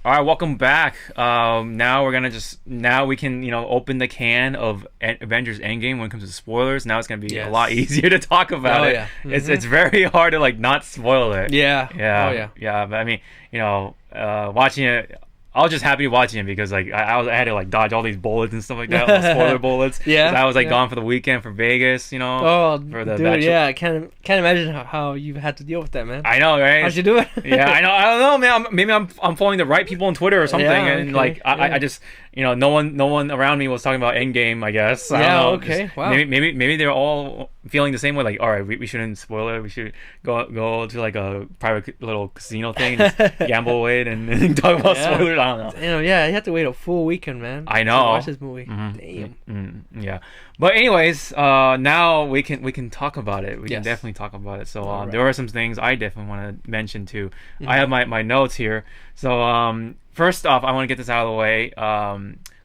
All right, welcome back. Now we can open the can of Avengers Endgame when it comes to spoilers. Now it's gonna be a lot easier to talk about it. Yeah. Mm-hmm. It's very hard to not spoil it. Yeah. Yeah. Oh yeah. Yeah. But I mean, watching it. I was just happy watching it because I had to dodge all these bullets and stuff like that, all the spoiler bullets. Yeah. 'Cause I was gone for the weekend for Vegas, Oh, for the dude, bachelor. yeah. I can't imagine how you've had to deal with that, man. I know, right? How'd you do it? Yeah, I know. I don't know, man. Maybe I'm following the right people on Twitter or something, Yeah, and okay, I just no one around me was talking about Endgame. I guess. I Yeah, don't know. okay, Just, wow. Maybe they're all feeling the same way. Like, all right, we shouldn't spoil it. We should go to a private little casino thing, and just gamble away, and talk about Yeah. spoilers. I don't know. Yeah. You have to wait a full weekend, man. I to know. watch this movie. Mhm. Damn. Yeah, but anyways, now we can talk about it. We can Yes. definitely talk about it. So Alright. there are some things I definitely want to mention too. Mhm. I have my notes here. So first off, I want to get this out of the way.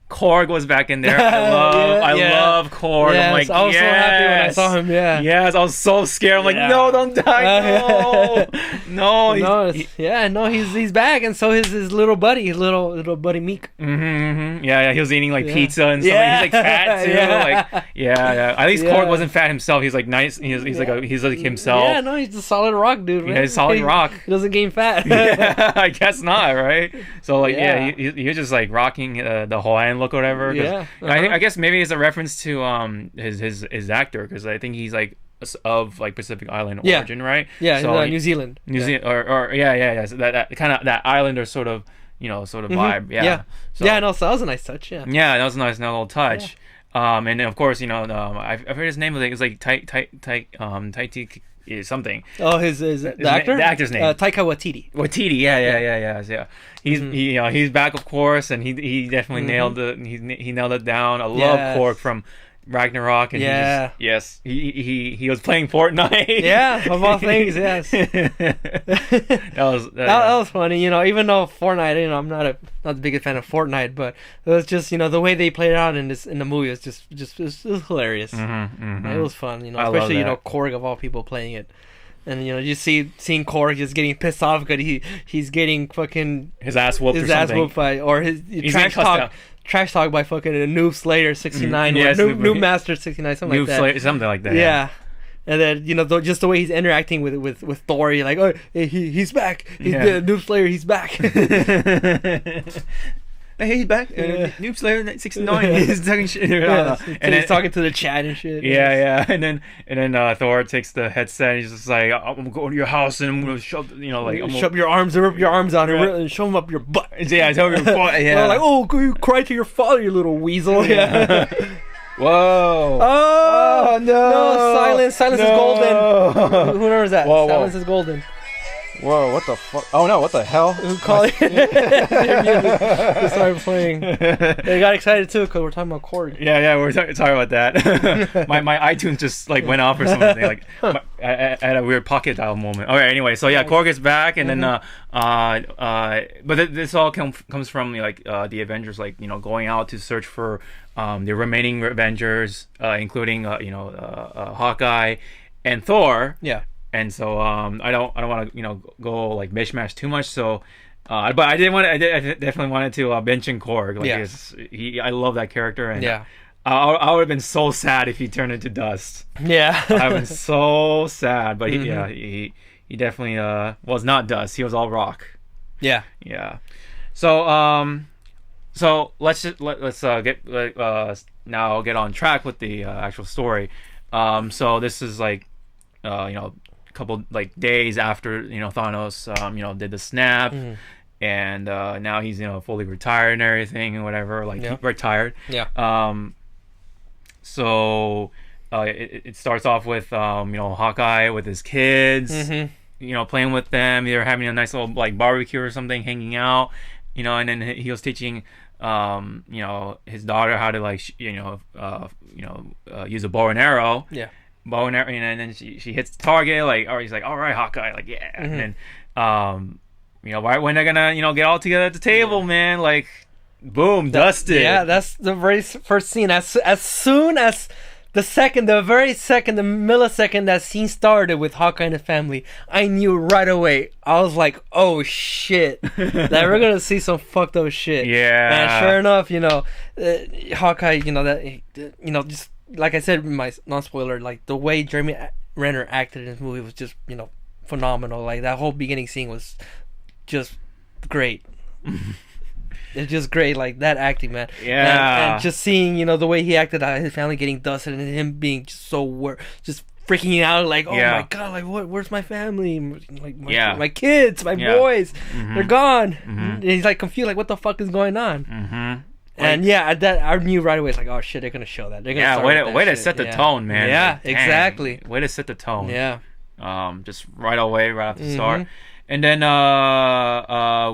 Korg was back in there. I love Korg. Yes, I'm like, I was so happy when I yes. saw him. Yeah. Yes, I was so scared. I'm like, Yeah. no, don't die. No, No, he's back, and so his little buddy, his little buddy Meek. Yeah, he was eating Yeah. pizza and stuff. Yeah. He's fat too. Yeah. Yeah. At least Yeah. Korg wasn't fat himself. He's nice. He's like himself. Yeah, no, he's a solid rock, dude. Man. Yeah, he's a solid rock. He doesn't gain fat. Yeah, I guess not, right? So Yeah. he was just rocking the Hawaiian look or whatever. 'cause Yeah, I guess maybe it's a reference to his actor, because I think he's of Pacific Island Yeah. origin, right? Yeah, So New Zealand. New Zealand or yeah. So that kind of that islander sort of vibe. Yeah. Yeah. So, Yeah, no, so that was a nice touch. Yeah. yeah, that was a nice little touch. And then of course I've heard his name. It's like Taiti something. Oh, the actor. The actor's name. Taika Waititi. Watiti, yeah. He's back, of course, and he definitely nailed it. He nailed it down. I love Yes. Korg from Ragnarok, and he was playing Fortnite. Yeah, of all things, yes. that was That was funny, even though Fortnite, I'm not the biggest fan of Fortnite, but it was just, the way they played it out in the movie was just it was hilarious. It was fun, I love especially that. Korg of all people playing it. And you seeing Korg just getting pissed off because he's getting fucking his ass whooped or his ass something. whooped by, or his He's trash talk by fucking a Noob Slayer 69 yes, or Noob Master 69, something like that. Slayer, something like that. Yeah. And then just the way he's interacting with Thor, you're like, oh, he's back. He's the Noob Slayer. He's back. Hey, he's back. Noob Slayer 69. He's talking shit. And he's talking to the chat and shit. Yeah. And then Thor takes the headset. And he's just like, I'm gonna go to your house and I'm gonna shove, shove your arms, rip your arms out, and shove them up your butt. Yeah, I told you before. Yeah. Like, oh, go you cry to your father, you little weasel. Yeah. Whoa. Oh no! Silence is golden. Who knows that? Whoa. Silence is golden. Whoa, what the fuck? Oh no, what the hell? Who called it? Started playing. They got excited too because we're talking about Korg. Yeah, we're sorry about that. my iTunes just went off or something. I had a weird pocket dial moment. All right, anyway, so yeah, Korg is back, and then but this all comes from the Avengers, going out to search for the remaining Avengers, including Hawkeye and Thor. Yeah. And so I don't want to go mishmash too much. So, but I definitely wanted to mention Korg. I love that character, and I would have been so sad if he turned into dust. Yeah. I've been so sad, but he definitely was not dust. He was all rock. Yeah. Yeah. So let's get now get on track with the actual story. So this is couple days after Thanos did the snap, and now he's fully retired and everything and whatever, retired. So it starts off with Hawkeye with his kids, playing with them. They're having a nice little barbecue or something, hanging out, and then he was teaching his daughter how to use a bow and arrow. Bow and arrow, and then she hits the target, or he's like, all right, Hawkeye, and then right when they're gonna get all together at the table, man, boom, dusted. Yeah, that's the very first scene. As soon as the very second, the millisecond that scene started with Hawkeye and his family, I knew right away. I was like, oh shit, that we're gonna see some fucked up shit. Yeah. And sure enough, Hawkeye, just like I said in my non-spoiler, like the way Jeremy Renner acted in this movie was just, phenomenal. Like that whole beginning scene was just great. It's just great, like that acting, man. Yeah. And just seeing, the way he acted, his family getting dusted, and him being just so just freaking out, like, oh my god, like where's my family? Like my kids, my boys, they're gone. And he's like confused, like what the fuck is going on? And I knew right away. It's like, oh shit, they're gonna show that. They're gonna way to set the tone, man. Yeah, like, exactly. Way to set the tone. Yeah. Just right away, right off the start. And then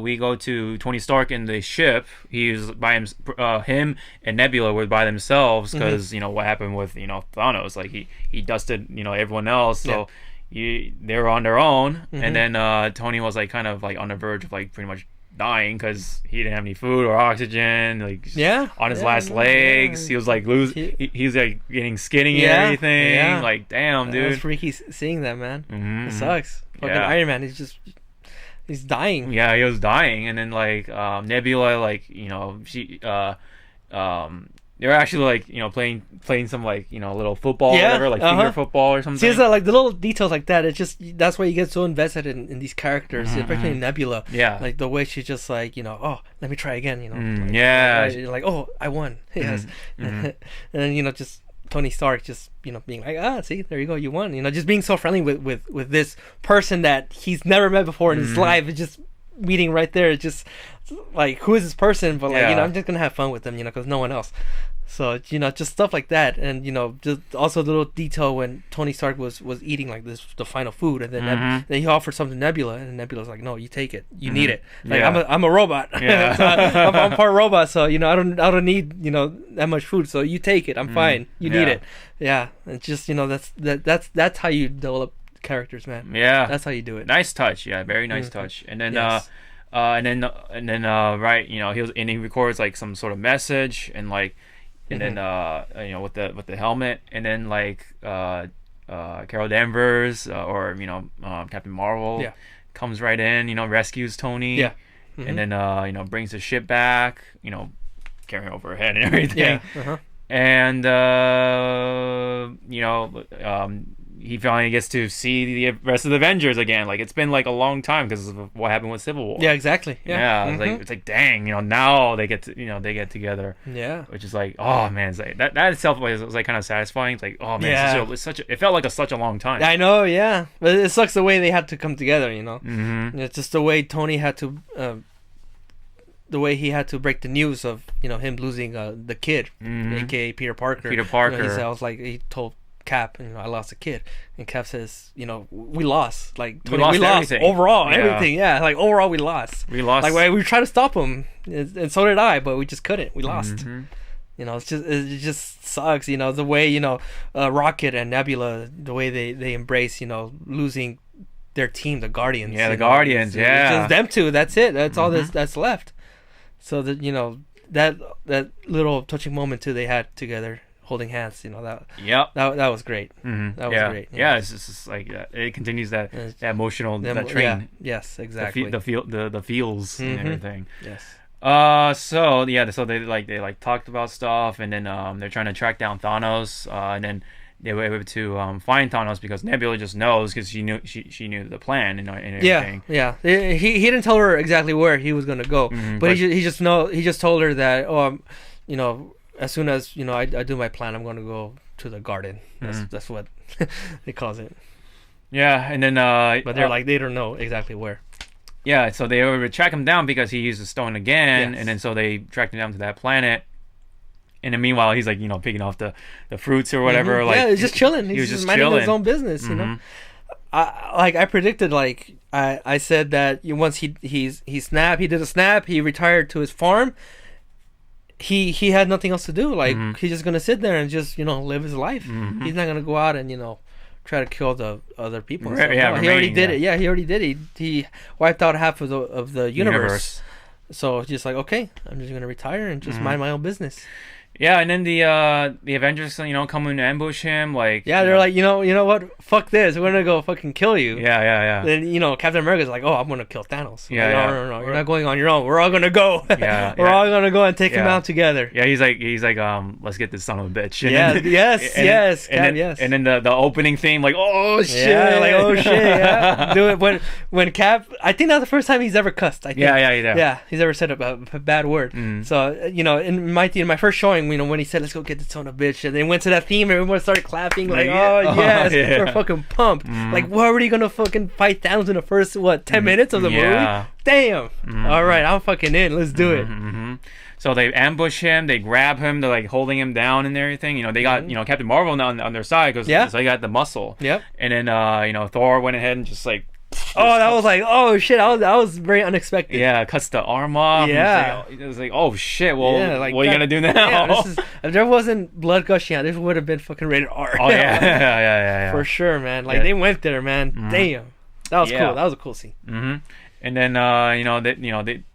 we go to Tony Stark in the ship. Him and Nebula were by themselves because what happened with Thanos. Like he dusted everyone else, so they were on their own. And then Tony was like kind of like on the verge of like pretty much dying because he didn't have any food or oxygen. Like on his last legs, he was like he was like getting skinny and everything. Yeah. Like damn, dude, it was freaky seeing that, man. It sucks. Fucking Iron Man, he's dying. Yeah, he was dying, and then like Nebula, like she they were actually like playing some like little football or whatever, like finger football or something. See, it's like the little details like that. It's just that's why you get so invested in these characters, especially Nebula. Yeah, like the way she's just like oh, let me try again. You're like, oh, I won. Yes, and then just Tony Stark just being like, see, there you go, you won. Just being so friendly with this person that he's never met before in his life. It's just meeting right there. It's just like, who is this person? But like I'm just gonna have fun with them, because no one else. So just stuff like that, and just also the little detail when Tony Stark was eating like the final food, and then then he offered something to Nebula, and Nebula's like, no, you take it, you need it. Like I'm a robot, so I'm part robot, so I don't need that much food, so you take it, I'm fine, you need it. Yeah, it's just that's how you develop characters, man. Yeah, that's how you do it. Nice touch, very nice touch, and then. Right, he records like some sort of message, and like, and then with the helmet, and then like Carol Danvers or Captain Marvel comes right in, rescues Tony, and then brings the ship back, carrying over her head and everything, and he finally gets to see the rest of the Avengers again. Like, it's been like a long time because of what happened with Civil War. Yeah, exactly. Yeah, it's like dang, now they get together. Yeah, which is like, oh man, it's like that itself was like kind of satisfying. It's like, oh man, it felt like such a long time. I know, yeah, but it sucks the way they had to come together. It's just the way Tony had to. The way he had to break the news of him losing the kid, aka Peter Parker. He told Cap, I lost a kid, and Cap says, we lost, like we lost everything. Overall, everything. Yeah, like overall we lost. Like we tried to stop him, and so did I, but we just couldn't. We lost. It just sucks. The way Rocket and Nebula, the way they embrace litting their team, the Guardians. Yeah, the Guardians. It's just them two. That's it. That's all that's left. So that that little touching moment too they had together, holding hands, that was great. That was great. Yeah, it's just like it continues that emotional that train. Yeah. Yes, exactly. The feels and everything. Yes. So they talked about stuff, and then they're trying to track down Thanos, and then they were able to find Thanos because Nebula just knows because she knew the plan and everything. Yeah. He didn't tell her exactly where he was gonna go, but he just told her that as soon as I do my plan, I'm gonna go to the garden. That's what they calls it. Yeah, and then but they're like they don't know exactly where. Yeah, so they were to track him down because he used the stone again, and then so they tracked him down to that planet. And then meanwhile, he's like, picking off the fruits or whatever. Like, he's just chilling. He was just minding his own business, I predicted, I said that once he did a snap, he retired to his farm. He had nothing else to do. Like, he's just gonna sit there and just live his life. He's not gonna go out and try to kill the other people. So, he already did it. Yeah, he already did it. He wiped out half of the universe. So just like, okay, I'm just gonna retire and just mind my own business. Yeah, and then the Avengers, come and ambush him. Like, they're like, you know what? Fuck this. We're gonna go fucking kill you. Yeah. Then Captain America's like, oh, I'm gonna kill Thanos. Yeah, like, no, you're not going on your own. We're all gonna go. Yeah, we're all gonna go and take him out together. Yeah, he's like, let's get this son of a bitch. And yeah, then, yes. And then the opening theme, like, oh shit, yeah. Do it when Cap. I think that's the first time he's ever cussed. I think. Yeah. He's ever said a bad word. So in my first showing, when he said, let's go get the son of a bitch, and then went to that theme, and everyone started clapping, like, oh yes, we're fucking pumped. Like, what were you gonna fucking fight Thanos in the first 10 minutes of the movie? Damn. All right, I'm fucking in. Let's do it. So they ambush him, they grab him, they're like holding him down and everything. They got Captain Marvel on their side because so they got the muscle. Yep. And then Thor went ahead and just like. That was like, oh shit, that was very unexpected. Yeah, cuts the arm off. Yeah. It was like, oh shit, well, what are you gonna do now? If there wasn't blood gushing out, this would have been fucking rated R. Oh yeah. For sure, man. Like they went there, man. Damn. That was cool. That was a cool scene. And then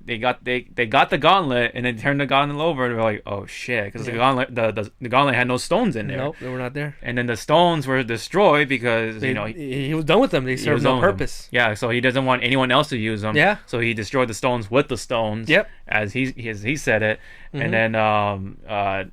they got the gauntlet, and then turned the gauntlet over, and they're like, oh shit, because the gauntlet had no stones in there. Nope, they were not there. And then the stones were destroyed because he was done with them. They served no purpose. Yeah, so he doesn't want anyone else to use them. Yeah. So he destroyed the stones with the stones. Yep. As he said it, and then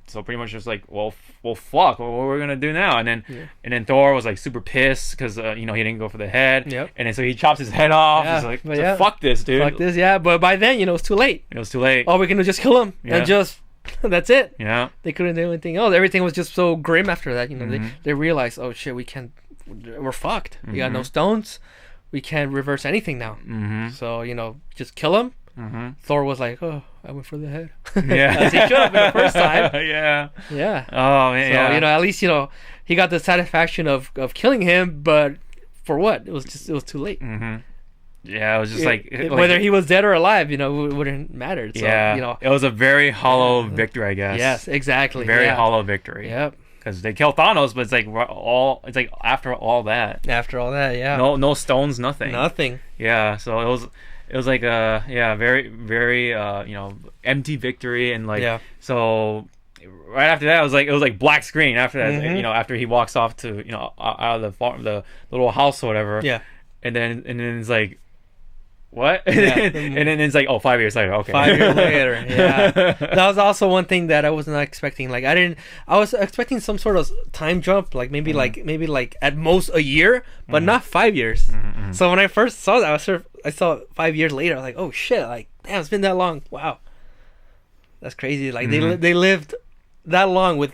so pretty much just like, well fuck, what are we gonna do now? And then Thor was like super pissed because he didn't go for the head. Yep. And then so he chops his head off. Yeah. He's like, fuck this, dude. Fuck this, yeah. But by then, it was too late. It was too late. All we can do is just kill him and just that's it. Yeah. They couldn't do anything else. Everything was just so grim after that. They realized, oh shit, we're fucked. We got no stones. We can't reverse anything now. So just kill him. Thor was like, oh, I went for the head. Yeah. As he should have been the first time. Yeah. Oh man. So at least he got the satisfaction of killing him, but for what? It was too late. Yeah, it was just like whether he was dead or alive, it wouldn't matter. So, it was a very hollow victory, I guess. Yes, exactly. Very hollow victory. Yep. Because they kill Thanos, but it's like after all that. After all that, yeah. No stones, nothing. Nothing. Yeah, so it was like a very very empty victory, and like so right after that it was like black screen after that. After he walks off to out of the farm, the little house or whatever. Yeah. And then it's like, what? And then it's like, 5 years later. Okay. 5 years later. Yeah. That was also one thing that I was not expecting. Like I was expecting some sort of time jump, like maybe like at most a year, but not 5 years. So when I first saw that, I saw 5 years later. I was like, oh shit! Like damn, it's been that long. Wow, that's crazy. Like they lived that long with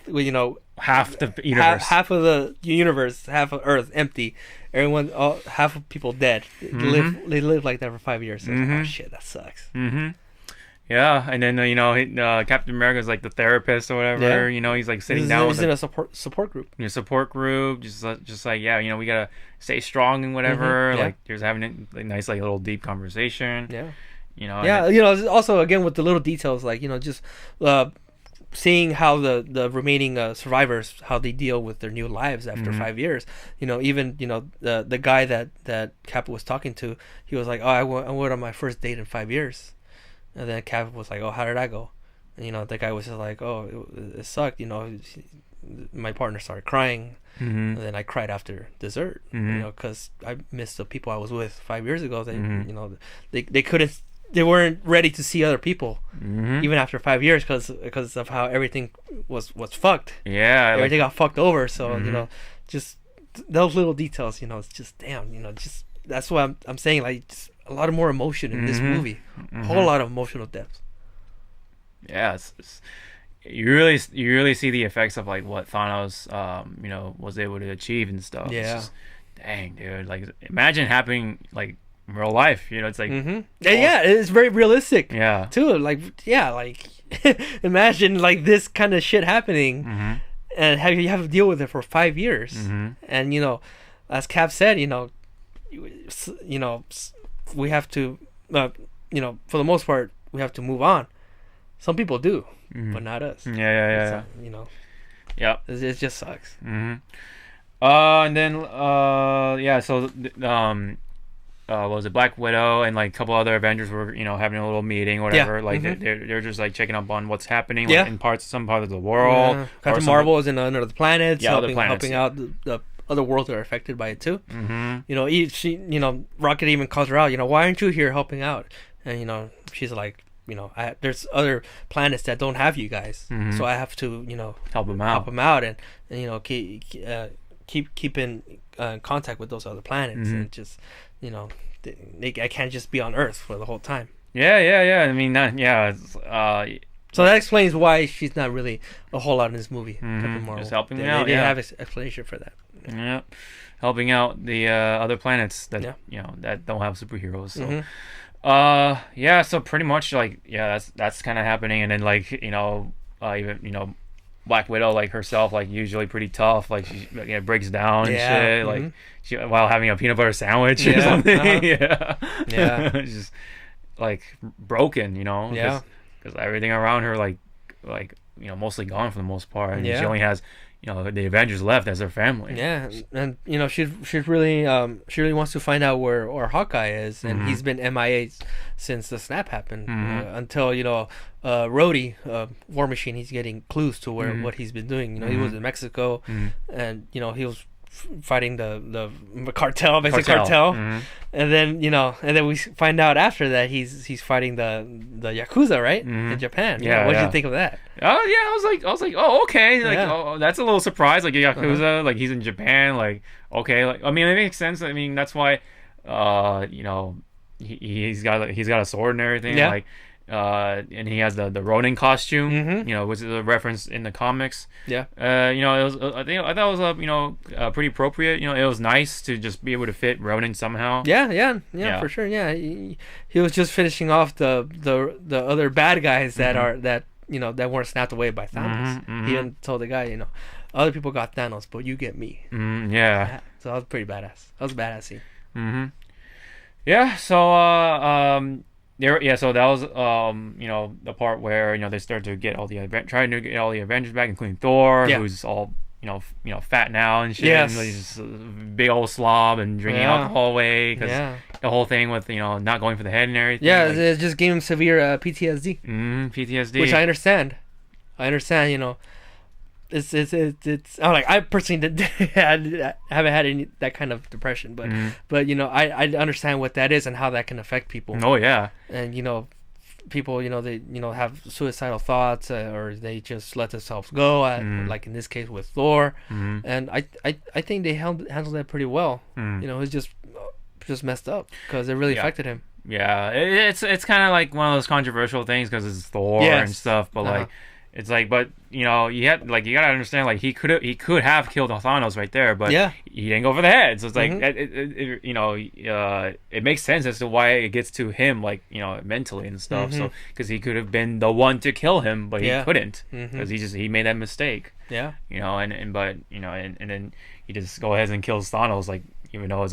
half the universe, half of the universe, half of Earth empty. Everyone, half of people dead. They live like that for 5 years. So oh shit, that sucks. Yeah, and then Captain America's like the therapist or whatever. Yeah. He's like sitting down. He's in a support group. Support group, just like we gotta stay strong and whatever. Yeah. Like there's having a nice like little deep conversation. Yeah. Also again with the little details, like just seeing how the remaining survivors, how they deal with their new lives after 5 years. Even the guy that Cap was talking to, he was like, oh, I went on my first date in 5 years. And then Cap was like, oh, how did I go? And the guy was just like, oh, it sucked. My partner started crying. And then I cried after dessert. Because I missed the people I was with 5 years ago. They couldn't. They weren't ready to see other people, even after 5 years, because of how everything was fucked. Yeah, everything got fucked over. So just those little details. It's just damn. Just that's what I'm saying. Like just a lot of more emotion in this movie. A whole lot of emotional depth. Yeah, you really see the effects of like what Thanos was able to achieve and stuff. Yeah. It's just, dang, dude. Like imagine happening like in real life, it's like it's very realistic. Yeah. Too like imagine like this kind of shit happening, and you have to deal with it for 5 years, and as Cap said, we have to, for the most part, we have to move on. Some people do, but not us. Yeah. Yeah. It just sucks. And then so was it Black Widow and like a couple other Avengers were having a little meeting or whatever. Like they're just like checking up on what's happening like, in some parts of the world. Captain Marvel is in another planet, helping out the other worlds that are affected by it too. Rocket even calls her out. Why aren't you here helping out? And she's like, there's other planets that don't have you guys, so I have to help them out, and keep in contact with those other planets, and just I can't just be on Earth for the whole time. I mean so that explains why she's not really a whole lot in this movie. Just helping out. They have an explanation for that. Yeah, helping out the other planets that that don't have superheroes. So. So pretty much like that's kind of happening, and then like even Black Widow like herself like usually pretty tough, like she breaks down and shit like she while having a peanut butter sandwich or something. It's just like broken, because everything around her like mostly gone for the most part, and she only has the Avengers left as their family. And she really wants to find out where Hawkeye is, and he's been MIA since the snap happened, until Rhodey, War Machine, he's getting clues to what he's been doing. He was in Mexico, and he was fighting the cartel, and then we find out after that he's fighting the Yakuza, right, in Japan. What did you think of that? I was like, oh, okay, like that's a little surprise, like Yakuza, like he's in Japan, like okay, like I mean it makes sense. I mean that's why he's got a sword and everything, like and he has the Ronin costume, which is a reference in the comics. It was I thought it was pretty appropriate. It was nice to just be able to fit Ronin somehow. For sure. He was just finishing off the other bad guys that are that weren't snapped away by Thanos. He even told the guy, other people got Thanos, but you get me. So that was pretty badass. That was a badass scene. So that was the part where they start to get trying to get all the Avengers back, including Thor, who's all fat now and shit, and he's just a big old slob and drinking alcohol away because the whole thing with not going for the head and everything. It just gave him severe PTSD. PTSD, which I understand. It's I'm like I personally haven't had any that kind of depression, but I understand what that is and how that can affect people. And people they have suicidal thoughts, or they just let themselves go, like in this case with Thor, and I think they handled that pretty well. It's just messed up because it really affected him. It's kind of like one of those controversial things because it's Thor and stuff, but like. It's like, but you gotta understand, like he could have killed Thanos right there, but he didn't go for the head. So it's like, it makes sense as to why it gets to him, like mentally and stuff. So because he could have been the one to kill him, but he couldn't because he made that mistake. And then he just go ahead and kills Thanos, like even though it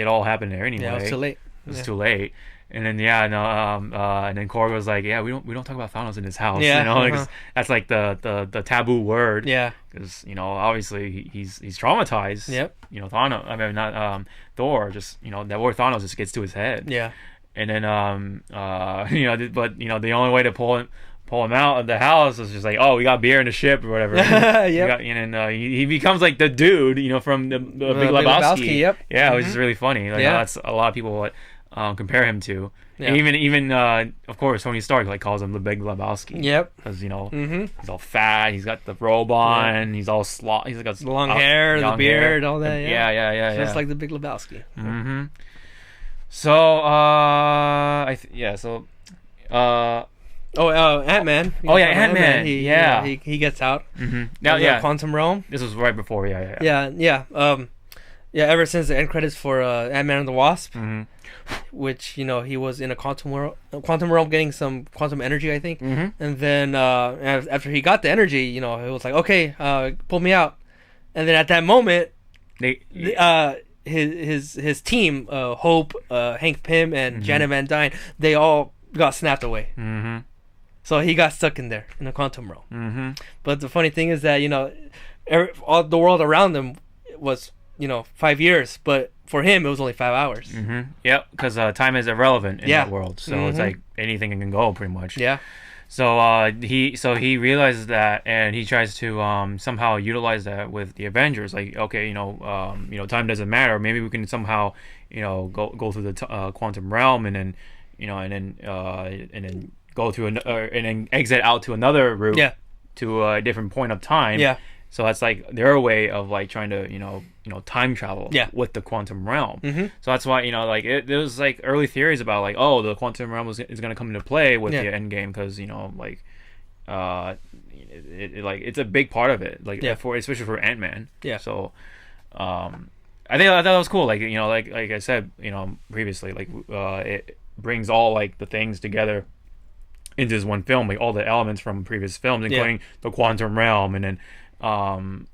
all happened there anyway. It was too late. It was too late. And then and then Korg was like, we don't talk about Thanos in this house, because that's like the taboo word, because obviously he's traumatized. Thanos, I mean not Thor, just that word Thanos just gets to his head. And then but the only way to pull him out of the house is just like, oh, we got beer in the ship or whatever. And then he becomes like the dude from the Big Lebowski. Which is really funny. Like that's a lot of people compare him to. And even of course Tony Stark like calls him the Big Lebowski. Because he's all fat, he's got the robe on, he's all he's got long hair, the beard, all that. Just like the Big Lebowski. So Ant-Man. Ant-Man. He gets out. Now Quantum Realm. This was right before. Ever since the end credits for Ant-Man and the Wasp, which he was in a quantum realm getting some quantum energy, I think, and then after he got the energy, it was like, okay, pull me out, and then at that moment, his team, Hope, Hank Pym, and Janet Van Dyne, they all got snapped away. So he got stuck in there in a quantum realm. But the funny thing is that all the world around them was 5 years, but for him, it was only 5 hours. Mm-hmm. Yep, because time is irrelevant in that world. So it's like anything can go, pretty much. Yeah. So he realizes that, and he tries to somehow utilize that with the Avengers. Like, okay, time doesn't matter. Maybe we can somehow, go through the quantum realm, and then, and then go through and then exit out to another route. Yeah. To a different point of time. Yeah. So that's like their way of like trying to time travel with the quantum realm. Mm-hmm. So that's why there was like early theories about like, oh, the quantum realm is going to come into play with the Endgame, because it's a big part of it, like especially for Ant-Man. Yeah. So I thought that was cool. Like like I said previously, like it brings all like the things together into this one film, like all the elements from previous films, including the quantum realm, and then some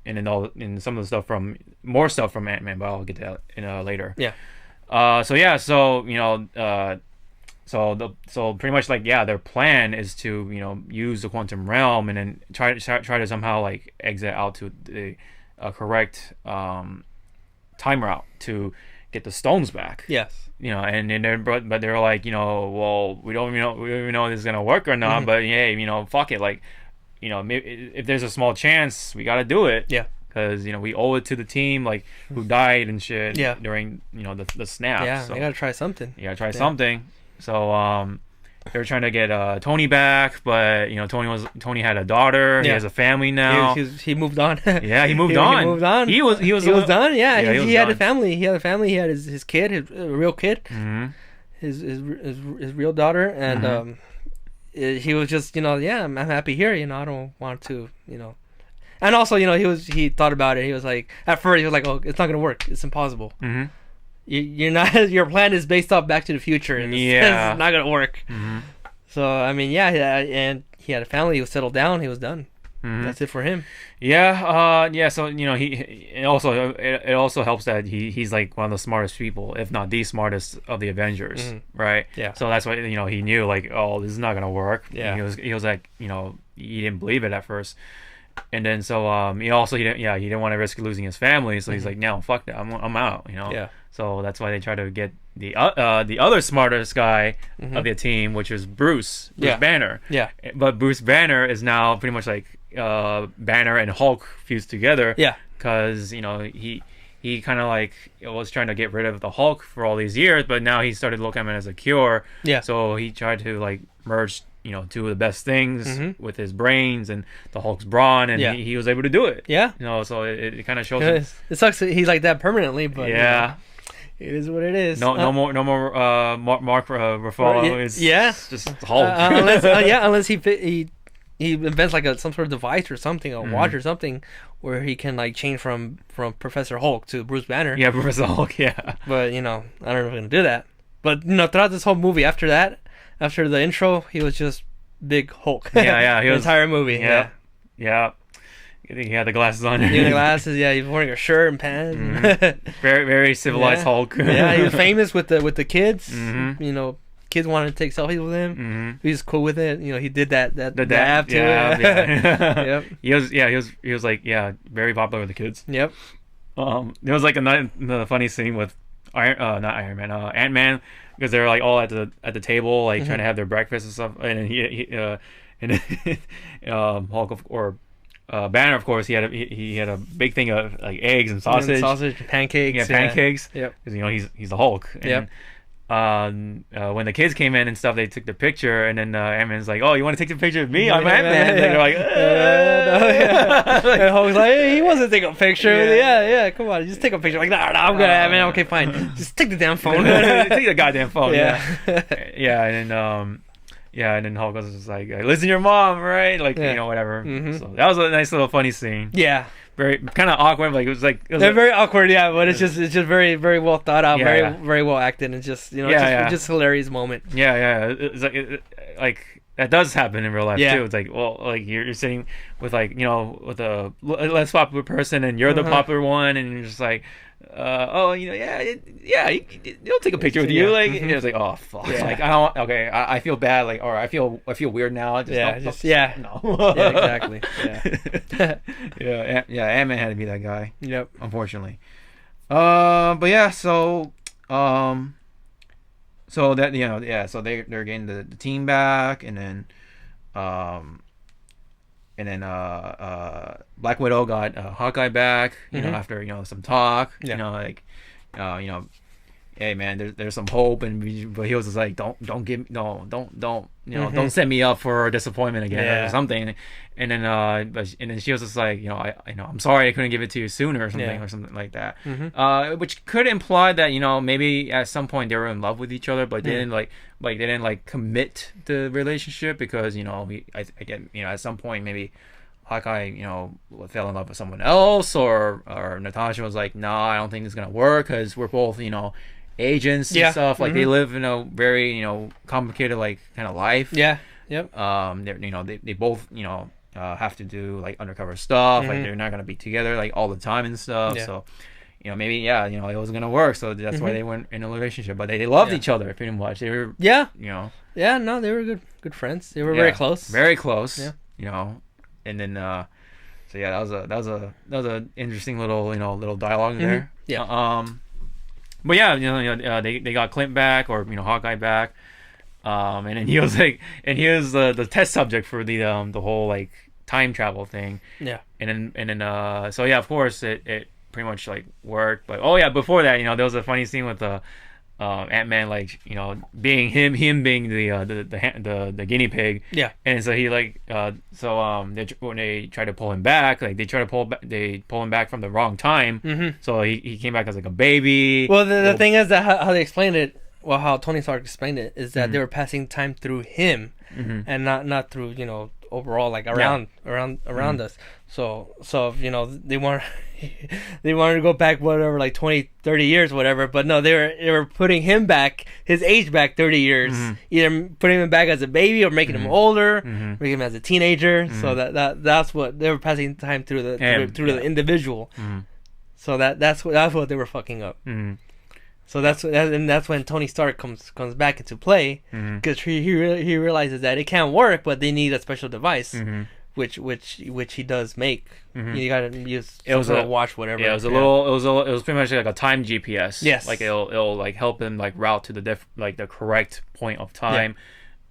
of the stuff from Ant-Man, but I'll get to that later. Yeah. So pretty much like their plan is to use the quantum realm and then try to somehow like exit out to the correct time route to get the stones back. Yes. But they're like, well, we don't even know if this is gonna work or not. But hey, fuck it, like, maybe if there's a small chance, we gotta do it. Yeah. Because we owe it to the team, like, who died and shit. Yeah. During the snap. Yeah. So you gotta try something. You gotta try something. So they were trying to get Tony back, but Tony had a daughter. Yeah. He has a family now. He moved on. Yeah, he moved on. He moved on. He was done. Yeah, he had done. a family. He had a family. He had his kid, his real kid, his real daughter, and he was just I'm happy here. I don't want to and also he thought about it. He was like, at first he was like, oh, it's not gonna work. It's impossible. Mm-hmm. You're not. Your plan is based off Back to the Future, and it's not gonna work. Mm-hmm. So I mean, and he had a family. He was settled down. He was done. Mm-hmm. That's it for him. Yeah. So it also helps that he's like one of the smartest people, if not the smartest of the Avengers, right? Yeah. So that's why he knew like, oh, this is not gonna work. Yeah. He was like, he didn't believe it at first. And then so he didn't want to risk losing his family, so he's like, no, fuck that, I'm out. Yeah. So that's why they try to get the other smartest guy of the team, which is Bruce Banner. Yeah. But Bruce Banner is now pretty much like Banner and Hulk fused together. Yeah. Because he kind of like was trying to get rid of the Hulk for all these years, but now he started looking at him as a cure. Yeah. So he tried to like merge two of the best things with his brains and the Hulk's brawn, and he was able to do it. Yeah. So it kind of shows. It sucks that he's like that permanently, but yeah. It is what it is. No more Mark Ruffalo. It's just Hulk. Unless he invents like some sort of device or something, a watch or something, where he can like change from Professor Hulk to Bruce Banner. Yeah, Professor Hulk. Yeah. But I don't know if we're gonna do that. But throughout this whole movie, after the intro, he was just big Hulk. Yeah. The entire movie. Yeah. I think he had the glasses on. He had the glasses. Yeah, he was wearing a shirt and pants. Very, very civilized Hulk. Yeah, he was famous with the kids. Kids wanted to take selfies with him. He was cool with it. He did that dab too. Yep. He was like very popular with the kids. Yep. There was like the funny scene with Ant-Man, because they're like all at the table like trying to have their breakfast and stuff, and then Hulk or Banner, of course, he had a big thing of like eggs and sausage, and pancakes. Yeah, pancakes. Yep. Because he's the Hulk. And when the kids came in and stuff, they took the picture, and then Ant-Man's like, "Oh, you want to take the picture of me? I'm Ant-Man." And they're like, and Hulk's like, hey, he wants to take a picture. Yeah, come on, just take a picture. Like, no, I'm good, Ant-Man. Okay, fine. Just take the damn phone. Take the goddamn phone. Yeah. And then Hulk was just like, listen to your mom, right? Like, whatever. So that was a nice little funny scene. Yeah. Very kind of awkward. Like it was very awkward. Yeah, but it's just very, very well thought out. Very well acted. And just just hilarious moment. Yeah. It's like that does happen in real life too. It's like, well, like you're sitting with like with a less popular person, and you're the popular one, and you're just like, they'll take a picture with you. Like it's like, oh fuck, like I don't. Okay, I feel bad. Like, or I feel weird now. No. Exactly. Yeah. Ant-Man had to be that guy. Yep. Unfortunately. But yeah, so that so they're getting the team back, um, and then Black Widow got Hawkeye back, after some talk, like, you know, hey man, there's some hope, but he was just like, don't give no don't don't set me up for disappointment again or something, and then she was just like, I'm sorry I couldn't give it to you sooner or something like that, which could imply that maybe at some point they were in love with each other, but they didn't they didn't commit the relationship because I get at some point maybe Hawkeye, fell in love with someone else, or Natasha was like, no, I don't think it's gonna work because we're both, agents and stuff. Like they live in a very, complicated kind of life. Yeah. Yep. They both, have to do undercover stuff. Like they're not gonna be together all the time and stuff. Yeah. So, maybe it wasn't gonna work. So that's why they went in a relationship. But they loved each other pretty much. They were Yeah, no, they were good friends. They were very close. Very close. Yeah. And then so yeah, that was a interesting little little dialogue there. Yeah. But yeah, they got Clint back, or Hawkeye back, and then he was the test subject for the whole time travel thing. Yeah. And then so yeah, of course it pretty much worked. But oh yeah, before that, there was a funny scene with the Ant-Man, being him being the guinea pig. Yeah. And so he when they try to pull him back, they pull him back from the wrong time. So he came back as a baby. Well, the thing is that how they explained it, how Tony Stark explained it, is that they were passing time through him, and not through overall around us. So they want they wanted to go back 20, 30 years, whatever, but no, they were putting him back, his age back 30 years, either putting him back as a baby or making him older, making him as a teenager. So that's what they were passing time through the individual. So that's what they were fucking up. So that's when Tony Stark comes back into play, because he realizes that it can't work, but they need a special device, which he does make. You gotta use a watch, whatever. Yeah, it was pretty much like a time GPS. Yes, it'll help him route to the correct point of time.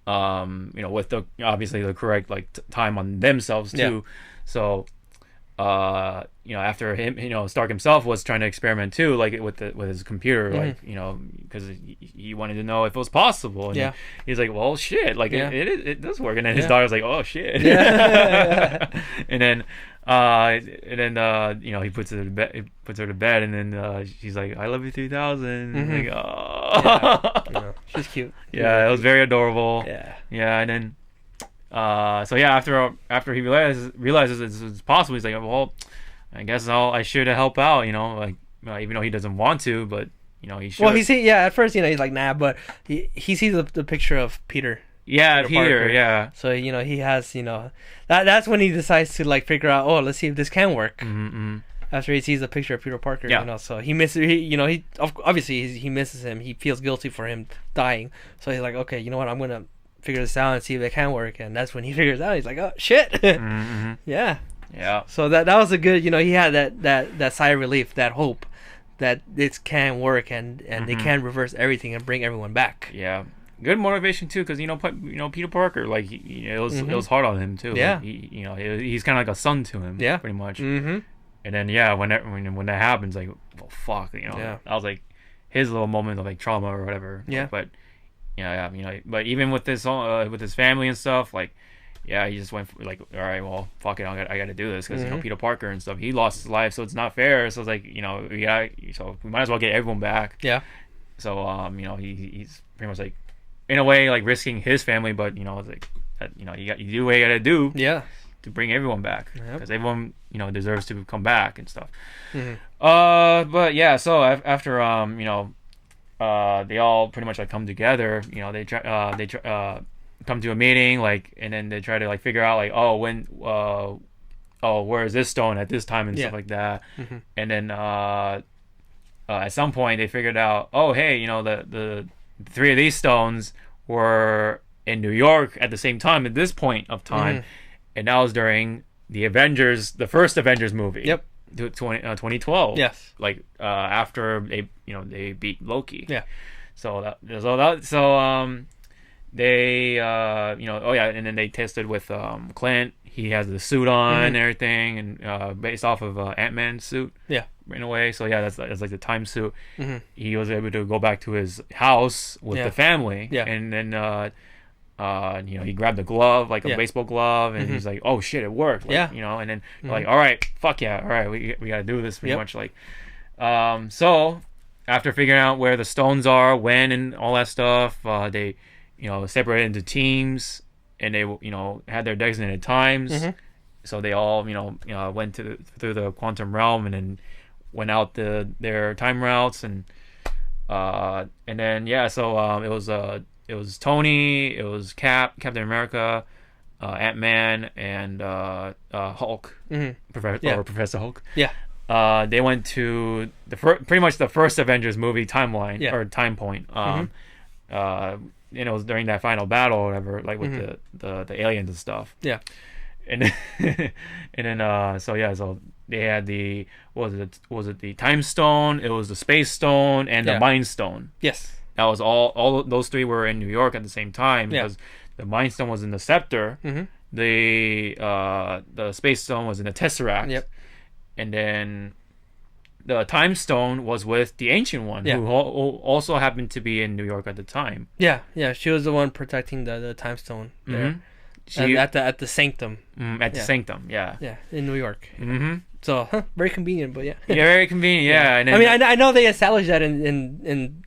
Yeah. With obviously the correct time on themselves too. Yeah. So after him, Stark himself was trying to experiment too, with his computer, because he wanted to know if it was possible. And he's like, well, shit, it does work. And then his daughter's like, oh shit. Yeah. and then he puts her to bed, and then she's like, I love you 3000. Like, oh. She's cute. Yeah, it was very adorable. Yeah, and then. So yeah, after he realizes it's possible, he's like, well, I guess I should help out, even though he doesn't want to, but he should. Well, at first, he's like, nah, but he sees the picture of Peter. Yeah, Peter Parker. Yeah. So he has that's when he decides to figure out, oh, let's see if this can work. After he sees the picture of Peter Parker, so he misses, he obviously he misses him. He feels guilty for him dying, so he's like, okay, you know what, I'm gonna figure this out and see if it can work. And that's when he figures out, he's like, oh shit. Yeah. So that was a good, he had that sigh of relief, that hope that this can work, and they can reverse everything and bring everyone back. Yeah, good motivation too, because Peter Parker, it was hard on him too. Yeah. He's kind of like a son to him. Yeah, pretty much. And then when that happens, well, fuck, that was his little moment of trauma or whatever. Yeah. But but even with this with his family and stuff, he just went all right, well, fuck it, I got to do this, because Peter Parker and stuff, he lost his life, so it's not fair. So it's so we might as well get everyone back. Yeah. So he's pretty much in a way risking his family, but you do what you got to do. Yeah. To bring everyone back, because everyone deserves to come back and stuff. But yeah, so after they all pretty much come together. They try come to a meeting, and then they try to figure out where is this stone at this time and stuff like that. And then at some point they figured out, oh hey, the 3 of these stones were in New York at the same time at this point of time, and that was during the first Avengers movie. Yep. 2012. Yes. Like after they beat Loki. Yeah. So they and then they tested with Clint. He has the suit on and everything, and based off of Ant-Man's suit. Yeah. In a way, so yeah, that's like the time suit. He was able to go back to his house with the family. Yeah. And then he grabbed a glove, like a baseball glove, and he's like, "Oh shit, it worked!" Like, and then like, "All right, fuck yeah, all right, we gotta do this." Pretty much like, so after figuring out where the stones are, when, and all that stuff, they separated into teams, and they had their designated times. So they all went through the quantum realm, and then went out their time routes, and then it was Tony, it was Captain America, Ant-Man, and Hulk, Professor Hulk. Yeah. They went to pretty much the first Avengers movie timeline or time point. It was during that final battle or whatever, like with the aliens and stuff. Yeah. And then so they had the was it the time stone, it was the space stone, and the mind stone. Yes. That was all those three were in New York at the same time because the mind stone was in the scepter. The space stone was in the tesseract. Yep. And then the time stone was with the ancient one, who also happened to be in New York at the time. Yeah, she was the one protecting the time stone there. At the sanctum. The sanctum, yeah. Yeah, in New York. So very convenient, but yeah. Yeah, very convenient. Yeah. And then, I know they established that in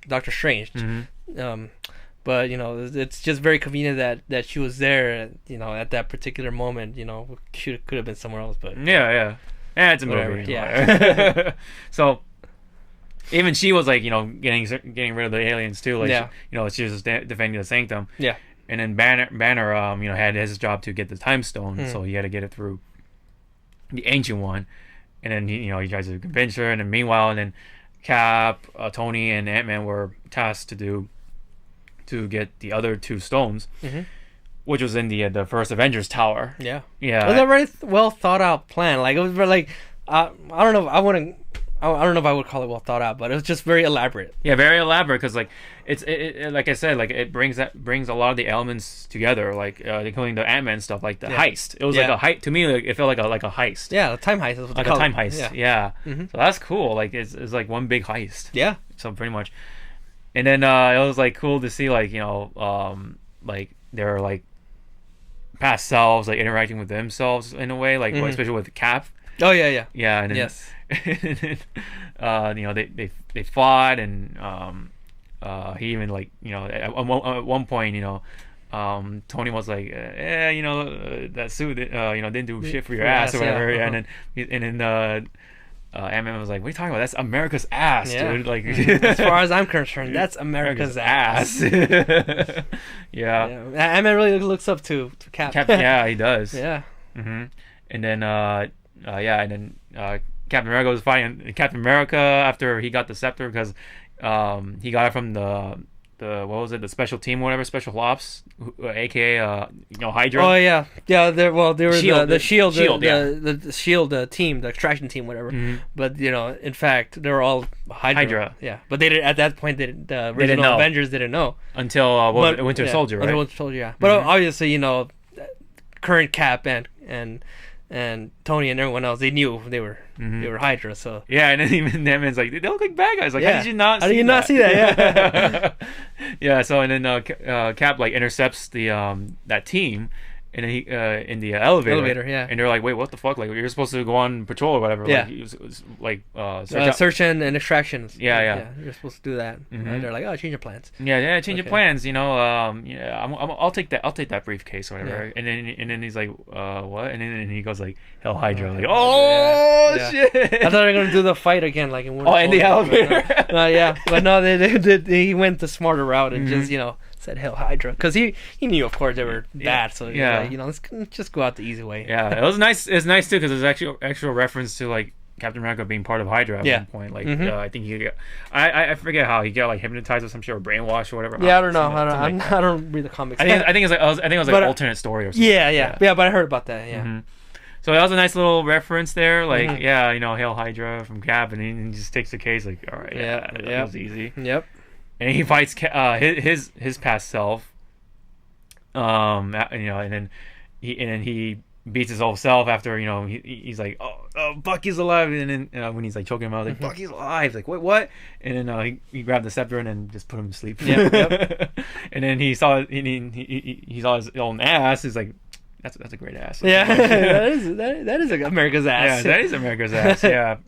Doctor Strange. But it's just very convenient that she was there. At that particular moment. She could have been somewhere else, but yeah, it's a movie. Yeah. So even she was like getting rid of the aliens too. Like she was defending the sanctum. Yeah. And then Banner had his job to get the time stone, so he had to get it through the ancient one, and then he tries to convince her, and then meanwhile, and then Cap, Tony, and Ant-Man were tasked to get the other two stones, which was in the first Avengers tower. Yeah. Yeah. It was a very well thought out plan. Like it was like I don't know. I don't know if I would call it well thought out, but it was just very elaborate. Yeah, very elaborate because like it like I said, like it brings a lot of the elements together, like including the Ant-Man stuff, like the heist. It was like a heist to me. Like, it felt like a heist. Yeah, the time heist. Is what like a time heist. Yeah. So that's cool. Like it's like one big heist. Yeah. So pretty much, and then it was like cool to see like like they're like past selves like interacting with themselves in a way, like especially with Cap. Oh yeah. Yeah. And then, yes. And then, they fought, and he even like at one point Tony was like that suit didn't do shit for your ass or whatever. And then Ant-Man was like, "What are you talking about? That's America's ass, dude." Like as far as I'm concerned, that's America's ass. Yeah. Ant-Man really looks up to Cap. Yeah, he does. Yeah. And then Captain America was fighting Captain America after he got the scepter because he got it from the what was it, the special team, whatever, special ops, aka Hydra. Oh yeah. They were the shield team, the extraction team, whatever. But in fact they were all Hydra. Yeah, but they did at that point. The original Avengers didn't know until Winter Soldier, right? Winter Soldier, yeah. But obviously current Cap and Tony and everyone else, they knew they were Hydra. So yeah, and then even Ant-Man's like, they look like bad guys. Like, how did you not see that? Yeah. Yeah. So and then Cap like intercepts that team, and then he in the elevator. Yeah. And they're like, wait, what the fuck? Like, you're supposed to go on patrol or whatever. Yeah. Like, it was like search and extractions. Yeah. You're supposed to do that. And they're like, oh, change your plans. Yeah, change your plans. I'll take that briefcase or whatever. Yeah. And then he's like, what? And then he goes like, Hell Hydra. Like, shit! I thought they were gonna do the fight again, like in the elevator. But no, he went the smarter route and just said Hell Hydra because he knew, of course, they were bad. So let's just go out the easy way. Yeah, it was nice. It's nice too because there's actual reference to like Captain America being part of Hydra at one point. Like I think I forget how he got like hypnotized or some shit or brainwashed or whatever. Yeah, I don't know. I don't read the comics. I think it was like alternate story or something. Yeah, but I heard about that. Yeah. So that was a nice little reference there. Like, Hail Hydra from Cap, and he just takes the case. Like, all right, that was easy. Yep. And he fights his past self. And then he beats his old self after he's like, oh Bucky's alive, and then when he's like choking him out, like Bucky's alive, like what, and then he grabbed the scepter and then just put him to sleep. Yep. And then he saw his own ass. He's like, that's a great ass. Yeah. that is America's ass. Yeah, that is America's ass. Yeah.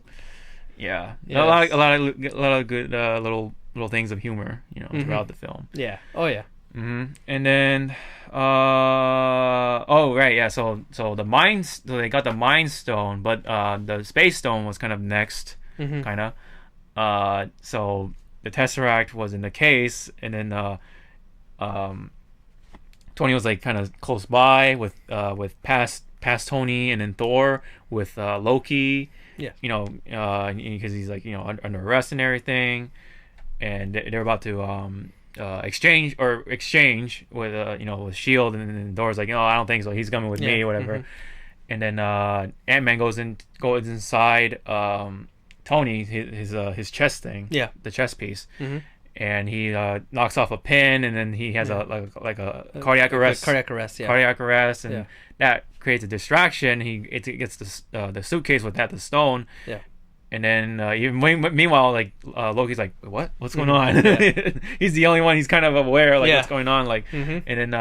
Yes. A lot of good little things of humor throughout the film. Yeah. Oh yeah. And then so the mines, so they got the Mind Stone, but the Space Stone was kind of next. Kind of so the Tesseract was in the case, and then Tony was like kind of close by with past Tony, and then Thor with Loki, because he's like under arrest and everything, and they're about to exchange with with Shield, and then Thor's like, I don't think so, he's coming with me or whatever. And then Ant-Man goes inside Tony, his chest thing, the chest piece, and he knocks off a pin, and then he has a cardiac arrest, cardiac arrest, and that creates a distraction. He gets the suitcase with the stone, and then meanwhile, like Loki's like, what's going on? He's the only one, he's kind of aware what's going on, like, and then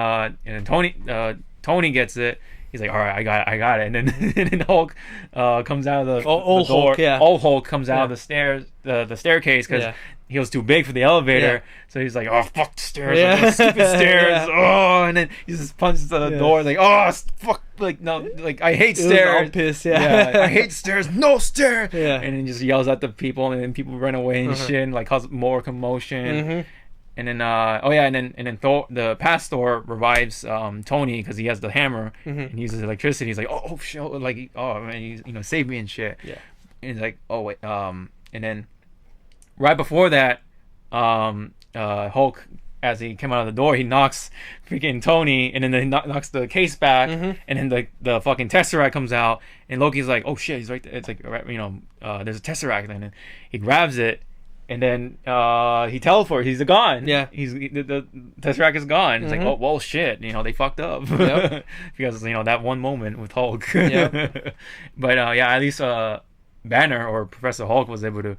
Tony gets it. He's like, all right, I got it. And then Hulk comes out of the old door. Hulk, Old Hulk comes out of the stairs, the staircase, because he was too big for the elevator. So he's like, oh fuck the stairs, like, stupid stairs. Oh, and then he just punches the door, like, oh fuck, like no, like I hate stairs. All pissed, I hate stairs, no stairs. And then just yells at the people, and then people run away and shit, and like cause more commotion. And then and then Thor, the past Thor, revives Tony because he has the hammer and he uses electricity. He's like, oh shit, like, oh man, he's save me and shit. And he's like, oh wait, and then right before that, Hulk, as he came out of the door, he knocks freaking Tony, and then he knocks the case back, and then the fucking Tesseract comes out, and Loki's like, oh shit, he's right there. It's like, there's a Tesseract, and then he grabs it. And then he teleports. He's gone. The Tesseract is gone. It's like, oh well, shit. They fucked up because that one moment with Hulk. But at least Banner or Professor Hulk was able to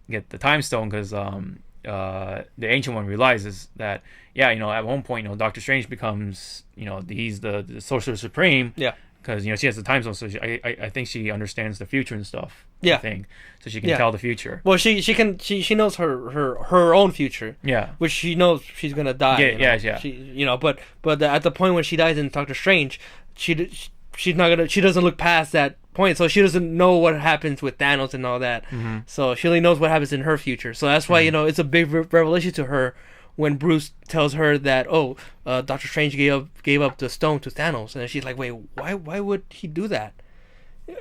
get the Time Stone because the Ancient One realizes that at one point Doctor Strange becomes he's the Sorcerer Supreme. Because she has the Time Stone, so I think she understands the future and stuff. I think so she can tell the future. Well, she knows her own future. Which she knows she's gonna die. She but at the point when she dies in Doctor Strange, she's not gonna. She doesn't look past that point, so she doesn't know what happens with Thanos and all that. So she only knows what happens in her future. So that's why it's a big revelation to her when Bruce tells her that Doctor Strange gave up the stone to Thanos, and she's like, wait, why would he do that?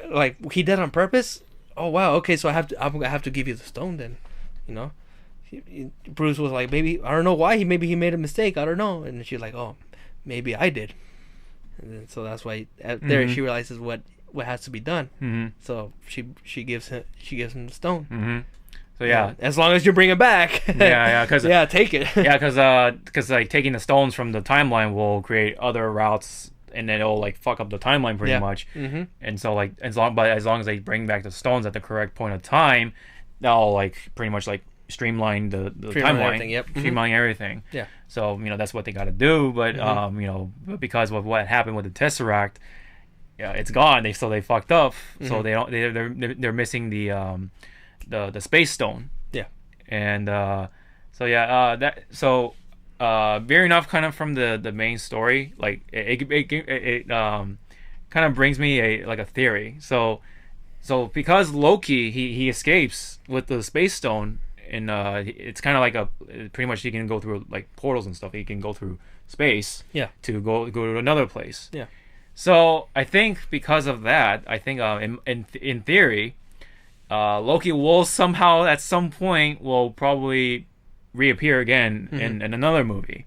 Like, he did on purpose? Oh wow, okay, so I have to give you the stone then, Bruce was like, maybe, I don't know why, maybe he made a mistake, I don't know, and she's like, oh, maybe I did, and then, so that's why there she realizes what has to be done. So she gives him the stone. So as long as you bring it back. Because take it. Because like taking the stones from the timeline will create other routes, and then it'll like fuck up the timeline pretty much. And so like as long as they bring back the stones at the correct point of time, that'll like pretty much like streamline the timeline. Streamline everything. So that's what they got to do, but because of what happened with the Tesseract, it's gone. They fucked up. So they're missing the Space Stone. And veering off kind of from the main story, like it kind of brings me a theory. So because Loki he escapes with the Space Stone, and it's kind of like pretty much he can go through like portals and stuff. He can go through space to go to another place. So I think because of that, I think in theory, Loki will somehow at some point will probably reappear again in another movie.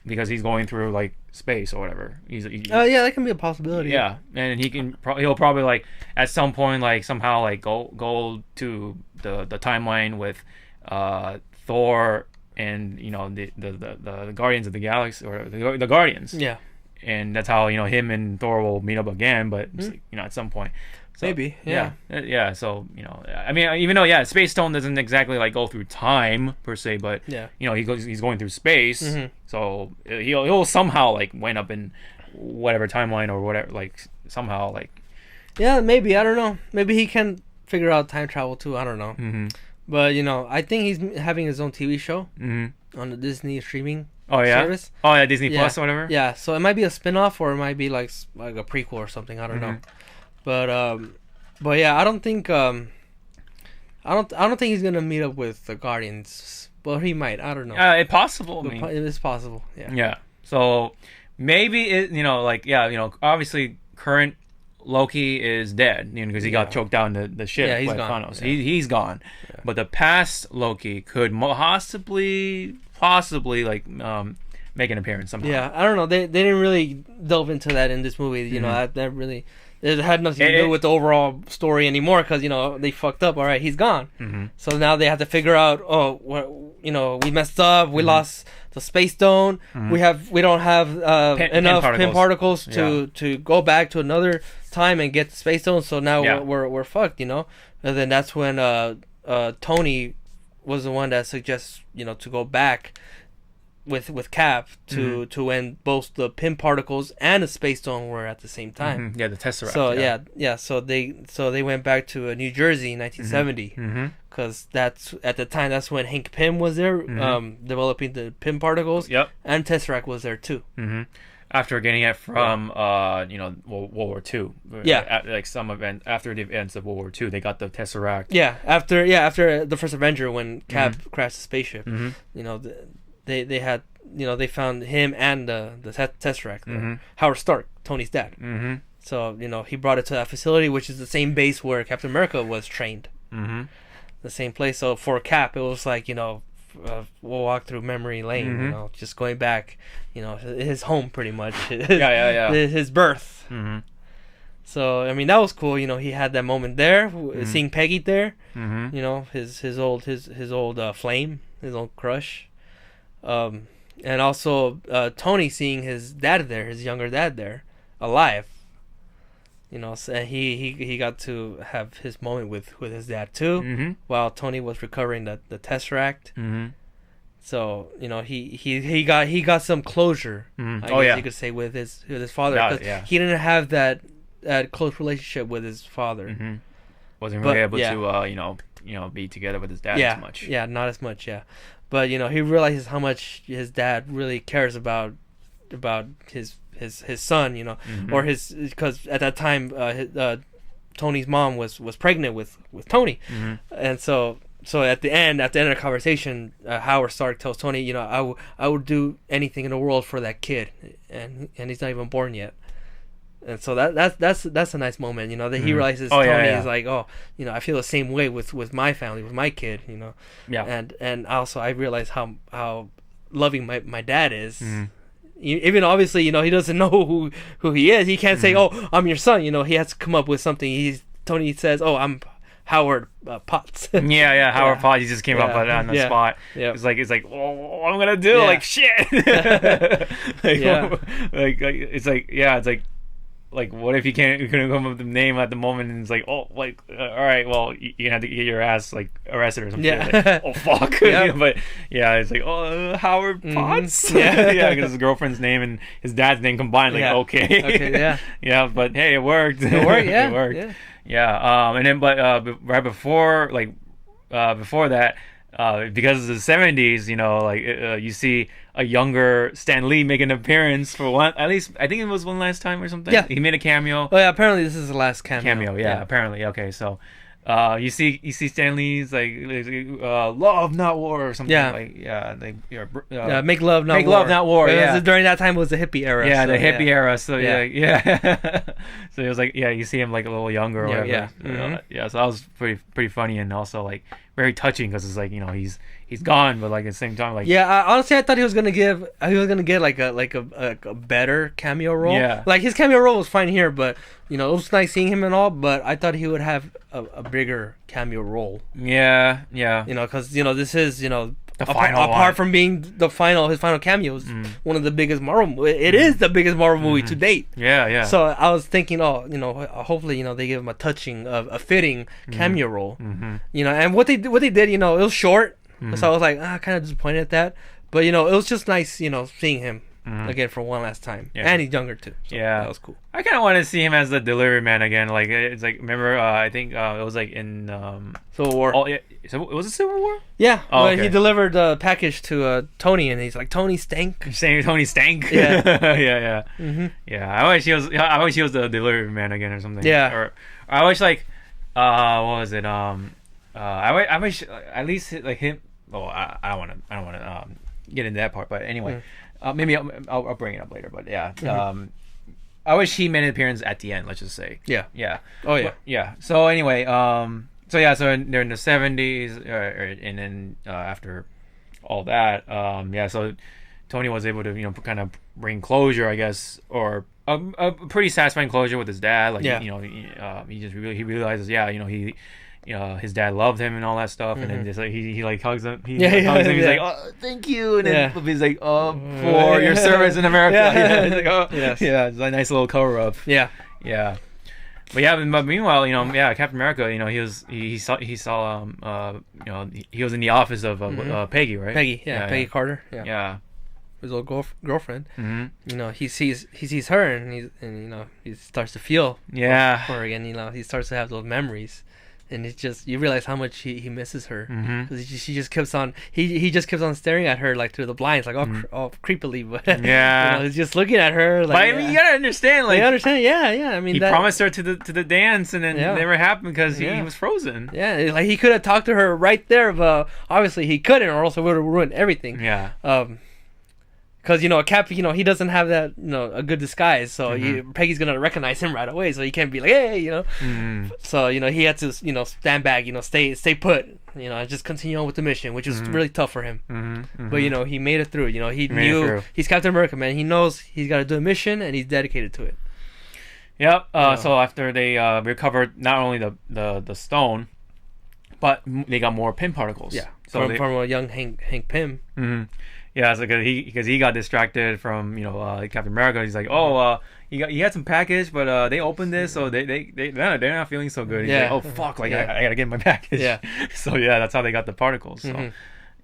because he's going through like space or whatever. Yeah, that can be a possibility. Yeah, and he'll probably like at some point like somehow like go to the timeline with Thor and the Guardians of the Galaxy or the Guardians. Yeah. And that's how him and Thor will meet up again, but at some point. So, maybe. Yeah. So I mean, even though Space Stone doesn't exactly like go through time per se, but he's going through space, so he'll somehow like wind up in whatever timeline or whatever, like somehow like. Yeah, maybe, I don't know. Maybe he can figure out time travel too. I don't know. Mm-hmm. But I think he's having his own TV show on the Disney streaming. Service. Oh yeah, Disney Plus or whatever. Yeah, so it might be a spin-off or it might be like a prequel or something. I don't know. But yeah, I don't think I don't think he's gonna meet up with the Guardians. Well, he might. I don't know. It's possible. It is possible. Yeah. Yeah. So maybe obviously current Loki is dead because he got choked down the ship by Thanos. Yeah. He's gone. Yeah. But the past Loki could possibly like make an appearance somehow. Yeah, I don't know. They didn't really delve into that in this movie. That really. It had nothing to do with the overall story anymore because they fucked up. All right, he's gone. Mm-hmm. So now they have to figure out. We messed up. We lost the space stone. Mm-hmm. We don't have enough pin particles to go back to another time and get the space stone. So now we're fucked. And then that's when Tony was the one that suggests to go back with Cap to when both the pin particles and the space stone were at the same time. Mm-hmm. Yeah, the Tesseract. So they went back to New Jersey in 1970 because that's at the time that's when Hank Pym was there developing the pin particles. Yep. And Tesseract was there too. Mm-hmm. After getting it from World War II. Yeah. Like some event after the events of World War II, they got the Tesseract. Yeah. After the first Avenger when Cap crashed the spaceship, They had, they found him and the Tesseract. Howard Stark, Tony's dad. Mm-hmm. So, he brought it to that facility, which is the same base where Captain America was trained. Mm-hmm. The same place. So for Cap, it was like, we'll walk through memory lane, just going back, his home pretty much. His birth. Mm-hmm. So, I mean, that was cool. He had that moment there, seeing Peggy there. Mm-hmm. His old flame, his old crush. And also Tony seeing his dad there, his younger dad there, alive. So he got to have his moment with his dad too, while Tony was recovering the Tesseract. Mm-hmm. So he got some closure. I guess you could say with his father because he didn't have that close relationship with his father. Mm-hmm. Wasn't really able to be together with his dad as much. Yeah, not as much. Yeah. But he realizes how much his dad really cares about his son, or because at that time Tony's mom was pregnant with Tony, and so at the end of the conversation, Howard Stark tells Tony, I would do anything in the world for that kid, and he's not even born yet. And so that's a nice moment, that he realizes Tony is like, I feel the same way with my family, with my kid, Yeah. And also I realize how loving my dad is. Mm-hmm. Even obviously, he doesn't know who he is. He can't say, "Oh, I'm your son." He has to come up with something. Tony says, "Oh, I'm Howard Potts." Howard Potts. He just came up with it on the spot. Yeah. It's like, oh, what am I gonna do? Like shit. It's like, what if you couldn't come up with the name at the moment, and it's like, all right, well, you have to get your ass like arrested or something. Yeah. Like, oh fuck. But it's like, Howard Potts. Because his girlfriend's name and his dad's name combined. Like, okay. Yeah, but hey, it worked. It worked. Yeah. It worked. Yeah. And then, but right before that. Because of the 70s, you see a younger Stan Lee make an appearance for one. At least I think it was one last time or something. Yeah, he made a cameo. Oh yeah, apparently this is the last cameo. Yeah, apparently. Okay, so you see Stan Lee's like love not war or something. Yeah, make love not war. Make love not war. Yeah, during that time it was the hippie era. Yeah, the hippie era. So so it was like you see him like a little younger or whatever. So that was pretty funny and also like very touching because it's like he's he's gone, but like at the same time, like honestly, I thought he was gonna get like a better cameo role. Yeah, like his cameo role was fine here, but it was nice seeing him and all. But I thought he would have a bigger cameo role. Yeah. Because this is the final apart from being his final cameo is one of the biggest Marvel. It is the biggest Marvel movie to date. Yeah. So I was thinking, hopefully, they give him a touching, a fitting cameo role. And what they did, it was short. So I was like, kind of disappointed at that. But it was just nice, seeing him again for one last time. Yeah. And he's younger too. So that was cool. I kind of want to see him as the delivery man again. Like it's like, remember, I think it was like in Civil War. Oh yeah, so was it Civil War? Yeah. Oh, okay. He delivered the package to Tony, and he's like, Tony stank. You're saying Tony stank? Yeah. yeah. Yeah. I wish he was the delivery man again or something. Yeah. Or I wish what was it? I wish at least like him. Oh, I don't want to get into that part, but anyway, maybe I'll bring it up later. But yeah, I wish he made an appearance at the end. Let's just say. Yeah. Oh yeah. But, yeah. So anyway, so they're in the 70s, and then after all that, so Tony was able to kind of bring closure, I guess, or a pretty satisfying closure with his dad. Like he realizes, his dad loved him and all that stuff, and then just like he like hugs him. Hugs him. He's like, "Oh, thank you," and then he's like, "Oh, for your service in America." He's like, "Oh, yes. Yeah, it's a nice little cover up." Yeah. But meanwhile, Captain America, he saw he was in the office of Peggy, right? Peggy, Peggy Carter. Yeah. His old girlfriend. He sees her, and he starts to feel for her again. He starts to have those memories. And it's just, you realize how much he misses her, because she just keeps on he just keeps on staring at her like through the blinds, like all creepily, but he's just looking at her. Like, but I mean, you gotta understand, like, I mean, he promised her to the dance, and then it never happened because he was frozen. Yeah, like he could have talked to her right there, but obviously he couldn't, or else it would have ruined everything. Yeah. Because Cap, he doesn't have that a good disguise, so Peggy's gonna recognize him right away, so he can't be like, hey, So he had to stand back, stay put, and just continue on with the mission, which is really tough for him. But he made it through. He knew he's Captain America, man. He knows he's got to do a mission, and he's dedicated to it. Yep. So after they recovered not only the stone, but they got more Pym particles. Yeah. So from a young Hank Pym. Yeah, so because he got distracted from Captain America. He's like, he had some package, but they opened this, so they're not feeling so good. He's like, oh fuck, like I gotta get my package. Yeah. So that's how they got the particles. So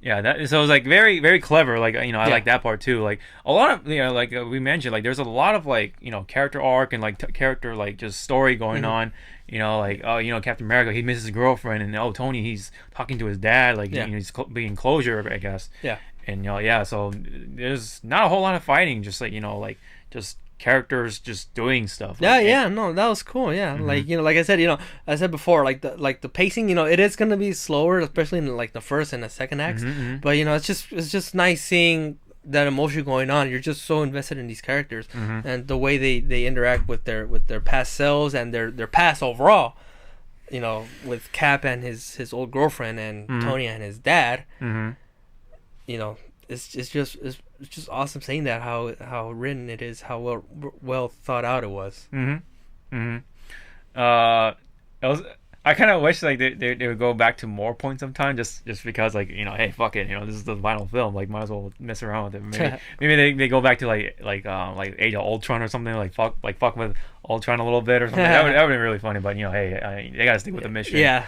so it was like very very clever. Like I like that part too. Like a lot of like we mentioned, like there's a lot of like character arc and like character like just story going on. Captain America, he misses his girlfriend, and Tony, he's talking to his dad, like he's being closure, I guess. Yeah. And so there's not a whole lot of fighting, just like just characters just doing stuff. No, that was cool. Yeah, like like I said, I said before, like the pacing, it is gonna be slower, especially in like the first and the second acts. But it's just nice seeing that emotion going on. You're just so invested in these characters and the way they interact with their past selves and their past overall. With Cap and his old girlfriend and Tony and his dad. It's just awesome seeing that how written it is, how well thought out it was. I kind of wish like they would go back to more points of time, just because like hey, fuck it, this is the final film, like might as well mess around with it. Maybe they go back to like Age of Ultron or something, like fuck with Ultron a little bit or something. that would be really funny, but hey, they gotta stick with the mission. Yeah.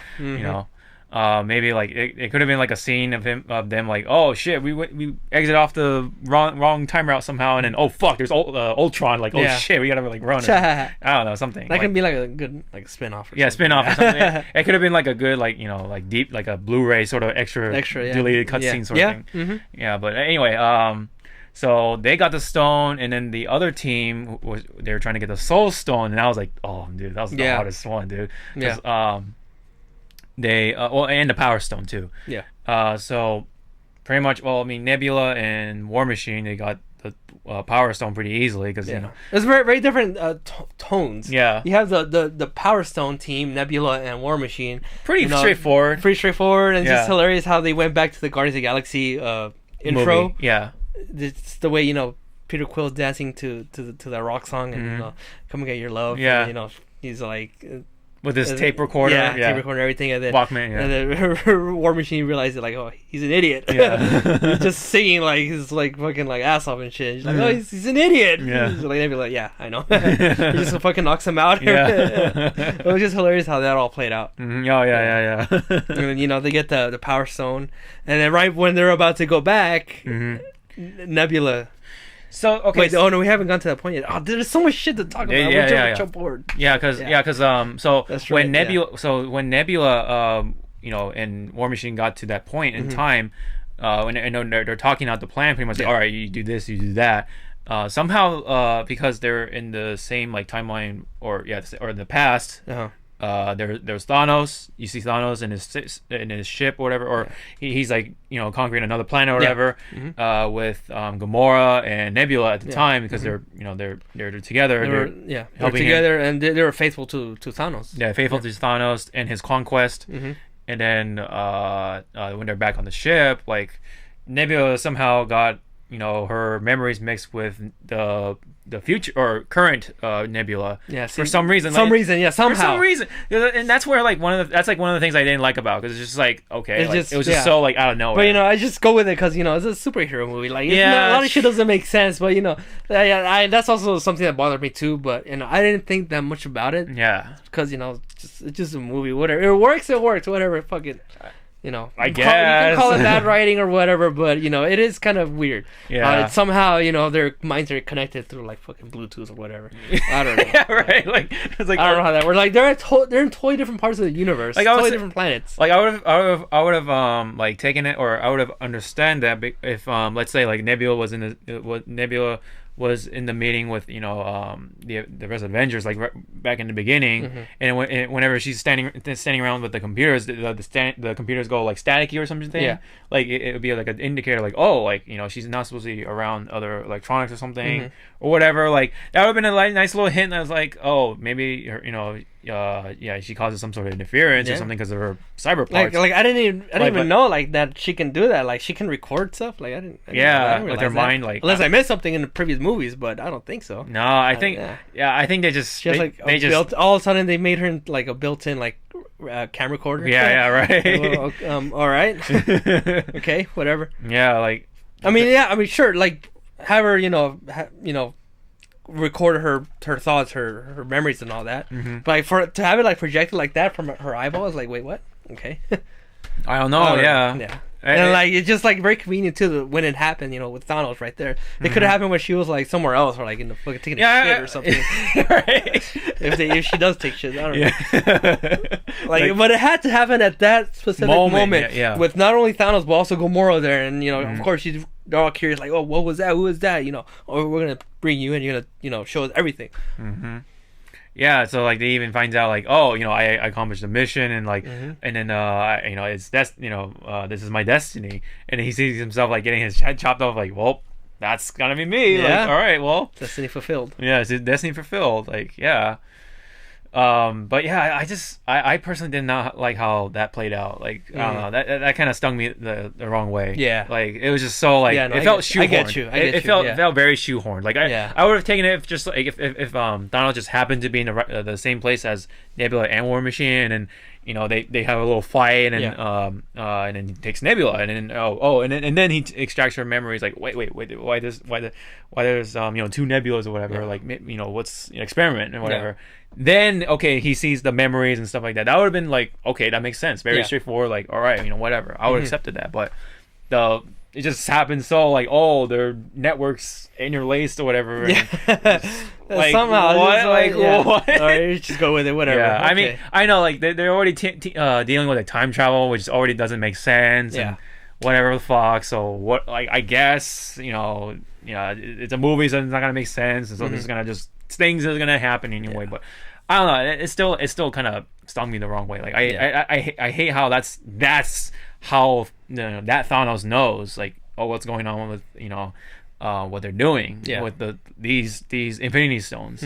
Maybe like it could have been like a scene of them like, oh shit, we exit off the wrong time route somehow, and then oh fuck, there's Ultron, like oh shit, we gotta like run. I don't know, something that can be like a good like spin-off. Spin-off or something. It could have been like a good like like deep like a Blu-ray sort of extra deleted cutscene sort of thing. But anyway, so they got the stone, and then the other team they were trying to get the Soul Stone, and I was like, oh dude, that was the hardest one, dude. They and the Power Stone too. Yeah. So pretty much, Nebula and War Machine, they got Power Stone pretty easily because you know it's very very different tones. Yeah, you have the Power Stone team, Nebula and War Machine. Pretty straightforward. Pretty straightforward, and it's just hilarious how they went back to the Guardians of the Galaxy intro. Movie. Yeah, it's the way Peter Quill's dancing to that rock song and "Come and Get Your Love." Yeah, and, he's like. With his tape recorder, tape recorder, everything, and then Walkman, and then her War Machine realized like, oh, he's an idiot. He's just singing like his like fucking like ass off and shit. She's like, oh, he's an idiot. Yeah, he's like, yeah, I know. He just fucking knocks him out. It was just hilarious how that all played out. Mm-hmm. Oh yeah. And then they get the Power Stone, and then right when they're about to go back, Nebula. So okay. Wait, no, we haven't gone to that point yet. Oh, there's so much shit to talk about. We're jump forward. Yeah, because when Nebula, and War Machine got to that point in time, when they're talking out the plan, pretty much like, all right, you do this, you do that. Somehow, because they're in the same like timeline or in the past. There's Thanos. You see Thanos in his ship or whatever, or he's like conquering another planet or whatever, with Gamora and Nebula at the time because they're together. They're together and they were faithful to Thanos. Yeah, faithful to Thanos and his conquest. And then when they're back on the ship, like Nebula somehow got her memories mixed with the future or current Nebula. Yeah, for some reason. Somehow. For some reason, and that's where like one of the things I didn't like about because it's just like okay, it was just so like out of nowhere. But I just go with it because it's a superhero movie. Like a lot of shit doesn't make sense. But that's also something that bothered me too. But I didn't think that much about it. Yeah, because it's just a movie. Whatever, it works. Whatever. Fuck it. I guess you can call it bad writing or whatever, but it is kind of weird. Yeah, somehow their minds are connected through like fucking Bluetooth or whatever. I don't know. Yeah, right. Like it's like I don't know how that works. Like they're in totally different parts of the universe, like totally different planets. Like I would have like taken it, or I would have understand that if let's say like Nebula was in the meeting with the rest of Avengers like back in the beginning, and whenever she's standing around with the computers, the computers go like staticky or something. Yeah, like it would be like an indicator, like oh, like she's not supposed to be around other electronics or something or whatever. Like that would have been a nice little hint. I was like, oh, maybe she causes some sort of interference or something because of her cyber parts. Like I didn't even know like that she can do that. Like she can record stuff. Like I didn't with her mind. Like unless I missed something in the previous movies, but I don't think so. No, I think I think they just all of a sudden they made her like a built-in like camcorder. Yeah, right. Well, all right. Okay, whatever. Yeah, like I mean sure, like have her record her thoughts, her memories and all that. But like, to have it like projected like that from her eyeballs, like wait, what? Okay. I don't know. Yeah. And like it's just like very convenient too when it happened, with Thanos right there. It could have happened when she was like somewhere else or like in the fucking taking a shit or something. Right. if she does take shit, I don't know. Like, but it had to happen at that specific moment with not only Thanos but also Gamora there, and of course they're all curious, like, oh, what was that? Who was that? Or we're gonna bring you in. You're gonna show us everything. Yeah, so like they even finds out like, oh, I accomplished the mission, and like, and then it's this is my destiny, and he sees himself like getting his head chopped off, like, well, that's gonna be me. Yeah. Like, all right, well, destiny fulfilled. Yeah, it's destiny fulfilled. Like, yeah. But yeah, I personally did not like how that played out. Like, I don't know, that kind of stung me the wrong way. Yeah, like it was just so like it felt shoehorned. I get you. It felt very shoehorned. Like I would have taken it if just like if Donald just happened to be in the same place as Nebula and War Machine, and they have a little fight, and then he takes Nebula, and then and then he extracts her memories. Like wait, why there's two Nebulas or whatever? Like what's an experiment and whatever. Yeah. Then he sees the memories and stuff like that. That would have been like, okay, that makes sense. Very straightforward. Like, all right, whatever. I would have accepted that. But it just happened so like, oh, their networks interlaced or whatever. Yeah. Like somehow what? What? All right, just go with it. Whatever. Yeah. Okay. I mean, I know like they're already dealing with like time travel, which already doesn't make sense. Yeah. And whatever the fuck. So what? Like I guess it's a movie, so it's not gonna make sense, and so this is gonna just things are gonna happen anyway. But I don't know. It still kind of stung me the wrong way. Like I hate how that's how that Thanos knows like, oh, what's going on with what they're doing with these Infinity Stones.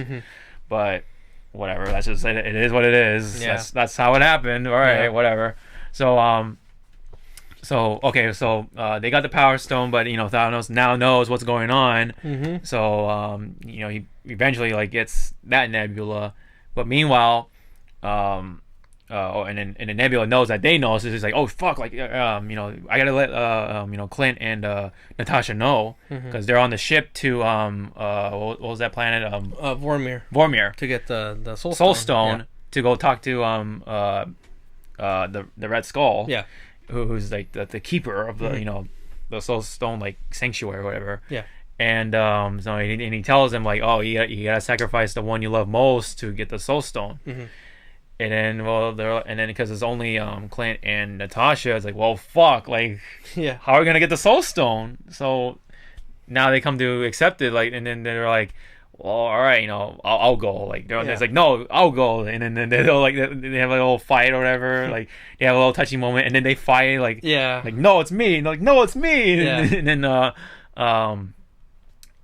But whatever, that's just it is what it is. That's how it happened. All right, whatever. So they got the Power Stone, but Thanos now knows what's going on. So he eventually like gets that Nebula, but meanwhile, and then Nebula knows that they know, so he's like, oh fuck, like I gotta let Clint and Natasha know, because they're on the ship to what was that planet, Vormir to get the Soul Stone to go talk to the Red Skull, who's like the keeper of the the Soul Stone like sanctuary or whatever. And so he tells him like, oh, you gotta sacrifice the one you love most to get the Soul Stone. And then because it's only Clint and Natasha, it's like, well, fuck, like, how are we gonna get the Soul Stone? So now they come to accept it, like, and then they're like, well, all right, I'll go. Like, it's like, no, I'll go. And then they'll like, they have like a little fight or whatever. Like, they have a little touchy moment, and then they fight. Like, like, no, it's me. And like, no, it's me. And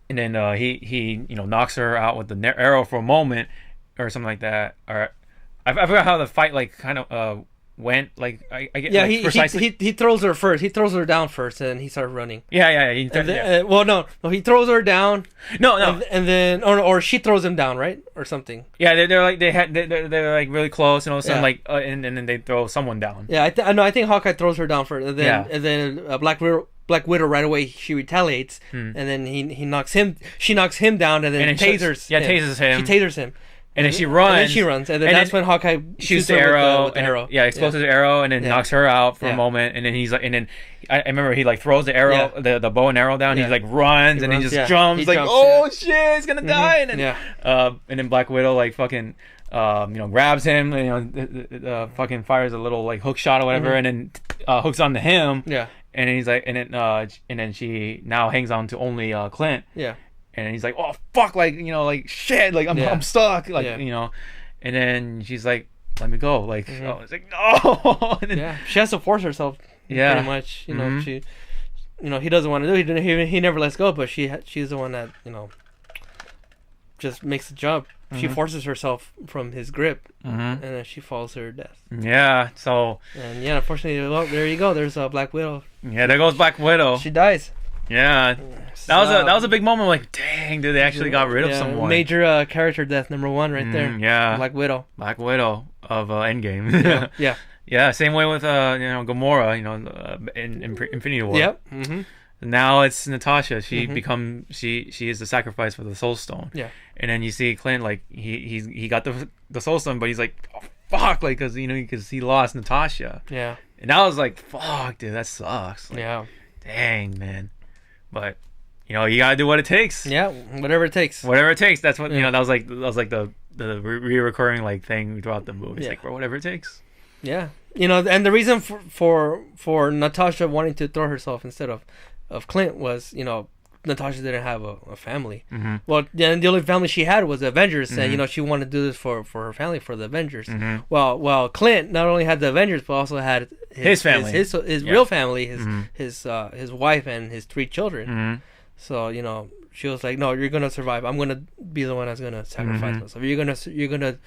then he knocks her out with the arrow for a moment or something like that. Or I forgot how the fight like kind of went. Like I get precisely. He throws her first. He throws her down first, and he starts running. Well, no, he throws her down. No, and then or she throws him down, right, or something. Yeah, they're like they're like really close, and all of a sudden like and then they throw someone down. Yeah, I think Hawkeye throws her down first, and then Black Widow right away, she retaliates, and then she knocks him down, and then tasers him. She tasers him. And then she runs. And then that's when Hawkeye shoots the arrow. With the arrow. Explodes the arrow, and then knocks her out for a moment. And then he's like, and then I remember he like throws the arrow, the bow and arrow down. He like runs, and he just jumps, like, oh shit, he's gonna die. And then Black Widow like fucking grabs him, and fucking fires a little like hook shot or whatever, and then hooks onto him. And he's like, and then she now hangs on to only Clint. And he's like, oh fuck, like like shit, like I'm stuck, like and then she's like, let me go, like oh, it's like no. And then, she has to force herself, pretty much. She, he doesn't want to do it. He never lets go, but she's the one that just makes the jump. She forces herself from his grip, and then she falls to her death. So and unfortunately, well, there you go. There's Black Widow. There goes Black Widow. She dies. That was a big moment. Like, dang, dude, they actually got rid of someone. Major character death, number one, right there. Black Widow of Endgame. Same way with Gamora. In Infinity War. Now it's Natasha. She she is the sacrifice for the Soul Stone. And then you see Clint, like he got the Soul Stone, but he's like, oh, fuck, like because he lost Natasha. And I was like, fuck, dude, that sucks. Like, dang, man. But you gotta do what it takes. Whatever it takes. That's what that was like the recurring like thing throughout the movie. It's like, bro, whatever it takes. And the reason for Natasha wanting to throw herself instead of Clint was Natasha didn't have a family. Well, then the only family she had was the Avengers, and she wanted to do this for her family, for the Avengers. Well, Clint not only had the Avengers, but also had his family, his real family, his wife and his 3 children. So she was like, no, you're gonna survive. I'm gonna be the one that's gonna sacrifice myself. You're gonna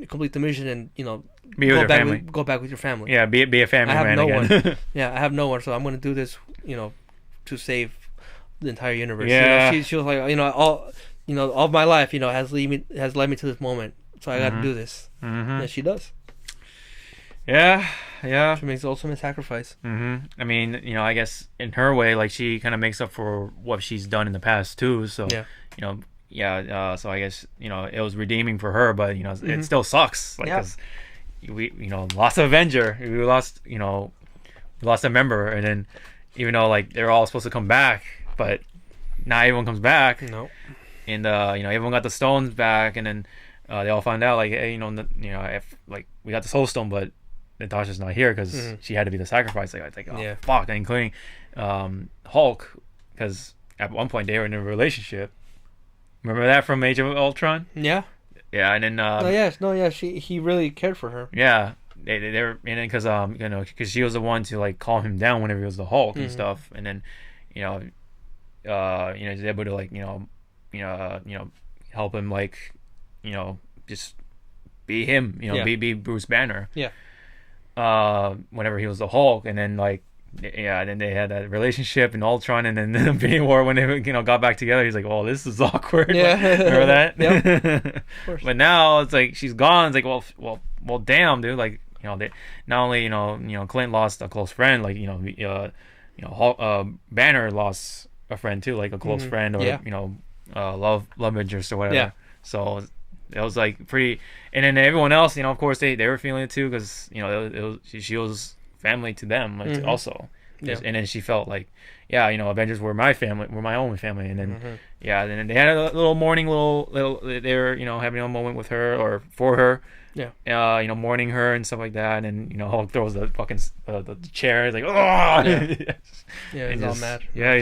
complete the mission and be with your family. Go back with your family. Be a family man again. I have no one, so I'm gonna do this to save the entire universe. She was like, all of my life has led me to this moment, so I got to do this. And she does. She makes the ultimate sacrifice. I mean, I guess in her way, like, she kind of makes up for what she's done in the past too. So so I guess it was redeeming for her, but it still sucks, like, because we lost an Avenger, we lost a member, and then even though like they're all supposed to come back, but not everyone comes back. No. And everyone got the stones back, and then they all found out like, hey, if like we got the Soul Stone, but Natasha's not here because she had to be the sacrifice. Like, I think, oh fuck, including Hulk, because at one point they were in a relationship. Remember that from Age of Ultron? Yeah. Yeah, and then he really cared for her. Yeah. They were, and then because she was the one to like calm him down whenever he was the Hulk and stuff, and then he's able to like help him like just be him, be Bruce Banner. Yeah. Whenever he was the Hulk, and then like then they had that relationship in Ultron, and then Infinity War when they got back together. He's like, "Oh, this is awkward." Yeah, like, remember that? Yeah. Of course. But now it's like she's gone. It's like, well, damn, dude. Like they not only Clint lost a close friend, like Hulk, Banner lost a friend too, like a close friend, or love interest or whatever. Yeah. So it was like pretty, and then everyone else, of course they were feeling it too, because she was family to them also. Yeah. And then she felt like, Avengers were my family, were my only family, and then and then they had a little mourning, they were having a moment with her or for her. Yeah. Mourning her and stuff like that, and Hulk throws the fucking the chair. He's like, oh. Yeah, he's all mad. Yeah,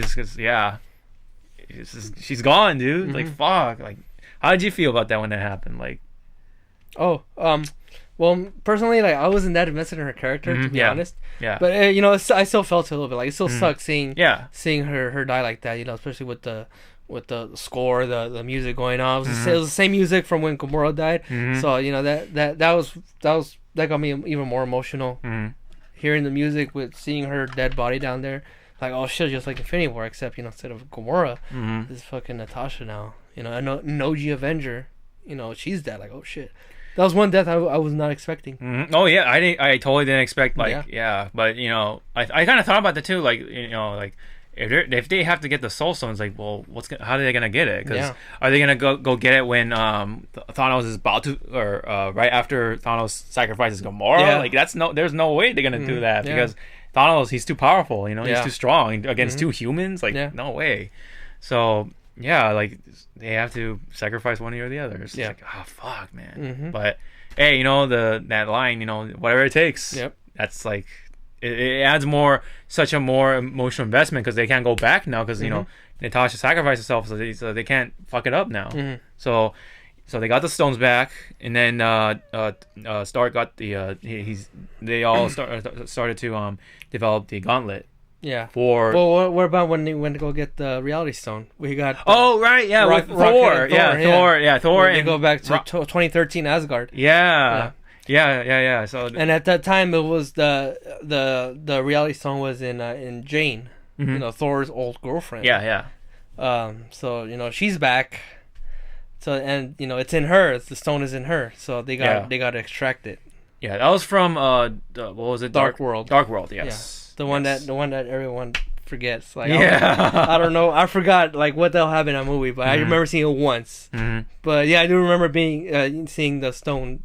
she's gone, dude. Like, fuck. Like, how did you feel about that when that happened? Like, well, personally, like I wasn't that invested in her character, to be honest. Yeah. But I still felt it a little bit. Like it still sucked seeing her die like that. Especially with the score, the music going on. It was the same music from when Gamora died. So that got me even more emotional. Hearing the music with seeing her dead body down there, like, oh shit, just like Infinity War, except instead of Gamora, this fucking Natasha now. An OG Avenger. She's dead. Like, oh shit. That was one death I was not expecting. Oh yeah, I totally didn't expect but I kind of thought about that too. Like like if they have to get the Soul Stones, like, well, how are they gonna get it? Because are they gonna go get it when Thanos is about to, or right after Thanos sacrifices Gamora? Yeah. Like there's no way they're gonna do that because Thanos, he's too powerful. He's too strong against two humans. Like no way. So. Yeah, like they have to sacrifice one or the other. It's like, oh fuck, man. But hey, that line, whatever it takes. Yep. That's like it adds such a more emotional investment because they can't go back now because Natasha sacrificed herself, so they can't fuck it up now. So they got the stones back, and then Stark got the they all started to develop the gauntlet. Yeah. Well, what about when they went to go get the Reality Stone? We got. Right, yeah, with Thor. Thor. They go back to 2013 Asgard. Yeah. So. And at that time, it was the Reality Stone was in Jane, Thor's old girlfriend. Yeah. So she's back. So and it's in her. The stone is in her. So they got to extract it. Yeah, that was from what was it? Dark World. Dark World. Yes. Yeah. The one that everyone forgets. Like I don't know. I forgot like what the hell happened in that movie, but I remember seeing it once. But yeah, I do remember seeing the stone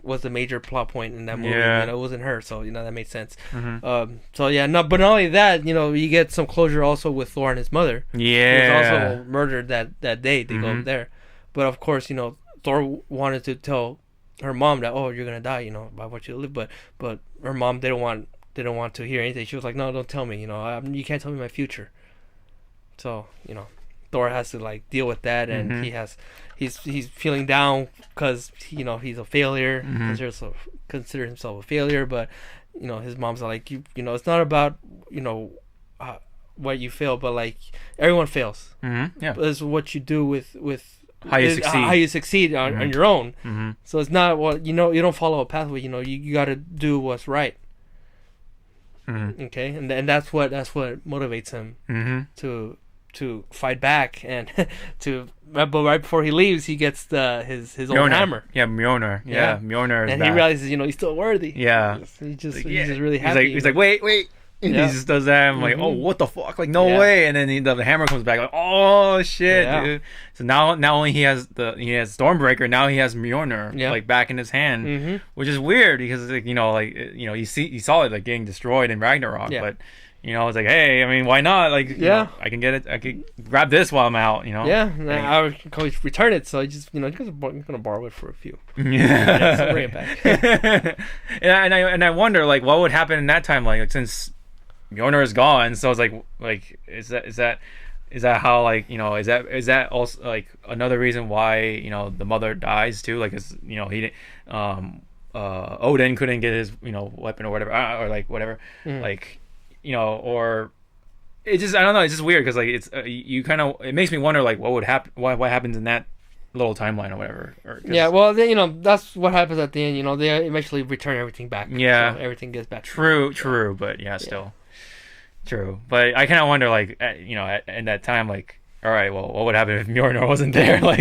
was the major plot point in that movie. It wasn't her, so that made sense. So yeah, but not only that, you get some closure also with Thor and his mother. Yeah, who was also murdered that day. They go there, but of course, Thor wanted to tell her mom that, oh, you're gonna die, by what you live, but her mom didn't want to hear anything. She was like, no, don't tell me, you can't tell me my future. So Thor has to like deal with that, and he's feeling down because he's a failure, considers himself a failure, but his mom's like, it's not about what you fail, but like everyone fails. It's what you do with how you succeed on your own. So it's not you don't follow a pathway. You got to do what's right. Okay, and that's what motivates him to fight back, and but right before he leaves, he gets his old hammer. Yeah, Mjolnir. Yeah, Mjolnir. And he realizes he's still worthy. Yeah, he's just really happy. He's like wait. And he just does that. I'm like, oh, what the fuck? Like, no way. And then the hammer comes back. Like, oh shit, dude. So now not only he has Stormbreaker, now he has Mjolnir like back in his hand, which is weird because you saw it like getting destroyed in Ragnarok, but it's like, hey, I mean, why not? Like, I can get it. I could grab this while I'm out. I can always return it. So I just I'm gonna borrow it for a few. So bring it back. and I wonder like what would happen in that time, like since Mjolnir is gone, so it's like is that how like is that also like another reason why the mother dies too, like he didn't Odin couldn't get his weapon or whatever, or like whatever, like or It just, I don't know. It's just weird because like it's you kind of, it makes me wonder like what would happen, what happens in that little timeline or whatever. Yeah, well, they, that's what happens at the end. They eventually return everything back. Yeah, so everything gets back. True, but yeah, still true. But I kind of wonder like in that time like. All right. Well, what would happen if Mjolnir wasn't there? Like,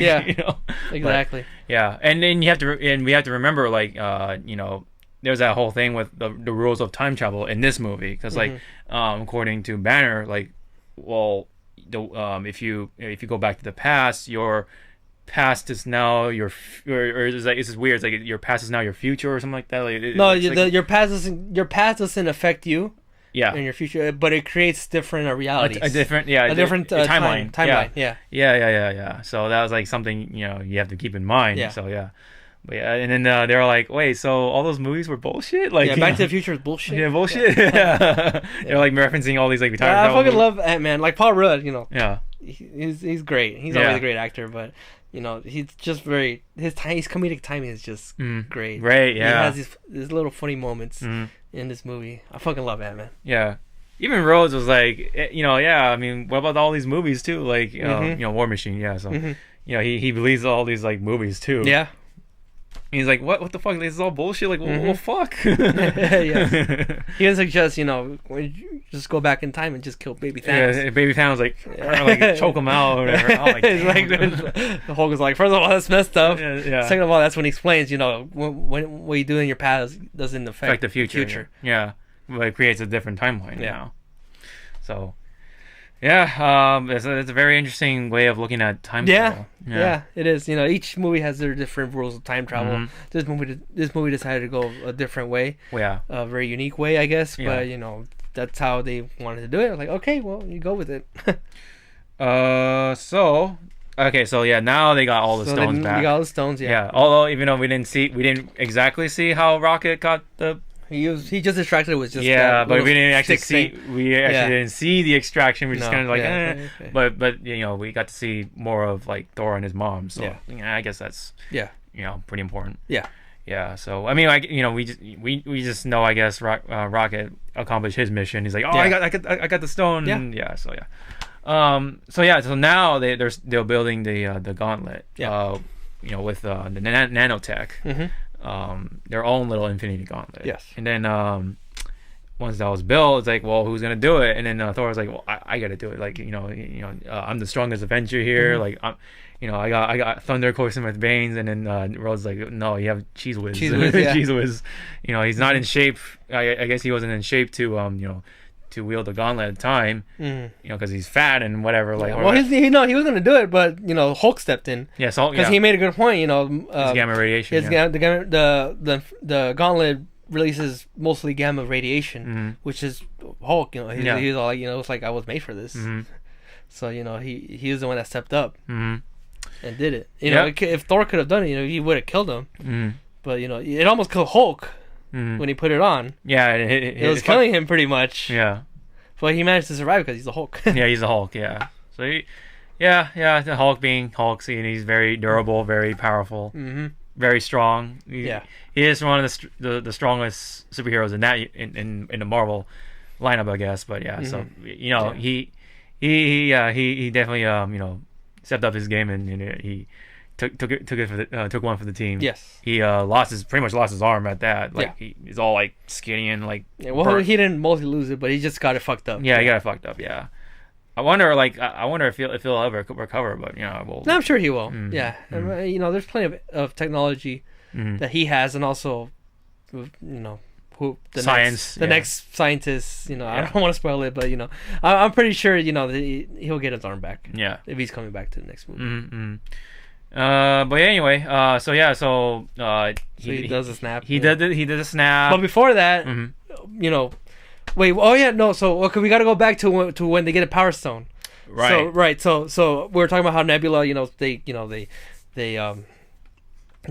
exactly. But, yeah, and then we have to remember, like, there's that whole thing with the rules of time travel in this movie, because, like, according to Banner, like, well, if you go back to the past, your past is now your, or it's like, it's just weird. It's like your past is now your future or something like that. Like, your past doesn't affect you. Yeah. In your future, but it creates different realities. A different timeline. Yeah. So that was like something you have to keep in mind. Yeah. So yeah. But yeah, and then they were like, wait, so all those movies were bullshit? Like, Back to the Future is bullshit. Yeah, bullshit. Yeah. They're like referencing all these like retired. I fucking love Ant-Man. Like Paul Rudd, Yeah. He's great. He's always a great actor, but he's just very his comedic timing is just great. Great, yeah. He has these little funny moments in this movie. I fucking love Ant-Man. Yeah. Even Rhodes was like, I mean, what about all these movies too? Like, War Machine, yeah. So, he believes all these like movies too. Yeah. He's like, what the fuck? This is all bullshit. Like, well, fuck. Yeah. He was like, just go back in time and just kill Baby Thanos. Yeah, Baby Thanos like choke him out or whatever. Oh, the Hulk is like, first of all, that's messed up. Yeah. Second of all, that's when he explains, what you do in your past doesn't affect the future. Yeah. But it creates a different timeline now. So. Yeah, it's a very interesting way of looking at time travel. Yeah, it is. Each movie has their different rules of time travel. This movie decided to go a different way. Yeah, a very unique way, I guess. Yeah. But that's how they wanted to do it. I was like, okay, well, you go with it. So now they got all the stones back. They got all the stones. Yeah. Although even though we didn't exactly see how Rocket got the. He just distracted with just but we didn't actually see. We actually didn't see the extraction. We just kind of like, okay. But we got to see more of like Thor and his mom. So I guess that's pretty important. Yeah. So I mean, we just know, I guess, Rocket accomplished his mission. He's like, I got the stone. So now they're building the gauntlet. With the nanotech. Their own little infinity gauntlet. Yes. And then once that was built, it's like, well, who's gonna do it? And then Thor was like, well, I gotta do it. Like, I'm the strongest Avenger here. Like, I got thunder coursing with veins. And then Rhodes like, no, you have Cheese Whiz. Cheese Whiz. He's not in shape. I guess he wasn't in shape to to wield the gauntlet at the time, because he's fat and whatever. Like, he was gonna do it, but Hulk stepped in. Yeah, so because he made a good point. His gamma radiation. The gauntlet releases mostly gamma radiation, which is Hulk. He's all like, it's like, I was made for this. So he was the one that stepped up and did it. If Thor could have done it, he would have killed him. But it almost killed Hulk. When he put it on, it was killing him pretty much. Yeah, but he managed to survive because he's a Hulk. Yeah, he's a Hulk. Yeah, so the Hulk being Hulk, and he's very durable, very powerful, very strong. He is one of the strongest superheroes in that in the Marvel lineup, I guess. But so he definitely stepped up his game, and he took one for the team. Yes. He pretty much lost his arm at that. Like he's all like skinny and like. Yeah, well, he didn't mostly lose it, but he just got it fucked up. Yeah, he got it fucked up. Yeah. I wonder if he'll ever recover, but No, I'm sure he will. Yeah, there's plenty of technology that he has, and also, who the science, next scientist. I don't want to spoil it, but I'm pretty sure he'll get his arm back. Yeah, if he's coming back to the next movie. But anyway, he does a snap. He did a snap. But before that, wait. Oh yeah, no. So we got to go back to when they get a Power Stone. Right. So we were talking about how Nebula, they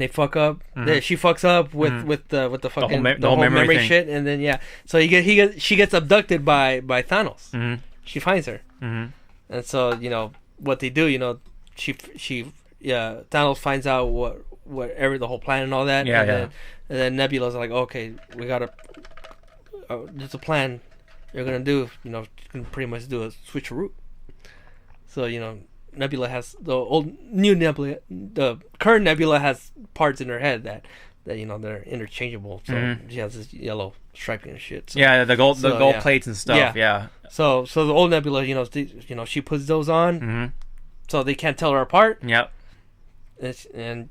fuck up. She fucks up with the fucking the whole memory shit, and then so she gets abducted by Thanos. She finds her, and so what they do, Thanos finds out the whole plan and all that. And then Nebula's like, okay, we gotta. There's a plan you're gonna do, you can pretty much do a switcheroo. So Nebula has the current Nebula has parts in her head that they're interchangeable. So she has this yellow striping and shit. So, the gold plates and stuff. Yeah. So the old Nebula, she puts those on, so they can't tell her apart. Yep. And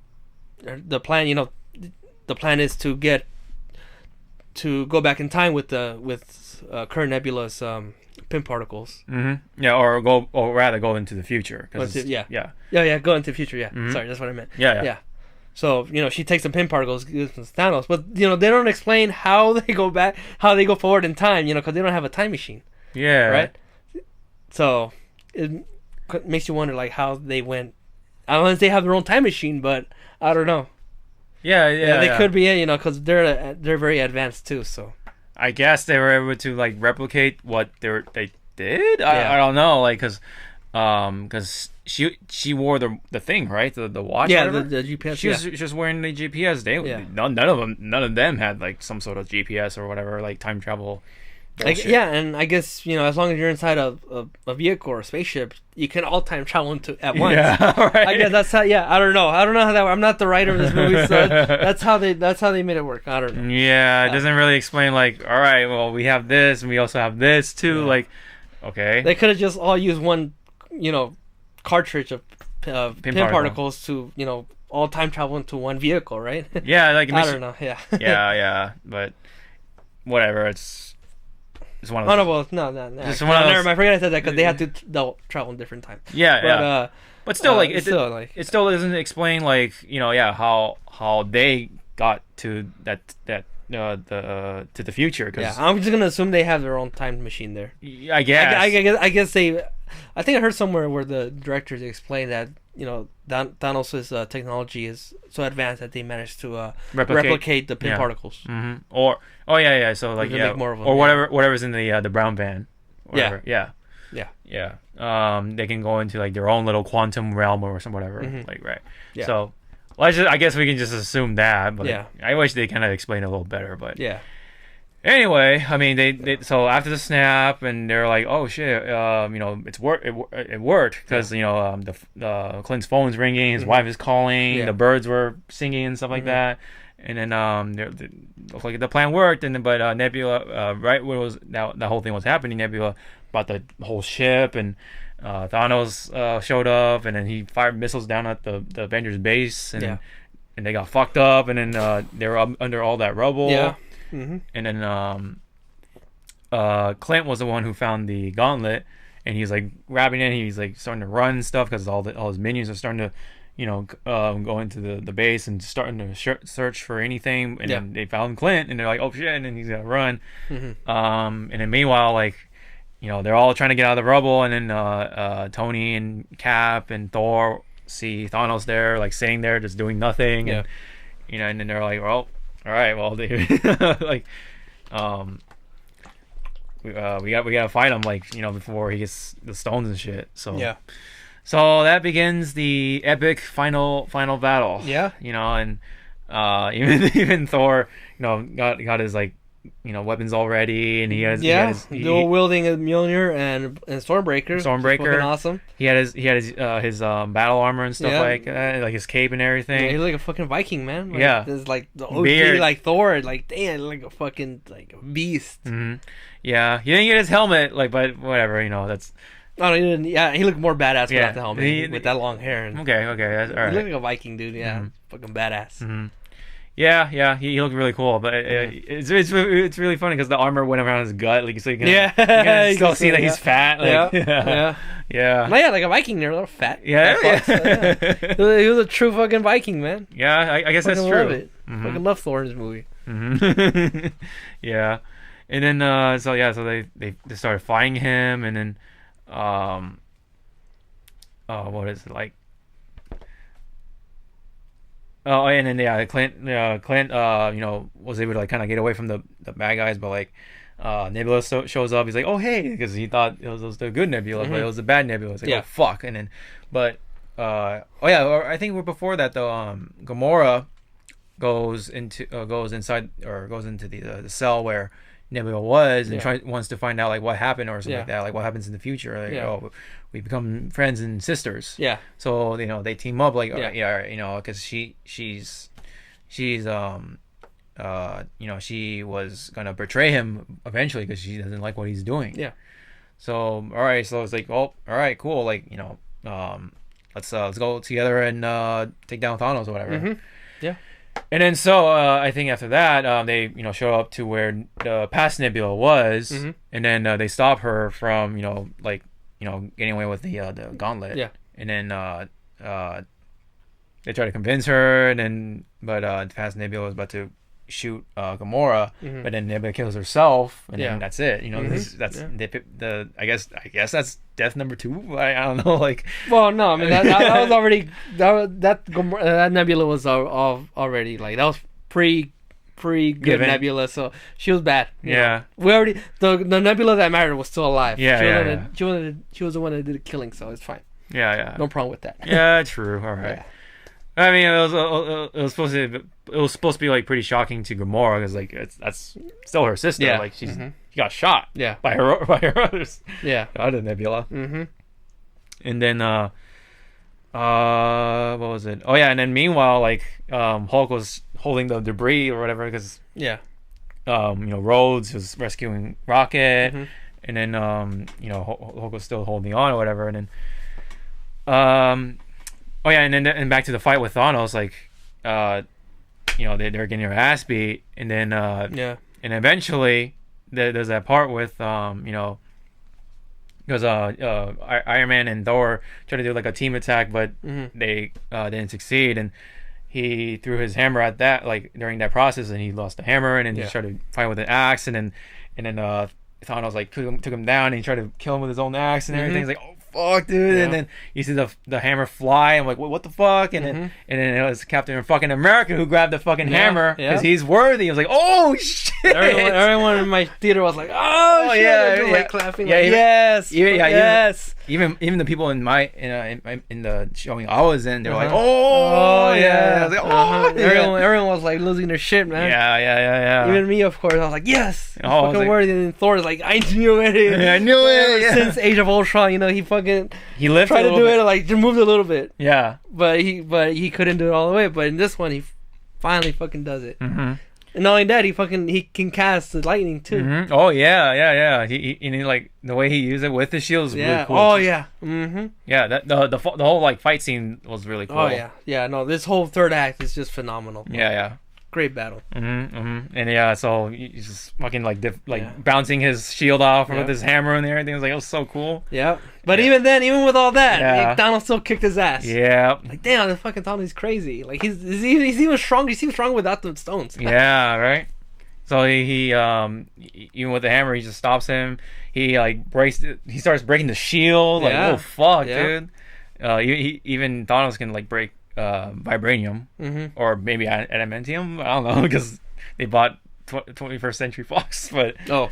the plan, the plan is to go back in time with current Nebula's pin particles. Yeah, or rather go into the future. Go into the future. Yeah. Sorry, that's what I meant. Yeah. So she takes the pin particles, gives them to Thanos, but they don't explain how they go back, how they go forward in time. Because they don't have a time machine. Yeah. Right. So it makes you wonder how they went. I don't know if they have their own time machine, but I don't know. Yeah. They could be it, because they're very advanced too. So I guess they were able to replicate what they did. I don't know, because she wore the thing, right? The watch. Yeah, the GPS. She was just wearing the GPS. None of them had some sort of GPS or whatever, time travel. And I guess as long as you're inside a vehicle or a spaceship, you can all time travel at once. Yeah, right. I guess that's how. Yeah, I don't know how that. I'm not the writer of this movie, so that's how they made it work. I don't know. Yeah, it doesn't really explain. All right, well, we have this, and we also have this too. Yeah. Okay, they could have just all used one, cartridge of pin particles to all time travel into one vehicle, right? Yeah, I don't know. Yeah. yeah, but whatever. It's one of those. No. Just one of those. Never mind. I forgot I said that because they had to travel in different time. Yeah, but still, it still doesn't explain how they got to to the future. Cause, I'm just gonna assume they have their own time machine there. I guess. I guess they. I think I heard somewhere where the directors explained that Thanos' technology is so advanced that they managed to replicate the pin particles. Mm-hmm. So make more of them, or whatever's in the brown van. Whatever. Yeah. They can go into their own little quantum realm or some whatever. Right. Yeah. So, I guess we can just assume that. But I wish they kind of explained it a little better. But yeah. Anyway, I mean, they so after the snap, and they're like, "Oh shit, it worked because the Clint's phone's ringing, his wife is calling, the birds were singing and stuff like that, and then the plan worked, and then but Nebula, right when that whole thing was happening, Nebula brought the whole ship, and Thanos showed up, and then he fired missiles down at the Avengers base, and they got fucked up, and then they were up under all that rubble. Yeah. And then Clint was the one who found the gauntlet, and he's grabbing it. And he's starting to run and stuff because all his minions are starting to, go into the base and starting to search for anything. And then they found Clint, and they're like, "Oh shit!" And then he's gonna run. And then meanwhile, they're all trying to get out of the rubble, and then Tony and Cap and Thor see Thanos there, sitting there just doing nothing, and and then they're like, "Well, all right, well, we gotta fight him, before he gets the stones and shit." So so that begins the epic final battle. Yeah, and even Thor, got his weapons already, and he has dual wielding a Mjolnir and Stormbreaker. Fucking awesome. He had his battle armor and stuff like his cape and everything. Yeah, he's like a fucking Viking, man. There's the OG beard. Thor, damn, like a fucking beast. Mm-hmm. Yeah, he didn't get his helmet, but whatever, that's. Oh, he didn't. Yeah, he looked more badass without the helmet, with that long hair. And okay, that's all right. He looked like a Viking dude. Yeah, fucking badass. Mm-hmm. Yeah, he looked really cool, but it's really funny because the armor went around his gut, so you can still see that he's fat. Yeah. Like a Viking, they're a little fat. Yeah. He was a true fucking Viking, man. Yeah, I guess that's true. Love it. Fucking love Thor in this movie. Mm-hmm. Yeah, and then so they started fighting him, and then what is it like? Oh, and then Clint was able to kind of get away from the bad guys, but Nebula shows up. He's like, "Oh hey," because he thought it was the good Nebula, but it was the bad Nebula. It's like, "Oh fuck!" And then, I think before that though, Gamora goes into the cell where Nebula was, and wants to find out like what happened or something like that, like what happens in the future. Like, oh, we become friends and sisters. Yeah. So they team up like because she's she was gonna betray him eventually because she doesn't like what he's doing. Yeah. So all right, so it's like, oh, all right, cool, like let's go together and take down Thanos or whatever. Mm-hmm. Yeah. And then so I think after that they show up to where the past Nebula was, and then they stop her from getting away with the gauntlet. Yeah. And then they try to convince her, and then but the past Nebula was about to shoot Gamora, but then Nebula kills herself, and then that's it. I guess that's death number 2. I don't know, like. Well, no, I mean that was already that Nebula was already like that was pretty good Nebula, so she was bad. Yeah, we already the Nebula that mattered was still alive. Yeah, she was the one that did the killing, so it's fine. Yeah, no problem with that. Yeah, true. All right. Yeah. I mean, it was supposed to be like pretty shocking to Gamora because like that's still her sister. Yeah. Like she got shot. Yeah. By her others. Yeah. Other Nebula. Mm-hmm. And then what was it? Oh yeah, and then meanwhile like Hulk was holding the debris or whatever because Rhodes was rescuing Rocket, and then Hulk was still holding on or whatever, and then oh yeah, and then and back to the fight with Thanos, like, they're getting their ass beat, and then and eventually there's that part with because Iron Man and Thor tried to do like a team attack, but they didn't succeed, and he threw his hammer at that like during that process, and he lost the hammer, and then he started to fight with an axe, and then Thanos like took him down, and he tried to kill him with his own axe and everything. It's like, oh fuck, dude! And then you see the hammer fly. I'm like, what the fuck? And then it was Captain fucking America who grabbed the fucking hammer because he's worthy. I was like, oh shit! Everyone in my theater was like, oh shit! Yeah, like clapping. Yeah, like, yes, yes. Even the people in the showing I was in, they were like, oh yeah. I was like, oh, everyone was like losing their shit, man. Yeah. Even me, of course. I was like, yes, fucking worthy. And Thor is like, I knew it. I knew it. Since Age of Ultron, he lifted tried to do it, like just moved a little bit. Yeah. But he couldn't do it all the way. But in this one, he finally fucking does it. Mm-hmm. And not only that, he can cast the lightning too. Mm-hmm. Oh yeah. He like the way he used it with the shield is really cool. Oh yeah. Mm-hmm. Yeah. That the whole like fight scene was really cool. Oh yeah. No, this whole third act is just phenomenal. Yeah. Great battle. And so he's just fucking bouncing his shield off with his hammer and everything. It was like, it was so cool. Yeah. But even with all that, Thanos still kicked his ass. Yeah. Like, damn, this fucking Thanos is crazy. Like he's even strong. He seems strong without the stones. Yeah. Right. So he even with the hammer, he just stops him. He breaks it. He starts breaking the shield. Like, oh fuck, dude. Even Thanos can break vibranium or maybe adamantium. I don't know because they bought 21st Century Fox, but but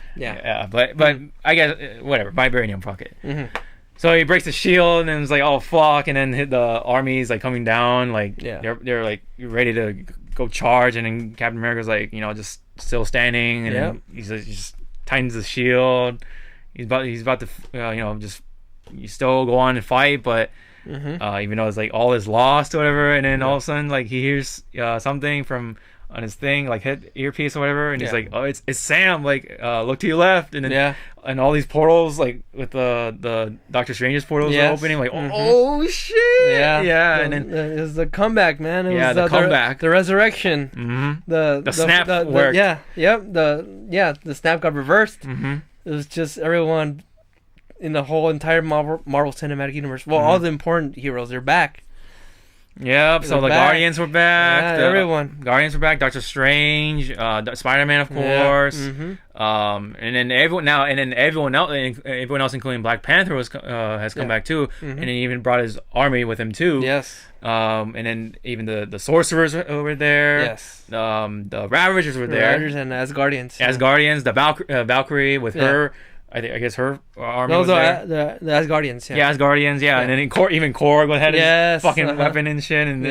I guess whatever, vibranium, fuck it. So he breaks the shield, and then it's like, oh fuck, and then the army's coming down, they're ready to go charge, and then Captain America's just still standing, and then he just tightens the shield. He's about to just you still go on and fight, but even though it's all is lost or whatever, and then all of a sudden he hears something from on his thing, hit earpiece or whatever, and he's like, oh, it's Sam, look to your left, and then and all these portals with the Doctor Strange's portals are opening, oh shit, and then it was the comeback, man. It was the comeback, the resurrection, the snap worked. The snap got reversed. It was just everyone in the whole entire Marvel Cinematic Universe. Well, all the important heroes, they're back. Yep. So the Guardians were back. Everyone. Guardians were back. Doctor Strange, Spider-Man, of course. And then everyone else, including Black Panther, has come back too, and then even brought his army with him too. Yes. And then even the sorcerers were there. Yes. The Ravagers were there. Ravagers and Asgardians. Asgardians. The Valkyrie with her. I guess her army was there. The Asgardians, yeah. Asgardians, yeah. And then even Korg had his fucking weapon and shit, and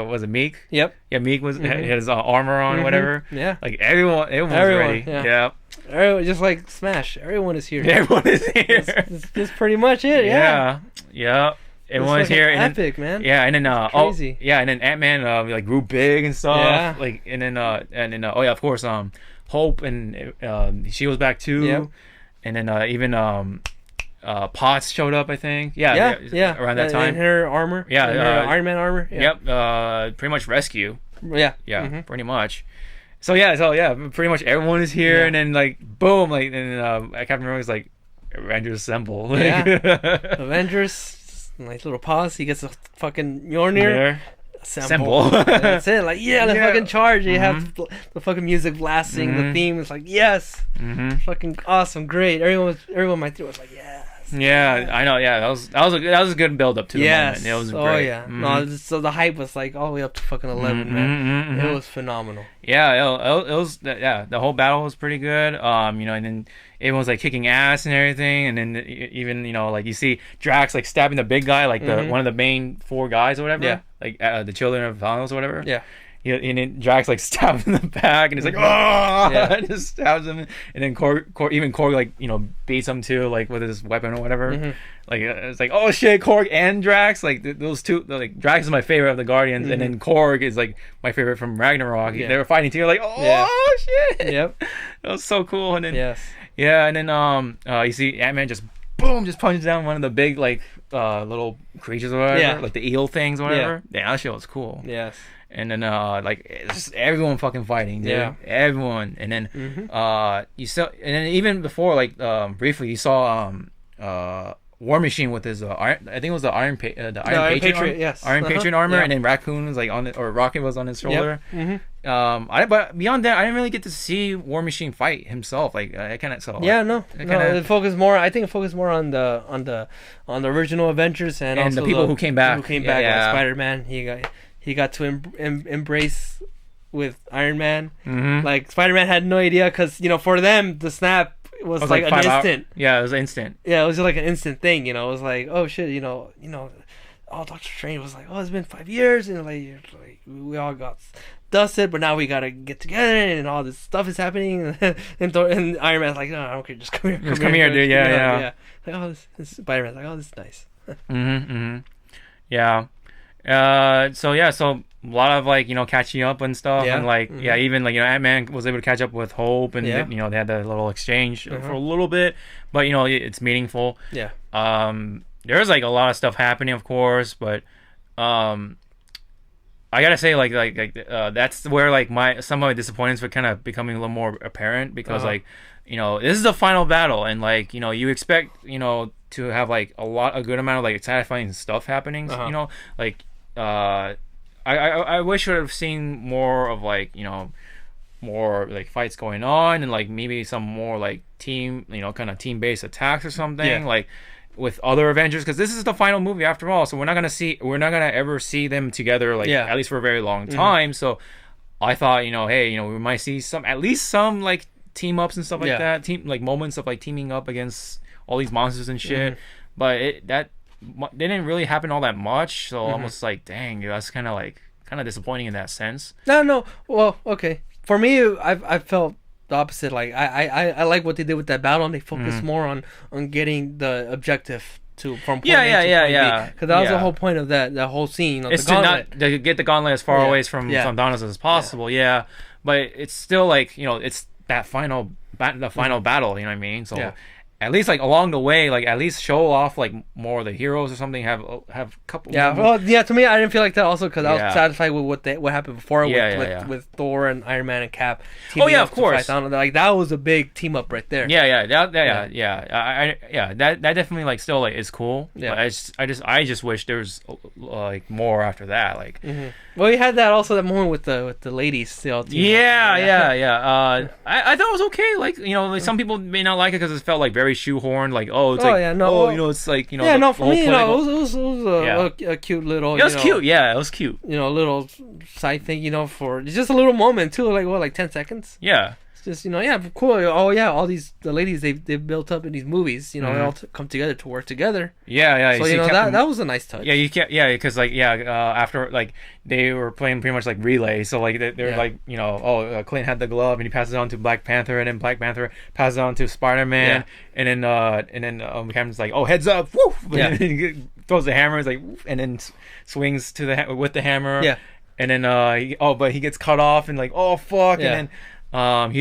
was it Meek? Yep. Yeah, Meek had his armor on, whatever. Yeah. Everyone was ready. Yeah. Just like Smash, everyone is here. Everyone is here. That's pretty much it. Yeah. Yeah. Everyone is here. Epic, man. Yeah, and then crazy. and then Ant-Man like grew big and stuff. Yeah. Like and then oh yeah, of course Hope and she was back too. Yep. And then even Potts showed up, I think. Yeah. Around that time. In her armor. Yeah. Her Iron Man armor. Yeah. Yep. Pretty much rescue. Yeah. Yeah. Mm-hmm. Pretty much. So pretty much everyone is here, and then like boom, like and Captain America's like Avengers assemble. Like, yeah. Avengers, nice little pause. He gets a fucking Mjolnir. Assemble. That's it. Like let's fucking charge. You have the fucking music blasting, the theme. It's like fucking awesome, great. Everyone might do it was like Yeah, I know. Yeah, that was a good build up to the moment. It was great. Oh yeah. No, so the hype was like all the way up to fucking 11, man. It was phenomenal. Yeah, it was. Yeah, the whole battle was pretty good. And then everyone was like kicking ass and everything, and then even like you see Drax like stabbing the big guy, like the one of the main 4 guys or whatever. Yeah. Like the children of Thanos or whatever. Yeah. And then Drax like stabs him in the back, and he's like, "Oh!" And just stabs him, and then Korg like beats him too, like with his weapon or whatever. Like it's like, oh shit, Korg and Drax, like those two, like Drax is my favorite of the Guardians, and then Korg is like my favorite from Ragnarok. They were fighting together, like, oh shit. Yep. That was so cool. And then and then you see Ant-Man just punches down one of the big like little creatures or whatever, like the eel things or whatever. Yeah, that shit was cool. Yes. And then like it's just everyone fucking fighting, dude. Yeah. Everyone. And then you saw, and then even before, like briefly you saw War Machine with his I think it was the Iron Patriot Patriot armor, and then Raccoon was like on it, or Rocket was on his shoulder. But beyond that, I didn't really get to see War Machine fight himself. Like I kind of saw. It focused more. I think it focused more on the original Avengers and also the people who came back. Like Spider-Man. He got to embrace with Iron Man. Like Spider-Man had no idea because for them the snap was like an instant. Yeah, it was instant. Yeah, it was just like an instant thing. It was like, oh shit, oh, Doctor Strange was like, oh, it's been 5 years, and like we all got dusted, but now we gotta get together, and all this stuff is happening. and Iron Man's like, no, I don't care, just come here, come here, dude. Yeah. Like, oh, this Spider-Man's like, oh, this is nice. Yeah. So a lot of like catching up and stuff, and like even like Ant-Man was able to catch up with Hope, and they had that little exchange for a little bit, but it's meaningful. There's like a lot of stuff happening, of course, but I gotta say like that's where like some of my disappointments were kind of becoming a little more apparent, because like this is the final battle, and like you expect to have like a good amount of like satisfying stuff happening. Like I wish I would have seen more of like more like fights going on, and like maybe some more like team kind of team based attacks or something like with other Avengers, because this is the final movie after all, so we're not gonna ever see them together like at least for a very long time. So I thought hey we might see at least some like team ups and stuff like that, team like moments of like teaming up against all these monsters and shit, but that didn't really happen all that much, so almost like dang, that's kind of disappointing in that sense. No, well, okay, for me I felt the opposite. Like I like what they did with that battle, and they focused more on getting the objective from point A to point B, because that was the whole point of that whole scene. It's to get the gauntlet as far away from Thanos as possible. But it's still like it's that final battle. You know what I mean? So at least like along the way, like at least show off like more of the heroes or something. Have a couple. To me, I didn't feel like that also, because I was satisfied with what happened before with Thor and Iron Man and Cap. Of course. Like that was a big team up right there. That definitely like still like is cool. Yeah. But I just wish there was like more after that. Like. Well, we had that moment with the ladies still. I thought it was okay. Like like some people may not like it because it felt like very shoehorned. Like it's like for me it was a cute little. It was cute. Yeah, it was cute. Little side thing. For just a little moment too. Like 10 seconds. Yeah. just yeah, cool. Oh yeah, all the ladies they've built up in these movies, they all come together to work together. Yeah. So that was a nice touch. Yeah, you can't. Yeah, because after they were playing pretty much like relay, so like they're like Clint had the glove and he passes it on to Black Panther, and then Black Panther passes it on to Spider-Man, and then Cameron's like, oh, heads up, woo! And then he throws the hammer, like, and then swings to with the hammer. Yeah. And then but he gets cut off and like, oh fuck, and then but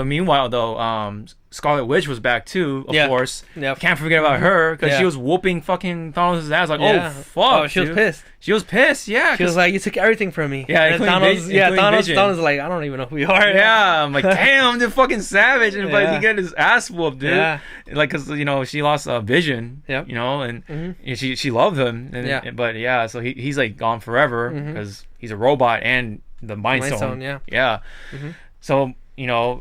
meanwhile though, Scarlet Witch was back too, of course. Yep. Can't forget about her because she was whooping fucking Thanos' ass. Like, oh fuck, oh, she was pissed. She was pissed. Yeah, she was like, you took everything from me. Yeah, and Thanos is like, I don't even know who you are. Yeah, I'm like, damn, they're fucking savage. And but he got his ass whooped, dude. Yeah. Like, cause she lost Vision. Yep. And she loved him. And, but so he's like gone forever because he's a robot and the Mind Stone. Yeah. Mm-hmm. So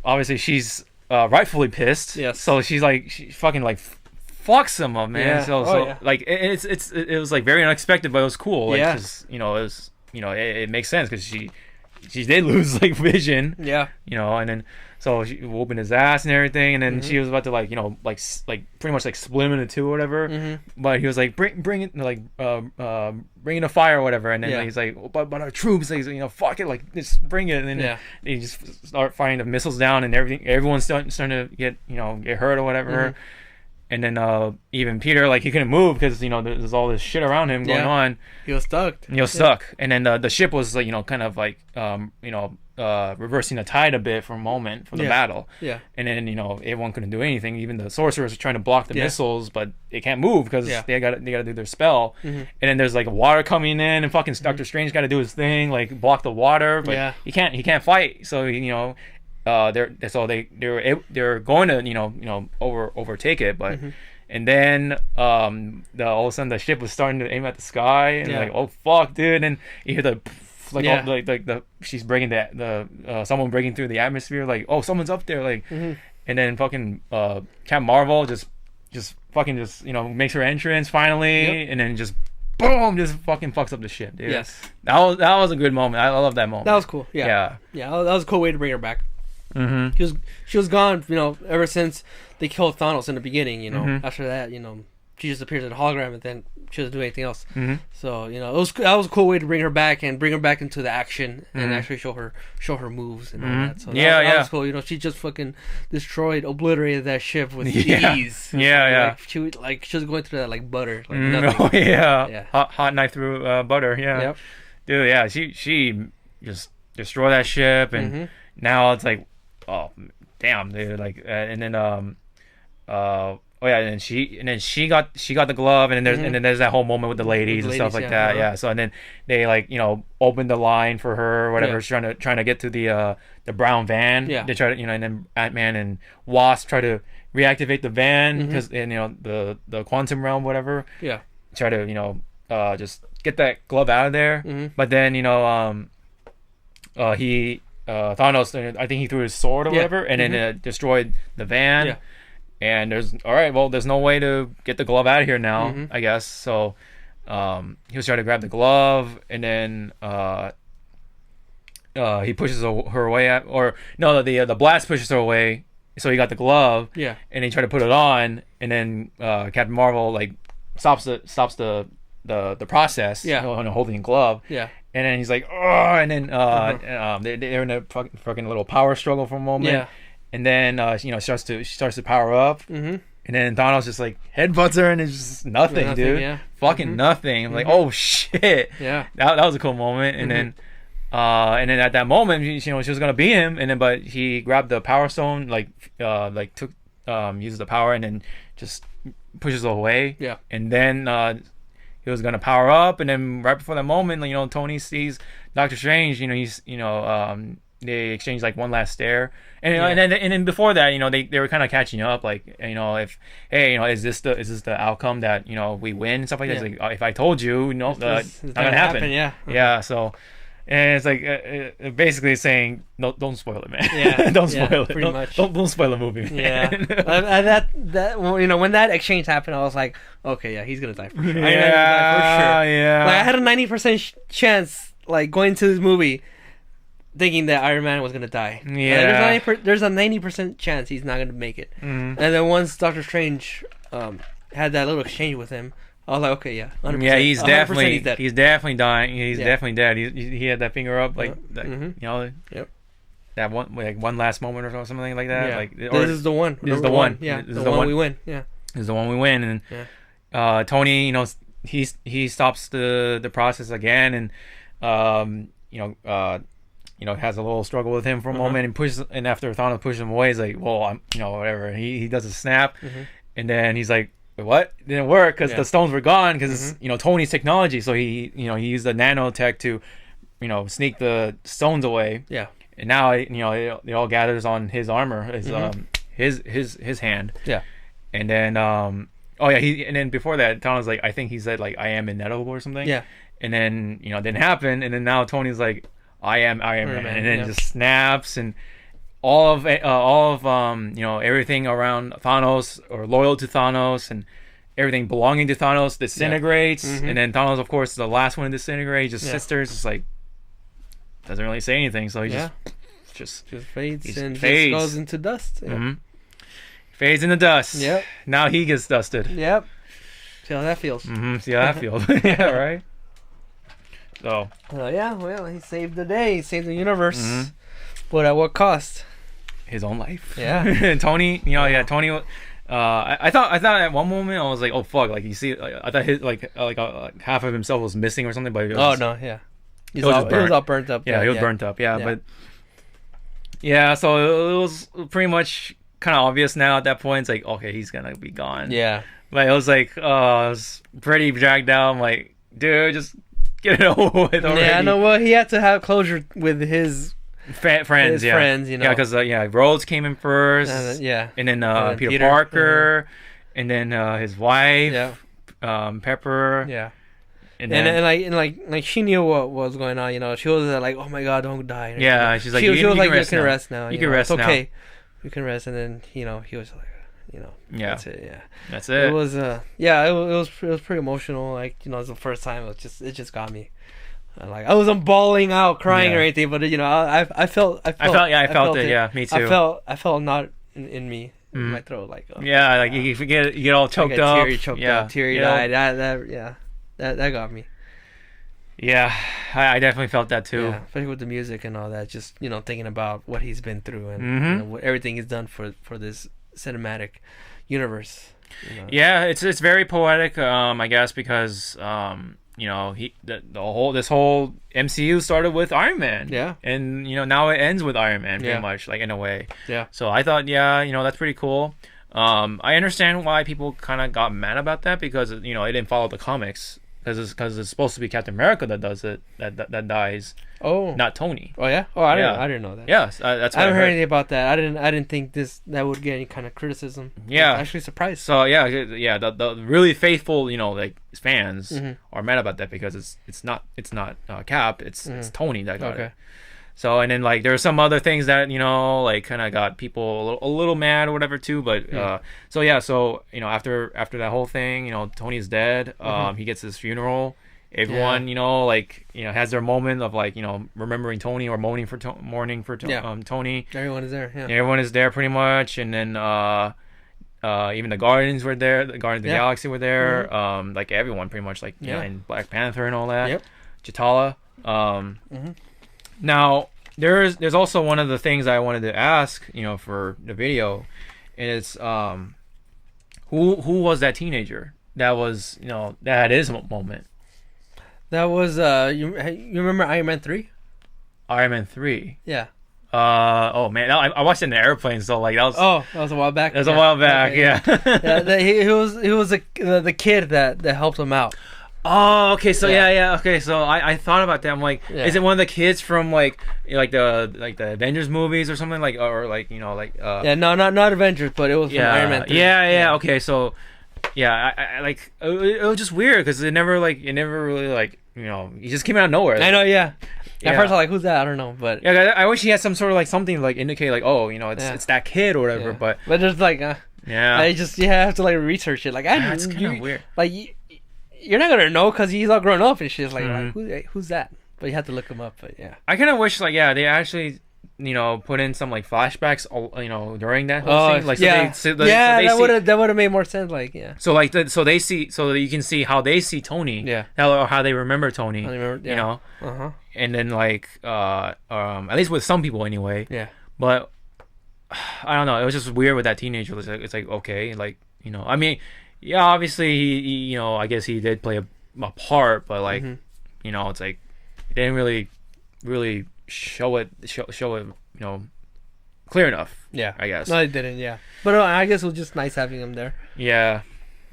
obviously she's rightfully pissed. Yes. So she fucking like fucks him up, man. Yeah. So like it was like very unexpected, but it was cool. Like, cause it was it makes sense because she did lose like Vision. Yeah. And then so she whooping his ass and everything, and then she was about to like pretty much like split him into two or whatever. Mm-hmm. But he was like bring it like bring in a fire or whatever, and then he's like, but our troops, like, fuck it, like just bring it, and then they just start firing the missiles down, and everyone's starting to get hurt or whatever. Mm-hmm. And then even Peter, like, he couldn't move because there's all this shit around him going on. He was stuck. And then the ship was like kind of like reversing the tide a bit for a moment for the battle. Yeah. And then everyone couldn't do anything. Even the sorcerers are trying to block the missiles, but they can't move because they got to do their spell. Mm-hmm. And then there's like water coming in, and fucking Doctor Strange got to do his thing, like block the water, but he can't fight. So they're going to overtake it, but and then all of a sudden the ship was starting to aim at the sky, and like, oh fuck, dude, and you hear the she's breaking the someone breaking through the atmosphere, like, oh, someone's up there, like, and then fucking Captain Marvel just makes her entrance finally, and then just boom, just fucking fucks up the ship, dude. Yes, that was a good moment. I love that moment. That was cool. Yeah, that was a cool way to bring her back. Mm-hmm. She was gone, ever since they killed Thanos in the beginning. After that, she just appears in a hologram, and then she doesn't do anything else. Mm-hmm. So that was a cool way to bring her back and bring her back into the action and actually show her moves and all that. So that was cool. She just fucking obliterated that ship with ease. Yeah. Like, she was going through that like butter. Like oh yeah. Hot knife through butter. Yeah. Yep. Dude, yeah. She just destroyed that ship, and now it's like, oh damn, dude, like, and then and then she got the glove, and then there's that whole moment with the ladies and stuff like that. Yeah. So and then they like opened the line for her or whatever, trying to get to the brown van. Yeah. They try to and then Ant-Man and Wasp try to reactivate the van because the quantum realm, whatever. Yeah. Try to just get that glove out of there. But then Thanos, I think he threw his sword or whatever, and then it destroyed the van. Yeah. And there's no way to get the glove out of here now, I guess. So he was trying to grab the glove, and then he pushes her away the blast pushes her away, so he got the glove. Yeah. And he tried to put it on, and then Captain Marvel like stops the process. Yeah. Holding the glove. Yeah. And then he's like, oh, and then they're in a fucking little power struggle for a moment. Yeah. And then starts to power up. Mm-hmm. And then Thanos just like headbutts her, and it's just nothing, dude. Yeah. Fucking nothing. I'm like, oh shit. Yeah. That was a cool moment. And then at that moment, she was gonna beat him, and then but he grabbed the power stone, took uses the power, and then just pushes her away. Yeah. And then he was gonna power up, and then right before that moment, Tony sees Doctor Strange. He's they exchange like one last stare, and and then before that, they were kind of catching up, like, if is this the outcome that we win and stuff like that. It's like, if I told you, it's not gonna happen. Yeah. So, and it's like basically saying, no, don't spoil it, man. Yeah. Don't spoil it. Pretty much. Don't spoil the movie, man. Yeah. that when that exchange happened, I was like, okay, yeah, he's gonna die for sure. Yeah. Like, I had a 90% chance, like, going to this movie thinking that Iron Man was gonna die. Yeah. There's a 90% chance he's not gonna make it. Mm-hmm. And then once Doctor Strange had that little exchange with him, I was like, okay, yeah, 100%. Yeah, he's definitely he's dying. He's definitely dead. He had that finger up, like you know. Yep. That one last moment or something like that. Yeah. Like, this is the one. This is the one. Yeah, this the is the one we win. Yeah. This is the one we win, and Tony, you know, he stops the process again, and has a little struggle with him for a moment, and pushes, and after Thanos pushes him away, he's like, well, I'm, whatever. He does a snap, and then he's like, what? It didn't work because the stones were gone because Tony's technology. So he used the nanotech to sneak the stones away. Yeah. And now it all gathers on his armor, his hand. Yeah. And then and then before that, Thanos like, I think he said like, I am inedible or something. Yeah. And then it didn't happen, and then now Tony's like, I am Iron Man, and then just snaps, and all of everything around Thanos or loyal to Thanos and everything belonging to Thanos disintegrates, and then Thanos, of course, the last one to disintegrate. He just sits there, just like doesn't really say anything, so he just fades and just goes into dust. Yeah. Fades into dust. Yep. Now he gets dusted. Yep. See how that feels. See how that feels. Yeah, right. So. Well, he saved the day. He saved the universe. But at what cost? His own life. Yeah. Tony, Tony. I thought at one moment I was like, oh fuck, like you see, I thought his half of himself was missing or something, but it was, he was all burnt up. Yeah, he was burnt up. Yeah, but so it was pretty much kind of obvious now at that point. It's like, okay, he's gonna be gone. Yeah. But it was like, it was pretty dragged out. I'm like, dude, just get it over with already. Yeah, no, well, he had to have closure with his friends, friends, Yeah, because Rhodes came in first. And then Peter Parker, and then his wife, Pepper. Yeah. And like she knew what was going on. She was like, oh my god, don't die. Yeah, she's like, she was like, you can rest now. You can rest it's now. Okay, you can rest. And then he was like, that's it. Yeah, that's it. It was it was pretty emotional. Like it was the first time. It just got me. Like I wasn't bawling out, crying or anything, but I felt it. Yeah, me too. I felt not in me. In my throat, like you forget, you get all choked up, teary eyed. That got me. Yeah, I definitely felt that too. Yeah, especially with the music and all that. Just thinking about what he's been through and what everything he's done for this cinematic universe. Yeah, it's very poetic. I guess because this whole MCU started with Iron Man. Yeah. And now it ends with Iron Man pretty much, like in a way. Yeah. So I thought, that's pretty cool. I understand why people kind of got mad about that because it didn't follow the comics because it's supposed to be Captain America that does it that dies. Oh. Not Tony. Oh yeah. Oh, I didn't know that. Yes, that's. I haven't heard anything about that. I didn't think that would get any kind of criticism. Yeah. I'm actually surprised. So the really faithful fans are mad about that because it's not Cap, it's Tony that got it. So and then there are some other things that kind of got people a little mad or whatever too, but so after that whole thing, Tony's dead. He gets his funeral. Everyone has their moment of remembering Tony or mourning for Tony. Everyone is there. Yeah. Everyone is there pretty much, and then even the Guardians were there. The Guardians of the Galaxy were there. Everyone pretty much and Black Panther and all that. Yep. T'Challa. Now there's also one of the things I wanted to ask for the video, and it's who was that teenager that was that had his moment. That was you remember Iron Man 3? Iron Man 3. Yeah. Oh man, I watched it in the airplane, so that was. Oh, that was a while back. That was a while back, okay, yeah. He was the kid that helped him out. Oh, okay. So okay. So I thought about that. I'm like, is it one of the kids from the Avengers movies or something Yeah, no, not Avengers, but it was from Iron Man 3. Yeah. Okay, so. Yeah, I it was just weird because it never really he just came out of nowhere. I know, yeah. At first I was like, who's that? I don't know, but I wish he had some sort of something indicate it's that kid or whatever. Yeah. But there's I just have to retsearch it. It's kind of weird. You're not gonna know because he's all grown up and shit. Who's that? But you have to look them up. But yeah, I kind of wish they actually put in some like flashbacks during that whole scene. Like that would have made more sense. Like So so they see so that you can see how they see Tony. Yeah. How they remember Tony. And then at least with some people anyway. Yeah. But I don't know. It was just weird with that teenager. It's like okay, I mean, yeah, obviously he I guess he did play a part, but it's like they didn't really show it clear enough. Yeah, I guess. No, they didn't. Yeah, but I guess it was just nice having him there. Yeah,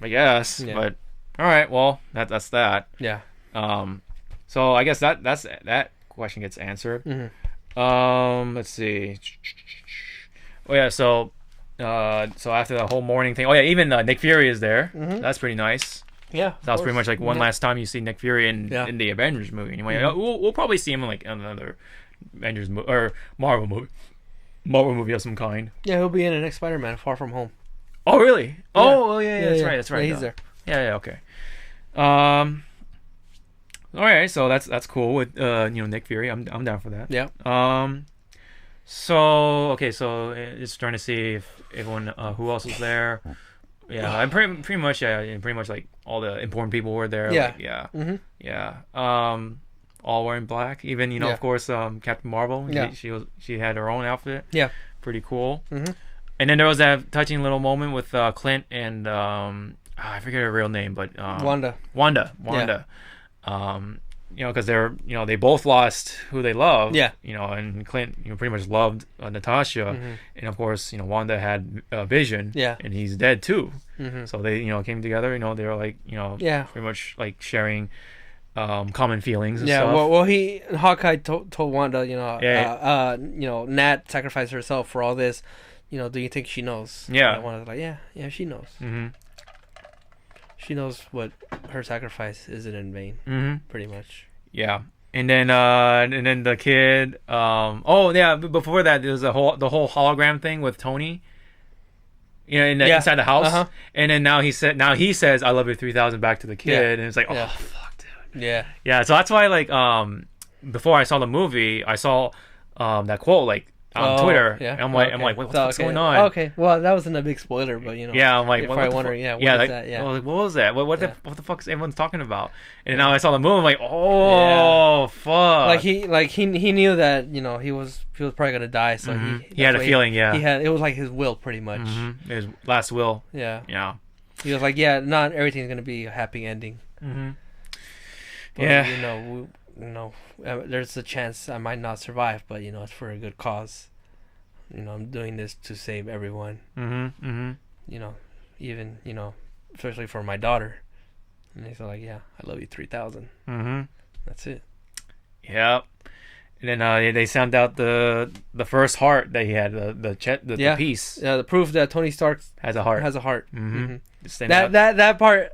I guess. Yeah. But all right, well that's that. Yeah. So I guess that question gets answered. Let's see. Oh yeah, so after the whole morning thing, even Nick Fury is there. That's pretty nice. Yeah, that was pretty much like one last time you see Nick Fury in the Avengers movie. Anyway, we'll probably see him in like another Avengers movie or Marvel movie of some kind. Yeah, he'll be in the next Spider-Man, Far From Home. Oh really? Yeah. Oh yeah, that's right. Yeah, he's there. Yeah, okay. All right, so that's cool with Nick Fury. I'm down for that. Yeah. So just trying to see if everyone who else was there. Yeah, I'm pretty much like all the important people were there. Yeah. Like, yeah. All wearing black. Even of course Captain Marvel. Yeah. She had her own outfit. Yeah. Pretty cool. And then there was that touching little moment with Clint and I forget her real name, but Wanda. Yeah. Because they're they both lost who they love. Yeah. And Clint pretty much loved Natasha, and of course Wanda had Vision. Yeah. And he's dead too. So they came together. They were like pretty much like sharing common feelings and stuff. Well, Hawkeye told Wanda Nat sacrificed herself for all this. Do you think she knows? Yeah. And Wanda's like yeah she knows. She knows what her sacrifice isn't in vain. Pretty much. Yeah. And then the kid. Before that, there was the whole hologram thing with Tony. Inside the house. And then now he says, "I love you 3000" back to the kid, and it's like, oh fuck, dude. Yeah. Yeah. So that's why before I saw the movie, I saw that quote on Twitter. Yeah. And I'm like, what the fuck's going on? Okay. Well, that wasn't a big spoiler, but Yeah, I'm like, you're probably wondering, what is that? Yeah. What was that? What the fuck is everyone's talking about? And now I saw the movie, I'm like, oh fuck. He knew that he was probably gonna die, so he had a feeling. It was like his will, pretty much. His last will. Yeah. Yeah. He was like, not everything's gonna be a happy ending. But, there's a chance I might not survive, but it's for a good cause. I'm doing this to save everyone. Even especially for my daughter. And he's like, I love you 3000. That's it. Yep. And then they sound out the first heart that he had, the piece. Yeah, the proof that Tony Stark has a heart. That part.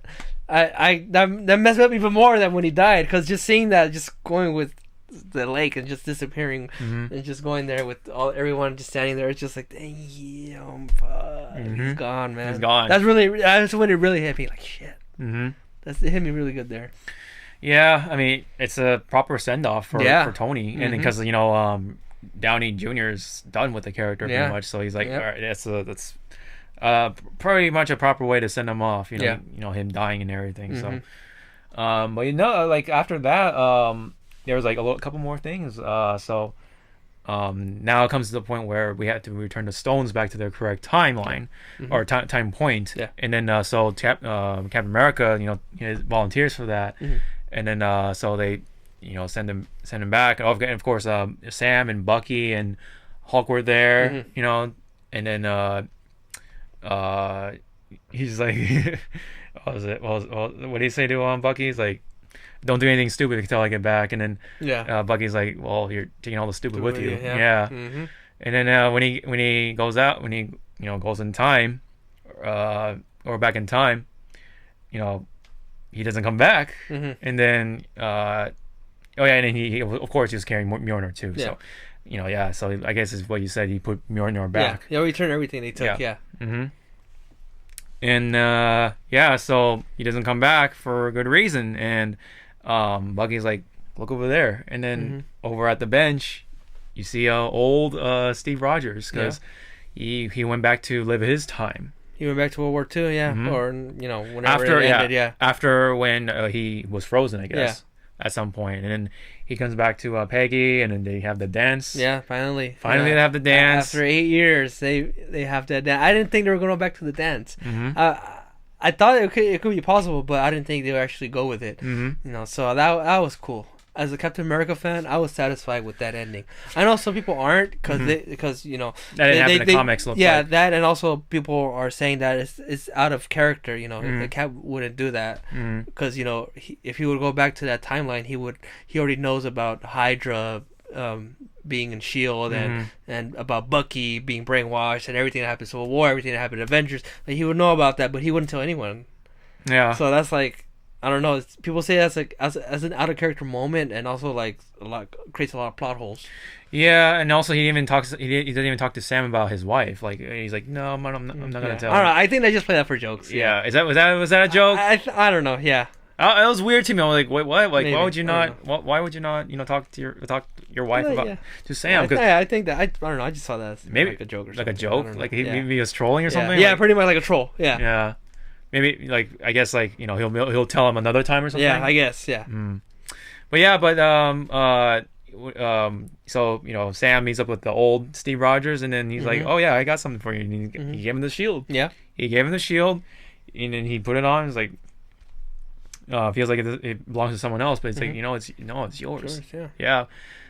That messed me up even more than when he died, because just seeing that, just going with the lake and just disappearing and just going there with everyone just standing there, it's just like, damn, fuck, he's gone, man. He's gone. That's when it really hit me, like shit. It hit me really good there. Yeah, I mean, it's a proper send off for Tony, and because Downey Jr. is done with the character pretty much, so he's like, all right, that's pretty much a proper way to send him off. Him dying and everything. So, but after that, there was a couple more things. So, now it comes to the point where we have to return the stones back to their correct timeline or time point. Yeah. And then so Captain America, volunteers for that, and then so they, send him back. And of course, Sam and Bucky and Hulk were there. And then he's like, what was it? What did he say to Bucky? He's like, don't do anything stupid until I get back. And then Bucky's like, well, you're taking all the stupid with you. Yeah. And then when he goes out, when he goes in time, or back in time, he doesn't come back. And then and then he of course he was carrying Mjolnir too. So so I guess is what you said, he put Mjolnir back. Yeah, returned everything they took. And so he doesn't come back for a good reason, and Bucky's like, look over there, and then over at the bench, you see old Steve Rogers because he went back to live his time. He went back to World War II, or whenever After it ended, after when he was frozen, I guess, at some point, and then he comes back to Peggy, and then they have the dance. Yeah, finally they have the dance. After 8 years, they have that dance. I didn't think they were going to go back to the dance. I thought it could be possible, but I didn't think they would actually go with it. So that was cool. As a Captain America fan, I was satisfied with that ending. I know some people aren't because that didn't happen in the comics. That, and also people are saying that it's out of character. The Cap wouldn't do that because if he would go back to that timeline, he already knows about Hydra being in Shield and about Bucky being brainwashed and everything that happened in Civil War, everything that happened in Avengers. Like, he would know about that, but he wouldn't tell anyone. Yeah. So that's like, I don't know. People say that's like as an out of character moment, and also like creates a lot of plot holes. Yeah, and also he doesn't even talk to Sam about his wife. Like, he's like, no, I'm not gonna tell. I don't know. I think they just play that for jokes. Yeah. Was that a joke? I don't know. Yeah. It was weird to me. I was like, wait, what? Like, maybe. Why would you not? Why would you not? Talk to your wife about to Sam? I think that I don't know. I just saw that as maybe like a joke or something. Like a joke, like maybe he was trolling or something. Yeah, like, pretty much like a troll. Yeah. Yeah. Maybe I guess he'll tell him another time or something. Yeah, I guess. Yeah. So Sam meets up with the old Steve Rogers, and then he's like, oh yeah, I got something for you. And he gave him the shield. Yeah. He gave him the shield, and then he put it on. He's like, feels like it belongs to someone else, but it's like it's yours. Yeah.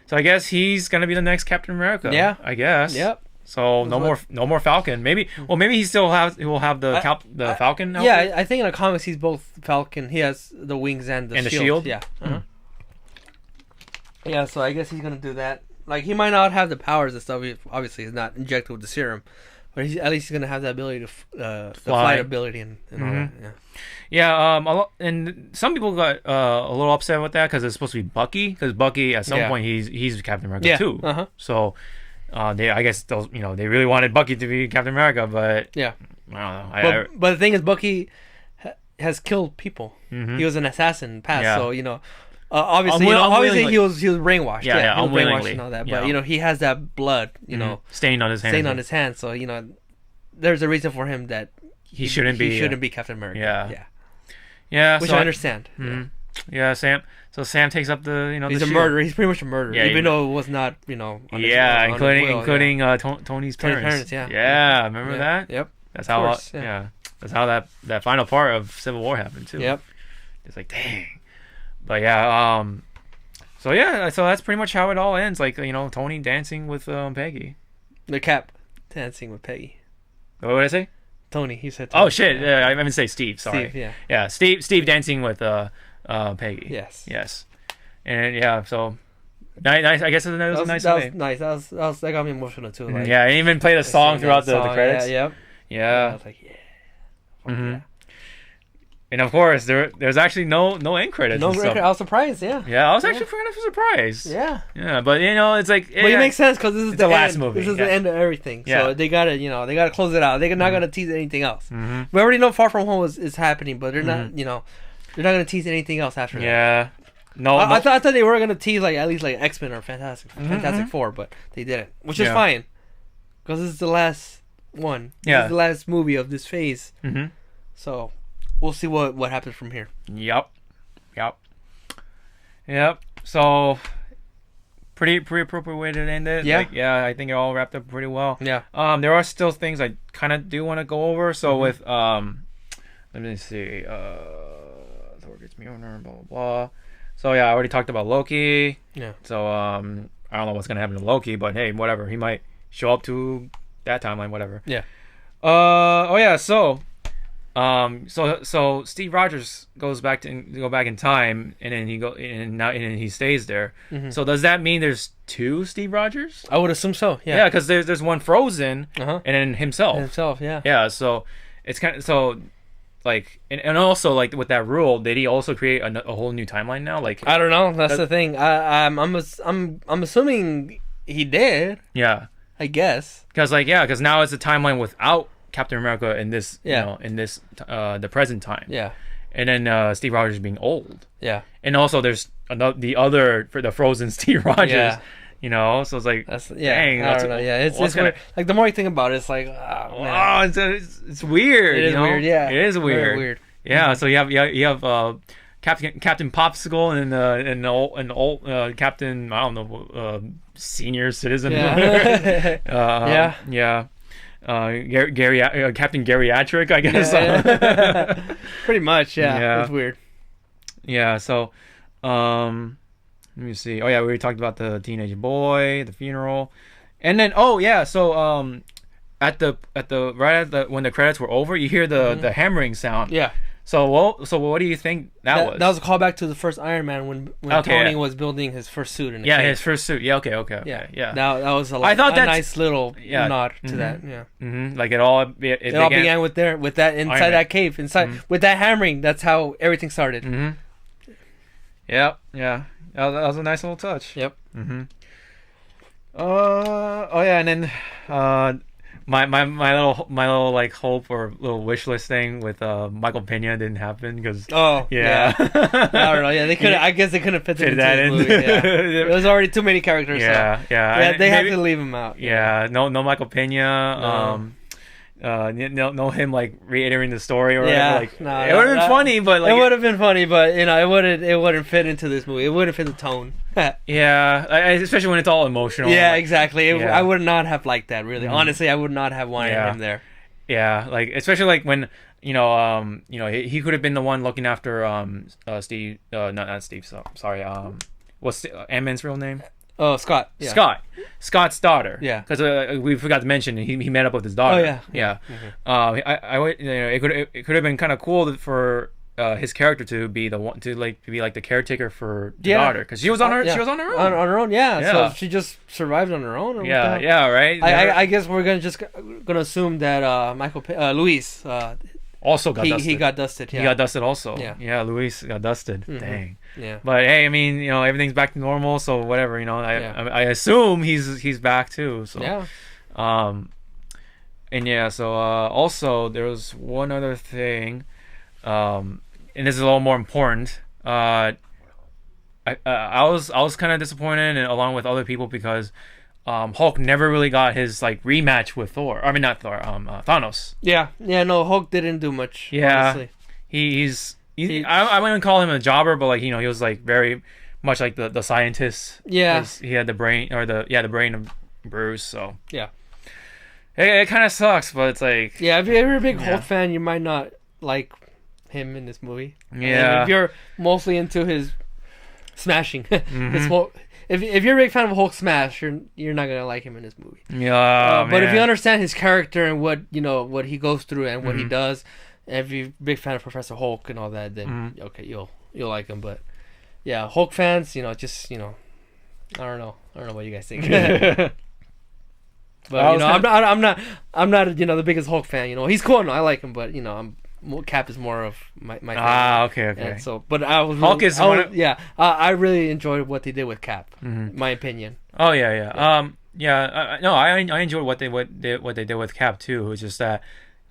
So I guess he's gonna be the next Captain America. Yeah. I guess. Yep. So no more Falcon. Maybe he will have the Falcon outfit? Yeah, I think in the comics he's both Falcon. He has the wings and the shield. Yeah. Yeah, so I guess he's gonna do that. Like, he might not have the powers and stuff. Obviously, he's not injected with the serum, but at least he's gonna have the ability to the flight ability and all that. Yeah. Yeah. And some people got a little upset with that because it's supposed to be Bucky. Because Bucky at some point he's Captain America too. So. I guess those they really wanted Bucky to be Captain America, but yeah, I don't know. But the thing is, Bucky has killed people. He was an assassin in the past, so obviously he was brainwashed. He was brainwashed and all that. But he has that blood, stained on his hands. So there's a reason for him that he shouldn't be Captain America. Yeah. Which I understand. Yeah, Sam. So Sam takes up the he's the a shield. murderer. He's pretty much a murderer, even though it was not including Tony's parents. Yeah, remember that? Yep. That's how that's how that final part of Civil War happened too. Yep. It's like, dang. But so that's pretty much how it all ends. Like, Tony dancing with Peggy. The Cap dancing with Peggy. What did I say? Tony. He said Tony. Oh shit! Yeah, I meant to say Steve. Sorry. Steve, yeah. Steve dancing with Peggy. Yes. And so nice. I guess it was a nice. That was nice. That got me emotional too. Like, I even played a song throughout the credits. Yeah. I was like, yeah. And of course, there's actually no end credits. No end credits. I was surprised. Yeah. Yeah, I was actually kind of surprised. Yeah. Yeah, but it's like. But it makes sense because this is the last movie. This is the end of everything. Yeah. So they gotta close it out. They're not gonna tease anything else. We already know Far From Home is happening, but they're not. They're not gonna tease anything else after that. Yeah. No. I thought they were gonna tease at least X-Men or Fantastic Four, but they didn't, which is fine because this is the last one. This is the last movie of this phase. So. We'll see what happens from here. Yep. So, pretty appropriate way to end it. Yeah. I think it all wrapped up pretty well. Yeah. There are still things I kind of do want to go over. So with let me see. Thor gets Mjolnir, blah blah blah. So I already talked about Loki. Yeah. So I don't know what's gonna happen to Loki, but hey, whatever. He might show up to that timeline, whatever. Yeah. So Steve Rogers goes back in time, and then he stays there. So does that mean there's two Steve Rogers? I would assume so. Yeah. Yeah, because there's one frozen, and then himself. Yeah. Yeah. So it's kind of and also with that rule, did he also create a whole new timeline now? Like, I don't know. That's the thing. I'm assuming he did. Yeah. I guess. Because now it's a timeline without Captain America in this, in this the present time. Yeah. and then Steve Rogers being old. Yeah. And also there's the other for the frozen Steve Rogers. Yeah. You know, so it's like, dang. I don't know. Yeah, it's weird. Like the more you think about it, it's like, it's weird. It is weird. Yeah, it is weird. Very weird. Yeah. Mm-hmm. So you have Captain Popsicle and old Captain, I don't know, senior citizen. Yeah. Yeah. Captain Geriatric, I guess. Yeah. Pretty much. Yeah. It's weird. Yeah. So, let me see. Oh yeah, we already talked about the teenage boy, the funeral, and then so when the credits were over, you hear the hammering sound. Yeah. So what do you think that was? That was a callback to the first Iron Man when Tony was building his first suit in the cave. His first suit. Yeah. Okay. Yeah. That was a nice little nod to that. Yeah. Mm-hmm. Like it all began with that inside that cave, with that hammering. That's how everything started. Mm-hmm. Yep. Yeah. That was a nice little touch. Yep. Mm-hmm. And then my little like hope or little wish list thing with Michael Pena didn't happen because yeah. I don't know. Yeah, they could. I guess they couldn't fit that in. Movie. Yeah. There was already too many characters. Yeah. They have to leave him out. Yeah. No Michael Pena. No him like reiterating the story or whatever. Like, it would have been funny, but like, it would have been funny, but it wouldn't fit into this movie. It wouldn't fit the tone. Especially when it's all emotional. Yeah, exactly. I would not have liked that. Really, honestly, I would not have wanted him there. Yeah, like especially like when he could have been the one looking after Steve. Not Steve. Sorry. What's Ant-Man's real name? Oh, Scott. Yeah. Scott's daughter. Yeah. Because we forgot to mention he met up with his daughter. Oh yeah. Yeah. Mm-hmm. It could have been kind of cool for his character to be the one to be like the caretaker for the daughter because she was on her own. On her own. Yeah. So she just survived on her own. Or yeah. Right. I guess we're gonna assume that Luis also got dusted. He got dusted. Yeah. He got dusted also. Yeah. Luis got dusted. Mm-hmm. Dang. Yeah. But hey, I mean, everything's back to normal, so whatever. I assume he's back too. So yeah. And yeah. So also there was one other thing, and this is a little more important. I was kind of disappointed, and along with other people, because Hulk never really got his like rematch with Thor. I mean, not Thor. Thanos. Yeah. No, Hulk didn't do much. Yeah. Honestly. I wouldn't call him a jobber, but like he was like very much like the scientist. Yeah. He had the brain the brain of Bruce. So yeah. It kind of sucks, but it's like if you're a big Hulk fan, you might not like him in this movie. Yeah. And if you're mostly into his smashing, if you're a big fan of Hulk smash, you're not gonna like him in this movie. Yeah. But if you understand his character and what he goes through and what he does, and if you're a big fan of Professor Hulk and all that, then okay, you'll like him. But yeah, Hulk fans, just I don't know what you guys think. But I'm not the biggest Hulk fan. He's cool. No, I like him, but Cap is more of my favorite. Okay. And so, but I was Hulk is I really enjoyed what they did with Cap. My opinion. Oh yeah. I enjoyed what they did with Cap too. It was just that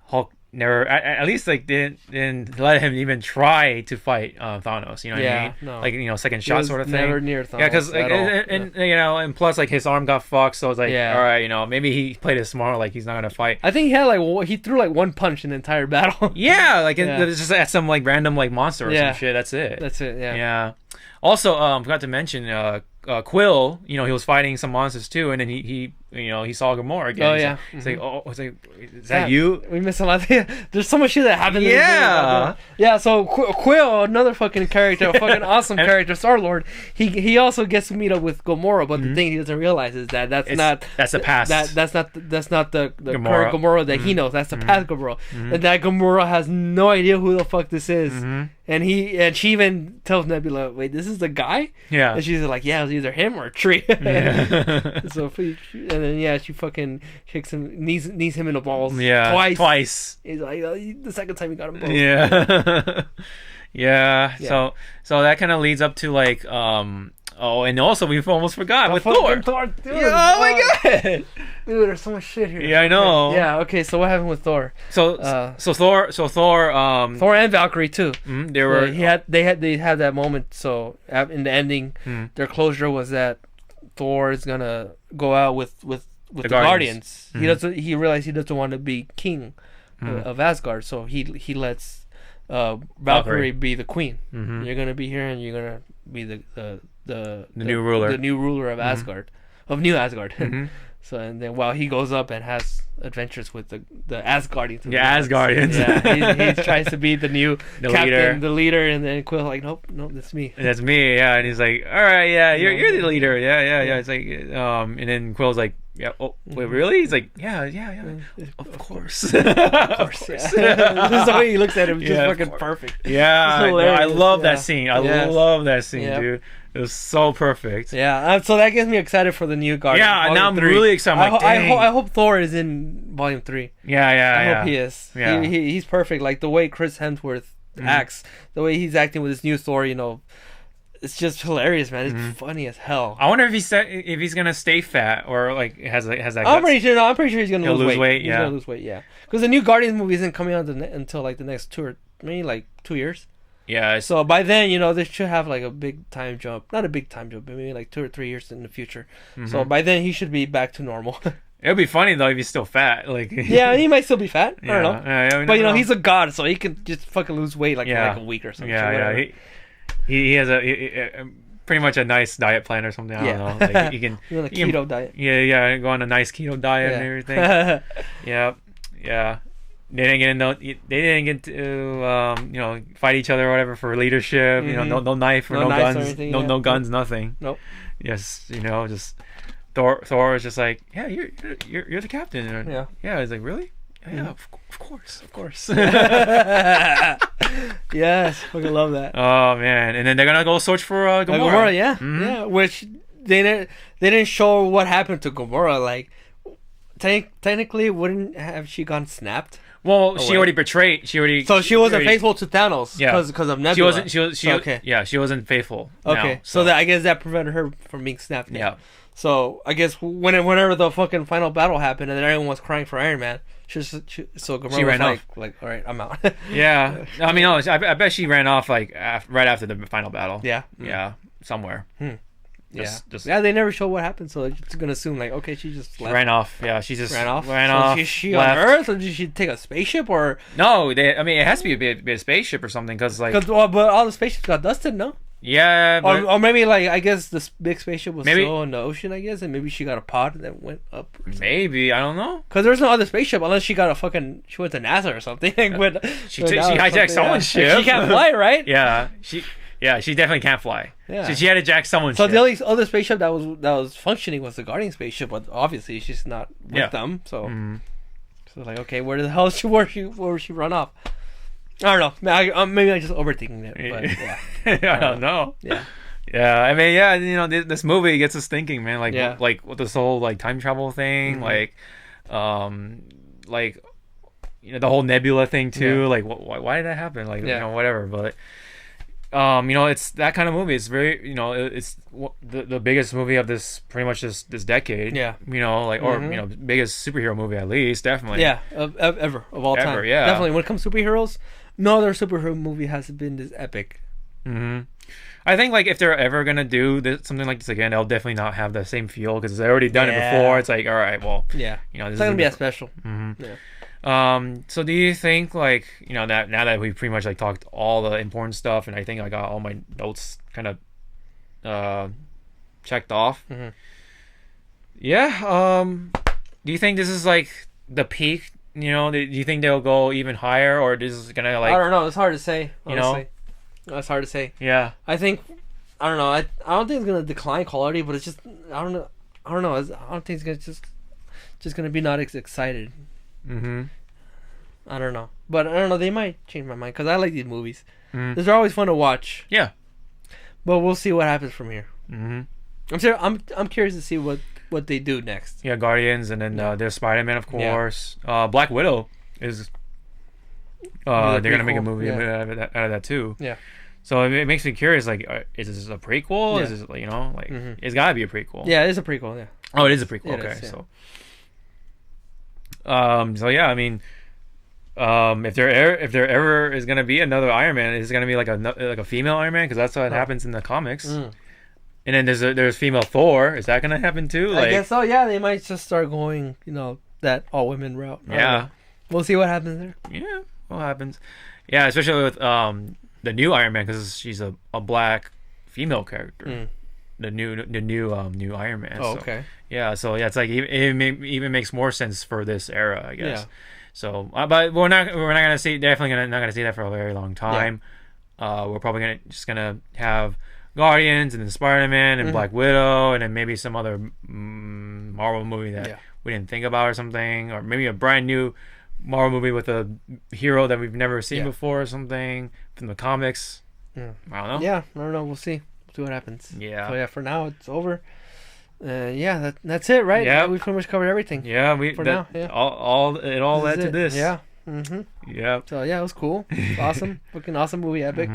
Hulk never, at least like didn't let him even try to fight Thanos. You know what I mean? No. Like second shot sort of thing. Never near Thanos. Yeah, because and plus like his arm got fucked, so it's like all right, maybe he played it smart, like he's not gonna fight. I think he had he threw like one punch in the entire battle. It's just at some like random like monster or some shit. That's it. Yeah. Yeah. Also, forgot to mention Quill. He was fighting some monsters too, and then he saw Gamora again. Oh yeah. He's like, is that you? We missed a lot. There's so much shit that happened. Yeah. Yeah. So Quill, another fucking character, a fucking awesome character, Star-Lord. He also gets to meet up with Gamora, but the thing he doesn't realize is that's the past. That's not the Gamora. current Gamora that he knows. That's the past Gamora, and that Gamora has no idea who the fuck this is. And she even tells Nebula, "Wait, this is the guy?" Yeah. And she's like, "Yeah, it was either him or a tree." So and then she fucking kicks him, knees him in the balls. Yeah. Twice. He's like, the second time he got him both. Yeah. Yeah. So that kind of leads up to like Oh, and also we almost forgot with Thor. Dude, Yeah, oh my god, dude, there's so much shit here. Yeah, I know. Yeah, okay. So what happened with Thor? So Thor. Thor and Valkyrie too. They were. They had that moment. So in the ending, their closure was that Thor is gonna go out with the Guardians. He realized he doesn't want to be king of Asgard, so he lets Valkyrie be the queen. You're gonna be here, and you're gonna be the new ruler, the new ruler of Asgard, of New Asgard. So and then while he goes up and has adventures with the Asgardians. Yeah, Asgardians. Yeah, he tries to be the new captain, leader. the leader, and then Quill's like, nope, that's me. That's me. Yeah, and he's like, all right, yeah, you're the leader. Yeah. It's like, and then Quill's like, yeah. Oh, wait, really? He's like, yeah. Of course. Of course. Yeah. This is the way he looks at him. Just fucking perfect. Yeah, I love that scene. I love that scene, dude. It was so perfect. Yeah, so that gets me excited for the new Guardians. Yeah, now I'm really excited. I hope Thor is in Volume 3. Yeah. I hope he is. Yeah. He's perfect. Like the way Chris Hemsworth acts, the way he's acting with his new Thor, it's just hilarious, man. It's funny as hell. I wonder if he's gonna stay fat or like has that. I'm pretty sure he's gonna lose weight. Yeah, he's gonna lose weight. Yeah, because the new Guardians movie isn't coming out until like the next 2 or 2 years. Yeah. So by then, they should have like a big time jump. Not a big time jump, but maybe like 2 or 3 years in the future. So by then, he should be back to normal. It would be funny though if he's still fat. Like yeah, he might still be fat. I don't know. Yeah, but he's a god, so he can just fucking lose weight in like a week or something. Yeah. He has a pretty much a nice diet plan or something. I don't know. Like, he can on a keto diet. Yeah. Go on a nice keto diet and everything. Yeah. They didn't get to fight each other or whatever for leadership. No knife or no guns, anything, no guns, nothing. Nope. Yes, just Thor is just like, yeah, you're the captain. And, yeah. He's like, really? Yeah, of course. Yes, fucking love that. Oh man, and then they're gonna go search for Gamora. Gamora, yeah. Which they didn't show what happened to Gamora. Like, technically, wouldn't have she gone snapped? Well, she already betrayed. So she wasn't faithful to Thanos. Yeah, because of Nebula. She wasn't faithful. Okay, so I guess that prevented her from being snapped. Yeah. So I guess whenever the fucking final battle happened and then everyone was crying for Iron Man, so Gamora ran was off. Like, all right, I'm out. Yeah, I mean, I bet she ran off like right after the final battle. Yeah. Yeah, somewhere. They never show what happened, so it's gonna assume like, okay, she just left. Ran off. Yeah, she just ran off. Is she on Earth, or did she take a spaceship, or no? It has to be a spaceship or something, but all the spaceships got dusted, no? Yeah, or maybe like I guess this big spaceship was still in the ocean, I guess, and maybe she got a pod that went up. Maybe, I don't know. Because there's no other spaceship unless she got she went to NASA or something. She hijacked someone's ship. She can't fly, right? Yeah, she definitely can't fly. Yeah. So she had to jack someone's ship. So the only other spaceship that was functioning was the Guardian spaceship, but obviously she's not with them. So, so like, okay, where the hell where she run off? I don't know. Maybe I'm just overthinking it. But, yeah. I don't know. Yeah. Yeah. I mean, this movie gets us thinking, man. Like with this whole like time travel thing, like the whole Nebula thing too. Like, why did that happen? Like, whatever. But it's that kind of movie. It's very, it's the biggest movie of pretty much this decade. Yeah. Biggest superhero movie at least, definitely. Yeah, ever of all time. Yeah. Definitely. When it comes to superheroes, no other superhero movie has been this epic. I think like if they're ever gonna do something like this again, they'll definitely not have the same feel because they've already done it before. It's like, all right, well, this it's not gonna be as special. So do you think like that now that we've pretty much like talked all the important stuff and I think I got all my notes kind of checked off? Yeah. Do you think this is like the peak? Do you think they'll go even higher, or this is gonna like? I don't know. It's hard to say. Honestly. It's hard to say. Yeah. I think I don't know. I don't think it's gonna decline quality, but it's just I don't know. I don't think it's just gonna be not excited. I don't know, but I don't know. They might change my mind because I like these movies. They're always fun to watch. Yeah. But we'll see what happens from here. I'm curious to see what they do next. Yeah, Guardians, and then there's Spider-Man, of course. Black Widow is. They're gonna make a movie out of that too. Yeah. So it makes me curious. Like, is this a prequel? Yeah. Is this, you know, like it's gotta be a prequel? Yeah, it is a prequel. Yeah. Oh, it is a prequel. Okay, is, yeah. So yeah, I mean, if there ever is gonna be another Iron Man, is it gonna be like a female Iron Man? Because that's what happens in the comics. And then there's female Thor. Is that gonna happen too? Like, I guess so. Yeah, they might just start going, you know, that all women route. Yeah, we'll see what happens there. Yeah, what happens? Yeah, especially with the new Iron Man, because she's a black female character. The new Iron Man. Oh, so, okay. Yeah, so yeah, it's like it even makes more sense for this era, I guess. Yeah. So, but we're not gonna see not gonna see that for a very long time. Yeah. We're probably just gonna have Guardians and then Spider-Man and Black Widow and then maybe some other Marvel movie that we didn't think about or something, or maybe a brand new Marvel movie with a hero that we've never seen before or something from the comics. I don't know. Yeah, I don't know. We'll see. We'll see what happens. Yeah. So yeah, for now it's over. That's it, right? Yeah, we pretty much covered everything. Yeah, now. Yeah. All led to this. Yeah. Yeah. So yeah, it was cool. Awesome. Fucking awesome movie, epic.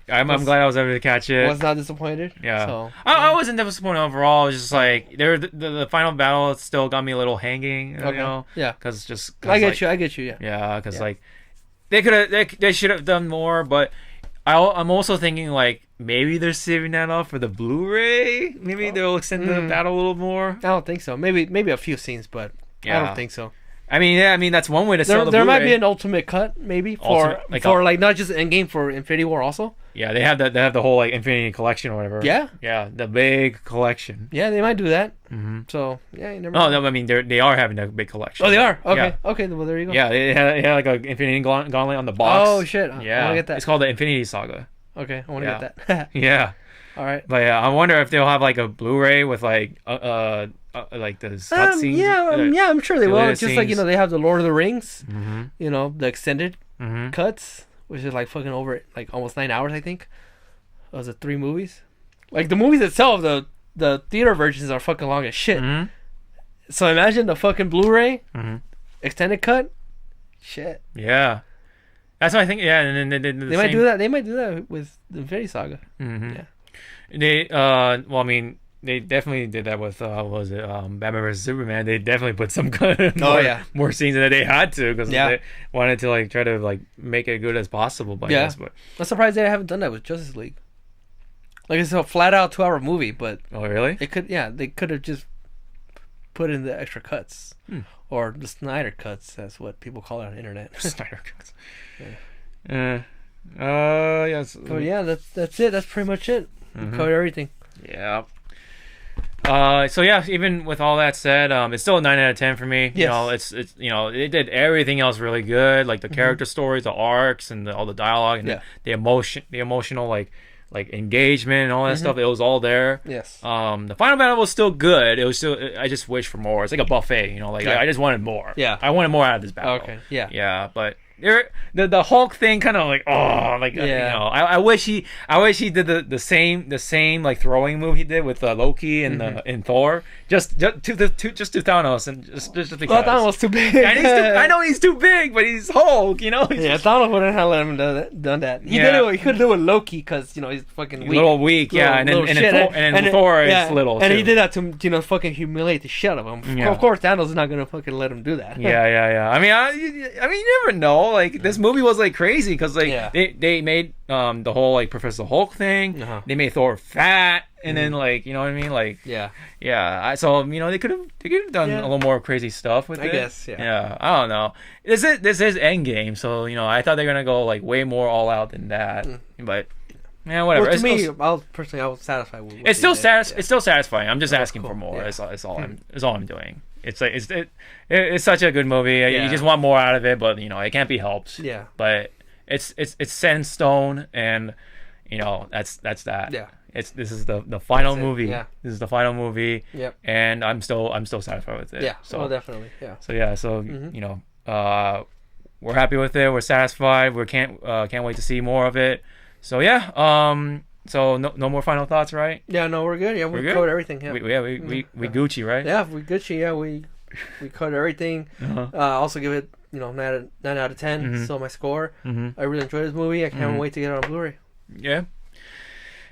I'm glad I was able to catch it. Was not disappointed. Yeah. So, I wasn't disappointed overall. It was just like the final battle still got me a little hanging. You know. Yeah. Cause I get you. Yeah. Yeah. Because like they should have done more, but I'm also thinking like maybe they're saving that off for the Blu-ray. Maybe they'll extend the battle a little more. I don't think so. Maybe a few scenes, but I don't think so. I mean, that's one way to sell the Blu-ray. There might be an ultimate cut, maybe for not just Endgame, for Infinity War also. Yeah, they have the whole like Infinity Collection or whatever. Yeah. Yeah, the big collection. Yeah, they might do that. So yeah, you never know. No, I mean they are having a big collection. Oh, they are. Okay. Yeah. Okay. Well, there you go. Yeah, they had like an Infinity Gauntlet on the box. Oh shit! Yeah, I want to get that. It's called the Infinity Saga. Okay, I want to get that. Yeah. All right. But yeah, I wonder if they'll have like a Blu-ray with like the cutscenes. Yeah, I'm sure they will. It's just like, you know, they have the Lord of the Rings, you know, the extended cuts, which is like fucking over like almost 9 hours, I think. Was it 3 movies? Like the movies itself, the theater versions are fucking long as shit. So imagine the fucking Blu-ray extended cut. Shit. Yeah. That's what I think. Yeah, and then they might do that. They might do that with the Infinity Saga. Yeah. They well, I mean, they definitely did that with what was it, Batman vs Superman. They definitely put some kind of more scenes that they had to, because they wanted to like try to like make it good as possible. I guess, but I'm surprised they haven't done that with Justice League. Like, it's a flat out 2-hour movie, but oh really? They could have just put in the extra cuts, or the Snyder cuts. That's what people call it on the internet. Snyder cuts. Yes. Oh yeah, that's it. That's pretty much it. We covered everything. Yeah. So yeah, even with all that said, it's still a 9 out of 10 for me. Yes. You know, it's you know, it did everything else really good, like the character stories, the arcs, and all the dialogue, and the emotional like engagement and all that stuff. It was all there. Yes. The final battle was still good. It was still. I just wished for more. It's like a buffet, you know. Like I just wanted more. Yeah. I wanted more out of this battle. Okay. Yeah. Yeah, but the Hulk thing kind of like you know, I wish he did the same like throwing move he did with Loki and in Thor, just to Thanos, and just because. Well, Thanos was too big. I know he's too big, but he's Hulk, you know. Thanos wouldn't have let him done that. He could do it with Loki, because, you know, he's fucking weak. A little weak, and then Thor is little. And too. he did that to, you know, fucking humiliate the shit out of him. Of course, Thanos is not gonna fucking let him do that. Yeah. I mean, you never know. Like, this movie was like crazy, because like they made the whole like Professor Hulk thing. They made Thor fat, and then like, you know what I mean, like so, you know, they could have done a little more crazy stuff with it. I guess. Yeah. I don't know. This is Endgame, so, you know, I thought they were gonna go like way more all out than that, but. Yeah, whatever. Well, to me, I was satisfied with it's still it's still satisfying. I'm just asking for more. That's all I'm doing. It's like it's such a good movie. You just want more out of it, but, you know, it can't be helped. Yeah. But it's set in stone, and, you know, that's that. Yeah. This is the final movie. Yeah. This is the final movie. Yep. And I'm still satisfied with it. Yeah. So definitely. Yeah. So yeah. So you know, we're happy with it. We're satisfied. We can't wait to see more of it. So yeah, so no more final thoughts, right? Yeah, no, we're good. Yeah, we covered everything. Yeah, we Gucci, right? Yeah, we Gucci. Yeah, we covered everything. Also give it, you know, 9 out of 10. Still my score. I really enjoyed this movie. I can't wait to get it on Blu-ray. Yeah.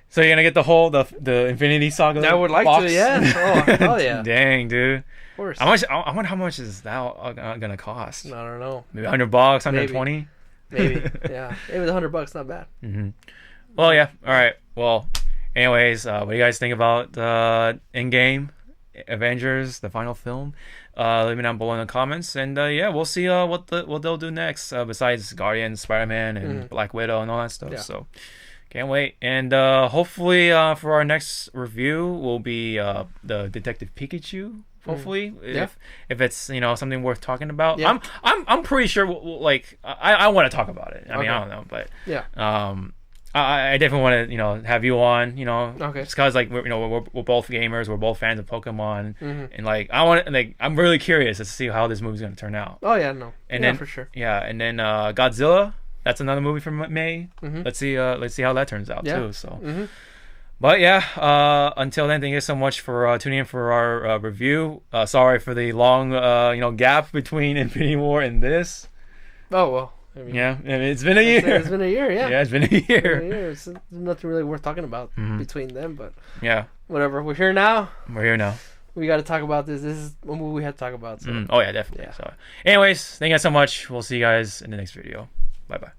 So you're gonna get the Infinity Saga? I would like box? to. Yeah. Oh, hell yeah. Dang, dude. Of course. I wonder how much is that gonna cost? I don't know. Maybe $100, 120. Maybe. Yeah. Maybe the $100 not bad. Mm-hmm. Well, yeah. All right. Well, anyways, what do you guys think about Endgame, Avengers, the final film? Let me down below in the comments, and yeah, we'll see what they'll do next. Besides Guardians, Spider-Man, and Black Widow, and all that stuff. Yeah. So can't wait. And hopefully for our next review will be the Detective Pikachu. Hopefully, if it's something worth talking about. Yeah. I'm pretty sure I want to talk about it. I mean, I don't know, but yeah. I definitely want to have you on, okay, just cause we're both gamers, we're both fans of Pokemon, and I'm really curious to see how this movie's gonna turn out. Oh yeah, no, and then for sure. Yeah, and then Godzilla, that's another movie from May. Let's see how that turns out too. So, but yeah, until then, thank you so much for tuning in for our review. Sorry for the long gap between Infinity War and this. Oh well. I mean, it's been a year. It's been a year, yeah. Yeah, it's been a year. There's nothing really worth talking about between them, but yeah, whatever. We're here now. We got to talk about this. This is a movie we had to talk about. So. Oh yeah, definitely. Yeah. So, anyways, thank you guys so much. We'll see you guys in the next video. Bye bye.